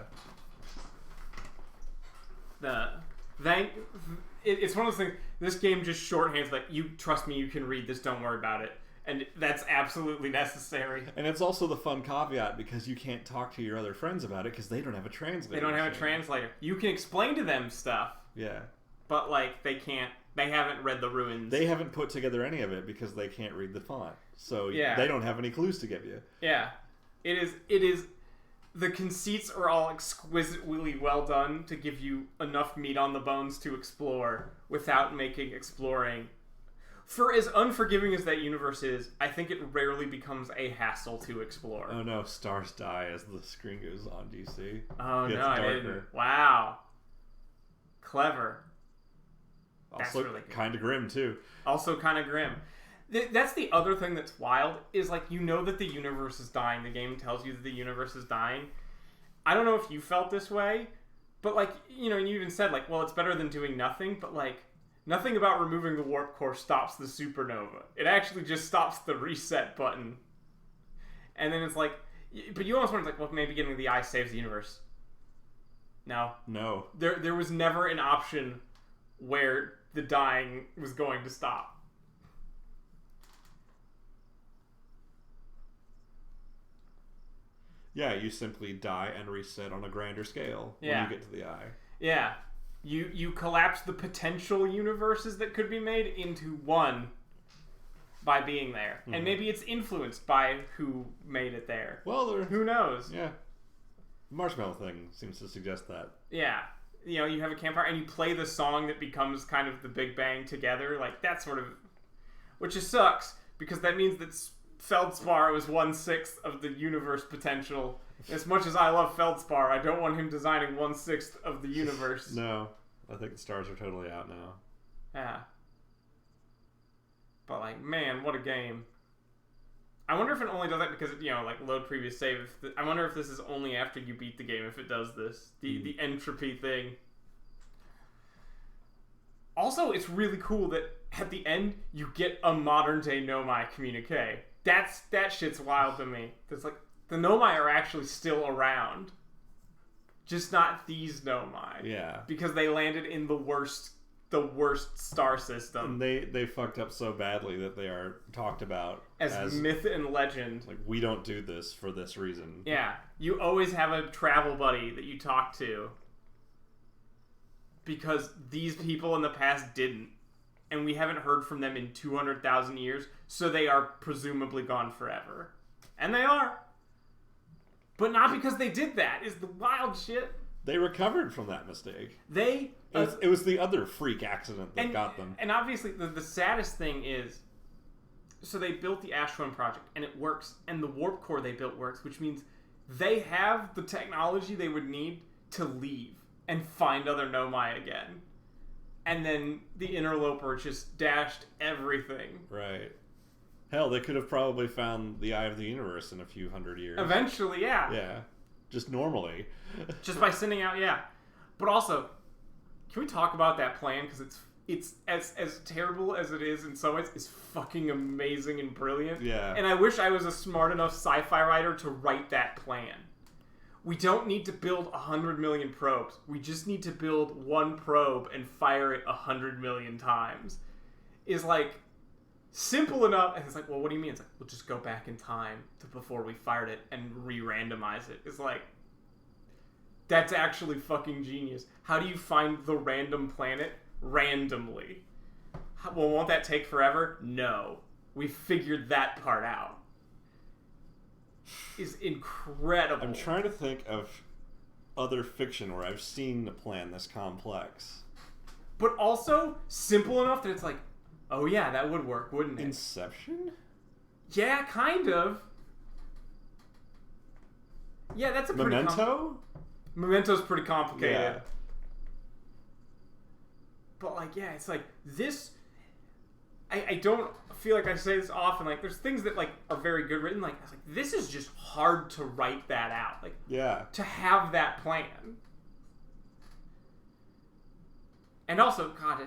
It's one of those things. This game just shorthands like, you trust me, you can read this. Don't worry about it, and that's absolutely necessary. And it's also the fun caveat because you can't talk to your other friends about it because they don't have a translator. They don't have a translator. You can explain to them stuff. Yeah. But like they can't. They haven't read the ruins. They haven't put together any of it because they can't read the font. So Yeah. they don't have any clues to give you. Yeah, it is. The conceits are all exquisitely well done to give you enough meat on the bones to explore without making exploring. For as unforgiving as that universe is, I think it rarely becomes a hassle to explore. Oh no, stars die as the screen goes on, do you see? Oh It gets no, I darker. didn't. Wow. Clever. That's Also really good. kind of grim too. Also kind of grim. That's the other thing that's wild, is like, you know that the universe is dying. The game tells you that the universe is dying. I don't know if you felt this way, but like, you know, and you even said like, well, it's better than doing nothing, but like, nothing about removing the warp core stops the supernova. It actually just stops the reset button. And then it's like, but you almost wonder, like, well, maybe getting the eye saves the universe. No. No. There was never an option where the dying was going to stop. Yeah, you simply die and reset on a grander scale when Yeah. you get to the eye. Yeah. You collapse the potential universes that could be made into one by being there. Mm-hmm. And maybe it's influenced by who made it there. Well, Who knows? yeah. Marshmallow thing seems to suggest that. Yeah. You know, you have a campfire and you play the song that becomes kind of the Big Bang together. Like, that sort of... Which just sucks, because that means that Feldspar was 1/6 of the universe potential. As much as I love Feldspar, I don't want him designing 1/6 of the universe. No. I think the stars are totally out now. Yeah. But, like, man, what a game. I wonder if it only does that because, you know, like, load previous save. I wonder if this is only after you beat the game if it does this. The entropy thing. Also, it's really cool that at the end, you get a modern-day Nomai communique. That shit's wild to me. It's like, the Nomai are actually still around. Just not these Nomai. Yeah. Because they landed in the worst star system. And they fucked up so badly that they are talked about as myth and legend. Like, we don't do this for this reason. Yeah. You always have a travel buddy that you talk to. Because these people in the past didn't. And we haven't heard from them in 200,000 years, so they are presumably gone forever. And they are. But not because they did that, is the wild shit. They recovered from that mistake. It was the other freak accident that got them. And obviously, the saddest thing is, so they built the Ashwin project, and it works, and the warp core they built works, which means they have the technology they would need to leave and find other Nomai again. And then the interloper just dashed everything. Right. Hell, they could have probably found the Eye of the Universe in a few hundred years. Eventually, yeah. Yeah. Just normally. Just by sending out, yeah. But also, can we talk about that plan? Because it's as terrible as it is in some ways, it's fucking amazing and brilliant. Yeah. And I wish I was a smart enough sci-fi writer to write that plan. We don't need to build 100 million probes. We just need to build one probe and fire it 100 million times. Is like simple enough. And it's like, well, what do you mean? It's like, we'll just go back in time to before we fired it and re-randomize it. It's like, that's actually fucking genius. How do you find the random planet randomly? Well, won't that take forever? No. We figured that part out. Is incredible. I'm trying to think of other fiction where I've seen a plan this complex. But also simple enough that it's like, oh yeah, that would work, wouldn't it? Inception? Yeah, kind of. Yeah, that's a pretty Memento? Memento's pretty complicated. Yeah. But like, yeah, it's like this. I don't feel like I say this often. Like, there's things that like are very good written. Like, I was like, this is just hard to write that out. Like, to have that plan. And also, God,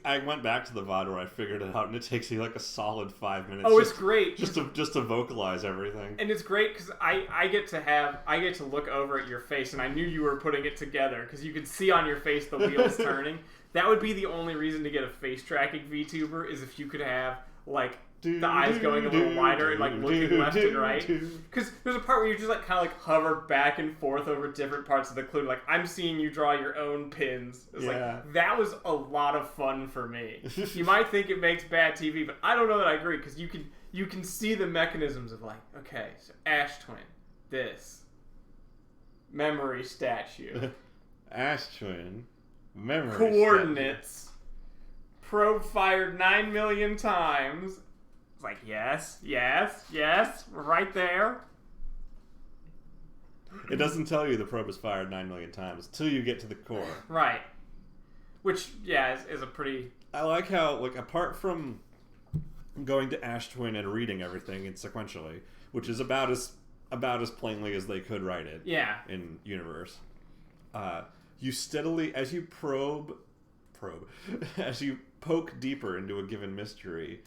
I went back to the VOD where I figured it out, and it takes you like a solid 5 minutes. Oh, it's great. Just to vocalize everything. And it's great because I get to look over at your face, and I knew you were putting it together because you could see on your face the wheels turning. That would be the only reason to get a face tracking VTuber is if you could have like the eyes going a little wider and like looking left and right. Because there's a part where you just like kind of like hover back and forth over different parts of the clue. Like, I'm seeing you draw your own pins. It's like, that was a lot of fun for me. You might think it makes bad TV, but I don't know that I agree because you can see the mechanisms of like, okay, so Ash Twin, this memory statue, Ash Twin, memory coordinates, probe fired 9 million times. Like, yes, right there. It doesn't tell you the probe is fired 9 million times until you get to the core. Right. Which, yeah, is a pretty... I like how, like, apart from going to Ash Twin and reading everything in sequentially, which is about as plainly as they could write it in Universe, you steadily, as you as you poke deeper into a given mystery,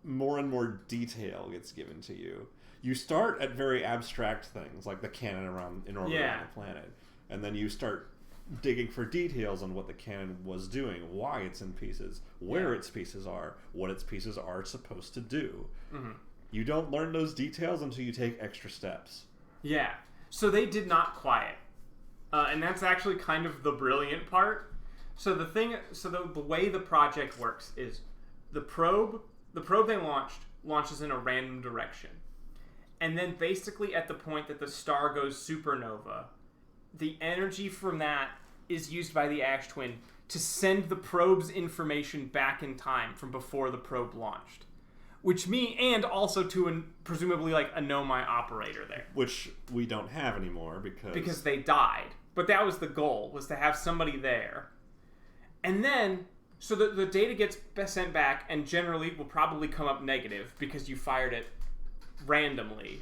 more and more detail gets given to you. You start at very abstract things, like the cannon in orbit around the planet, and then you start digging for details on what the cannon was doing, why it's in pieces, where its pieces are, what its pieces are supposed to do. Mm-hmm. You don't learn those details until you take extra steps. Yeah. So they did not quiet. And that's actually kind of the brilliant part. So the way the project works is the probe they launches in a random direction. And then basically at the point that the star goes supernova, the energy from that is used by the Ash Twin to send the probe's information back in time from before the probe launched. And also to presumably like a Nomai operator there. Which we don't have anymore because they died. But that was the goal, was to have somebody there. And then... So the data gets sent back and generally will probably come up negative because you fired it randomly.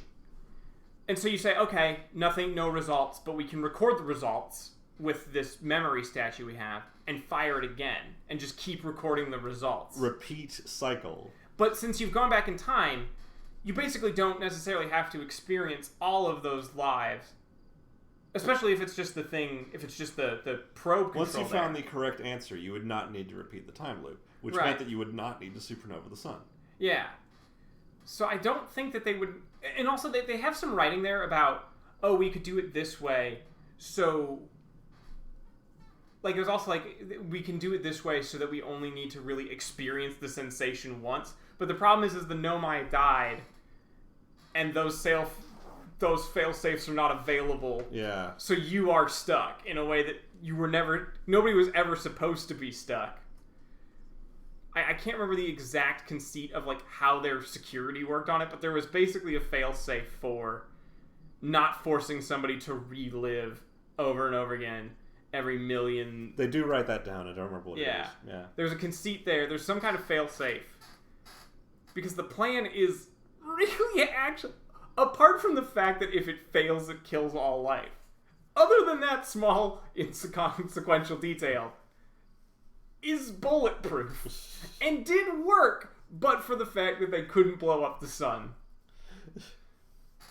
And so you say, okay, nothing, no results, but we can record the results with this memory statue we have and fire it again and just keep recording the results. Repeat cycle. But since you've gone back in time, you basically don't necessarily have to experience all of those lives. Especially if it's just the probe control. Once you found the correct answer, you would not need to repeat the time loop, which meant that you would not need to supernova the sun. Yeah. So I don't think that they would... And also, they have some writing there about, oh, we could do it this way, so... Like, there's also, like, we can do it this way so that we only need to really experience the sensation once. But the problem is the Nomai died, and those fail-safes are not available. Yeah. So you are stuck in a way that nobody was ever supposed to be stuck. I can't remember the exact conceit of like how their security worked on it, but there was basically a fail-safe for not forcing somebody to relive over and over again every million. They do write that down. I don't remember what it is. Yeah. There's a conceit there. There's some kind of fail-safe. Because the plan is really actually... Apart from the fact that if it fails, it kills all life. Other than that small inconsequential detail, is bulletproof. And did work, but for the fact that they couldn't blow up the sun.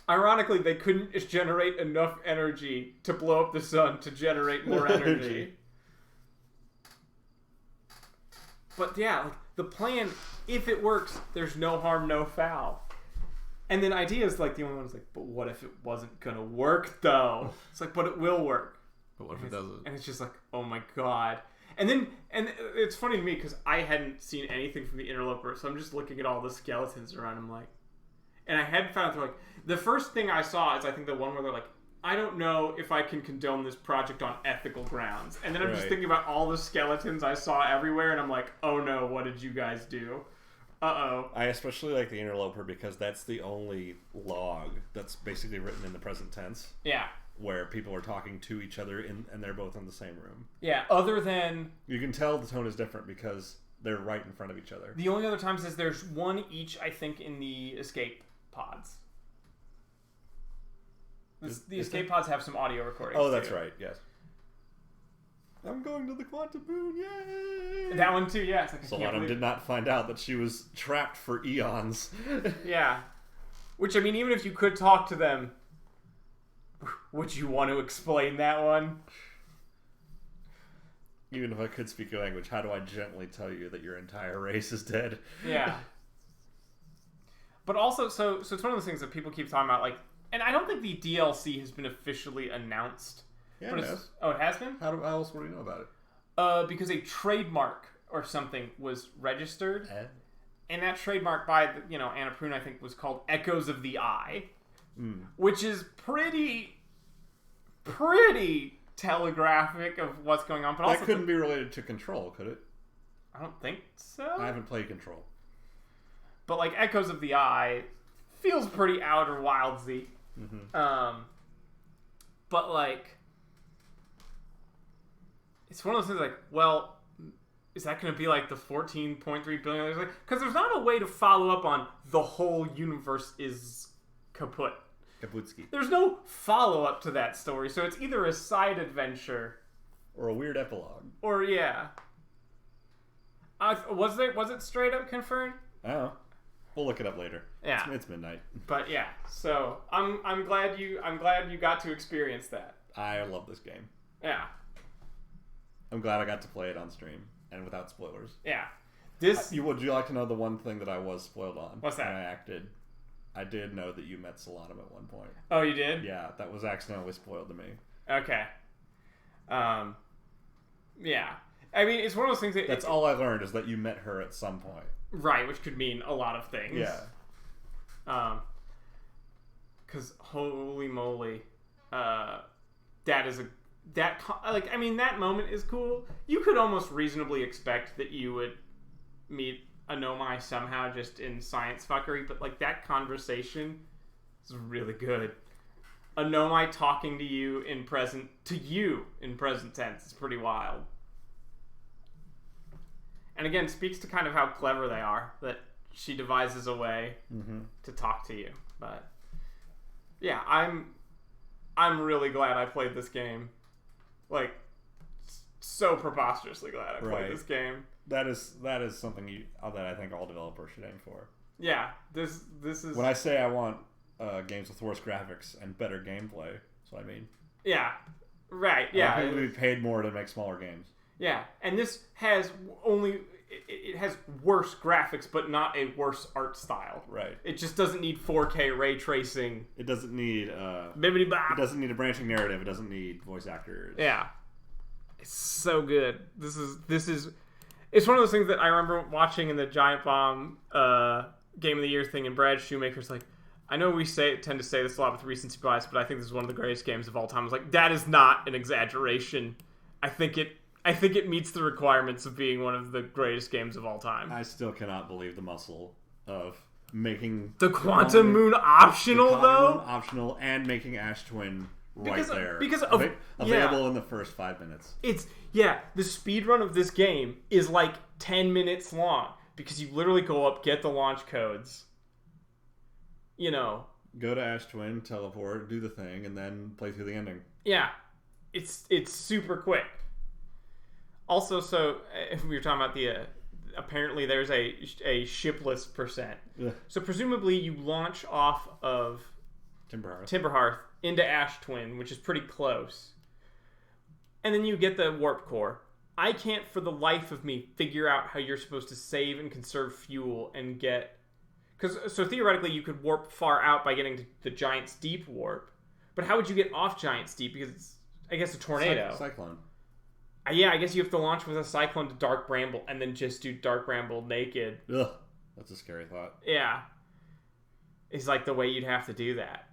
Ironically, they couldn't generate enough energy to blow up the sun to generate more energy. But yeah, like, the plan, if it works, there's no harm, no foul. And then Idea is like the only one who's like, but what if it wasn't gonna work though? It's like, but it will work. But what if it doesn't? And it's just like, oh my god. And it's funny to me because I hadn't seen anything from the Interloper, so I'm just looking at all the skeletons around him like, and I hadn't found they're like, the first thing I saw is I think the one where they're like, I don't know if I can condone this project on ethical grounds. And then I'm just thinking about all the skeletons I saw everywhere, and I'm like, oh no, what did you guys do? Uh-oh. I especially like the Interloper because that's the only log that's basically written in the present tense. Yeah. Where people are talking to each other and they're both in the same room. Yeah, other than... You can tell the tone is different because They're right in front of each other. The only other times is there's one each, I think, in the escape pods. The escape pods have some audio recordings. Oh, that's too. right. Yes. I'm going to the quantum moon. Yay! That one too. Yeah. It's like, Solana did not find out that she was trapped for eons. Yeah. Which, I mean, even if you could talk to them, would you want to explain that one? Even if I could speak your language, how do I gently tell you that your entire race is dead? Yeah. But also, so it's one of those things that people keep talking about, like, and I don't think the DLC has been officially announced. Yeah, but it has. Oh, it has been? How else would we know about it? Because a trademark or something was registered. And that trademark by, Annapurna, I think, was called Echoes of the Eye. Which is pretty telegraphic of what's going on. But that couldn't be related to Control, could it? I don't think so. I haven't played Control. But, like, Echoes of the Eye feels pretty Outer Wildsy. But, like, it's one of those things like, well, is that going to be like the 14.3 billion? Because there's not a way to follow up on the whole universe is kaput. Kaputski. There's no follow-up to that story, so it's either a side adventure or a weird epilogue. Or, yeah. Was it straight up confirmed? I don't know. We'll look it up later. Yeah. It's midnight. But yeah, so I'm glad you got to experience that. I love this game. Yeah. I'm glad I got to play it on stream and without spoilers. Yeah. Would you like to know the one thing that I was spoiled on? What's that? When I acted. I did know that you met Solanum at one point. Oh, you did? Yeah, that was accidentally spoiled to me. Okay. Yeah. I mean, it's one of those things that... That's all I learned, is that you met her at some point. Right, which could mean a lot of things. Yeah. Because holy moly, that moment is cool. You could almost reasonably expect that you would meet a Nomai somehow just in science fuckery, but like that conversation is really good. A Nomai talking to you in present tense is pretty wild. And again, speaks to kind of how clever they are, that she devises a way to talk to you. But yeah, I'm really glad I played this game. Like, so preposterously glad I played this game. That is something that I think all developers should aim for. Yeah, this is... When I say I want games with worse graphics and better gameplay, that's what I mean. Yeah, right, yeah. I want people to be paid more to make smaller games. Yeah, and this has it has worse graphics, but not a worse art style. Right. It just doesn't need 4K ray tracing. It doesn't need bibbidi-bop. It doesn't need a branching narrative. It doesn't need voice actors. Yeah. It's so good. This is it's one of those things that I remember watching in the Giant Bomb Game of the Year thing, and Brad Shoemaker's like, I know we tend to say this a lot with recency bias, but I think this is one of the greatest games of all time. I was like, that is not an exaggeration. I think it meets the requirements of being one of the greatest games of all time. I still cannot believe the muscle of making the Quantum Moon optional, though. Optional, and making Ash Twin there. Because of available in the first 5 minutes. The speedrun of this game is like 10 minutes long because you literally go up, get the launch codes. Go to Ash Twin, teleport, do the thing, and then play through the ending. Yeah. It's super quick. Also, so if we were talking about the apparently there's a shipless %. Yeah. So presumably you launch off of Timberhearth into Ash Twin, which is pretty close, and then you get the warp core. I can't for the life of me figure out how you're supposed to save and conserve fuel and get, so theoretically you could warp far out by getting to the Giant's Deep warp, but how would you get off Giant's Deep, because it's, I guess, a tornado. Cyclone. Yeah, I guess you have to launch with a Cyclone to Dark Bramble and then just do Dark Bramble naked. Ugh, that's a scary thought. Yeah. It's like the way you'd have to do that.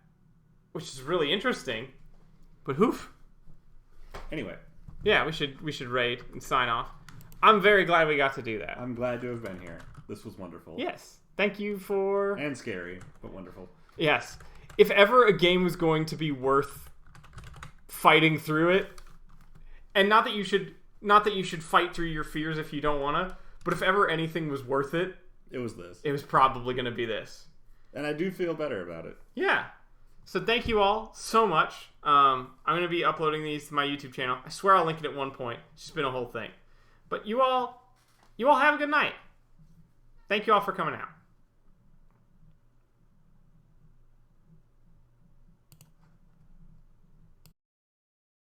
Which is really interesting. But hoof. Anyway. Yeah, we should raid and sign off. I'm very glad we got to do that. I'm glad to have been here. This was wonderful. Yes. Thank you for... And scary, but wonderful. Yes. If ever a game was going to be worth fighting through it, and not that you should fight through your fears if you don't want to, But if ever anything was worth it, It was this. it was probably going to be this. And I do feel better about it. Yeah. So thank you all so much. I'm going to be uploading these to my YouTube channel. I swear I'll link it at one point. It's just been a whole thing. But you all have a good night. Thank you all for coming out.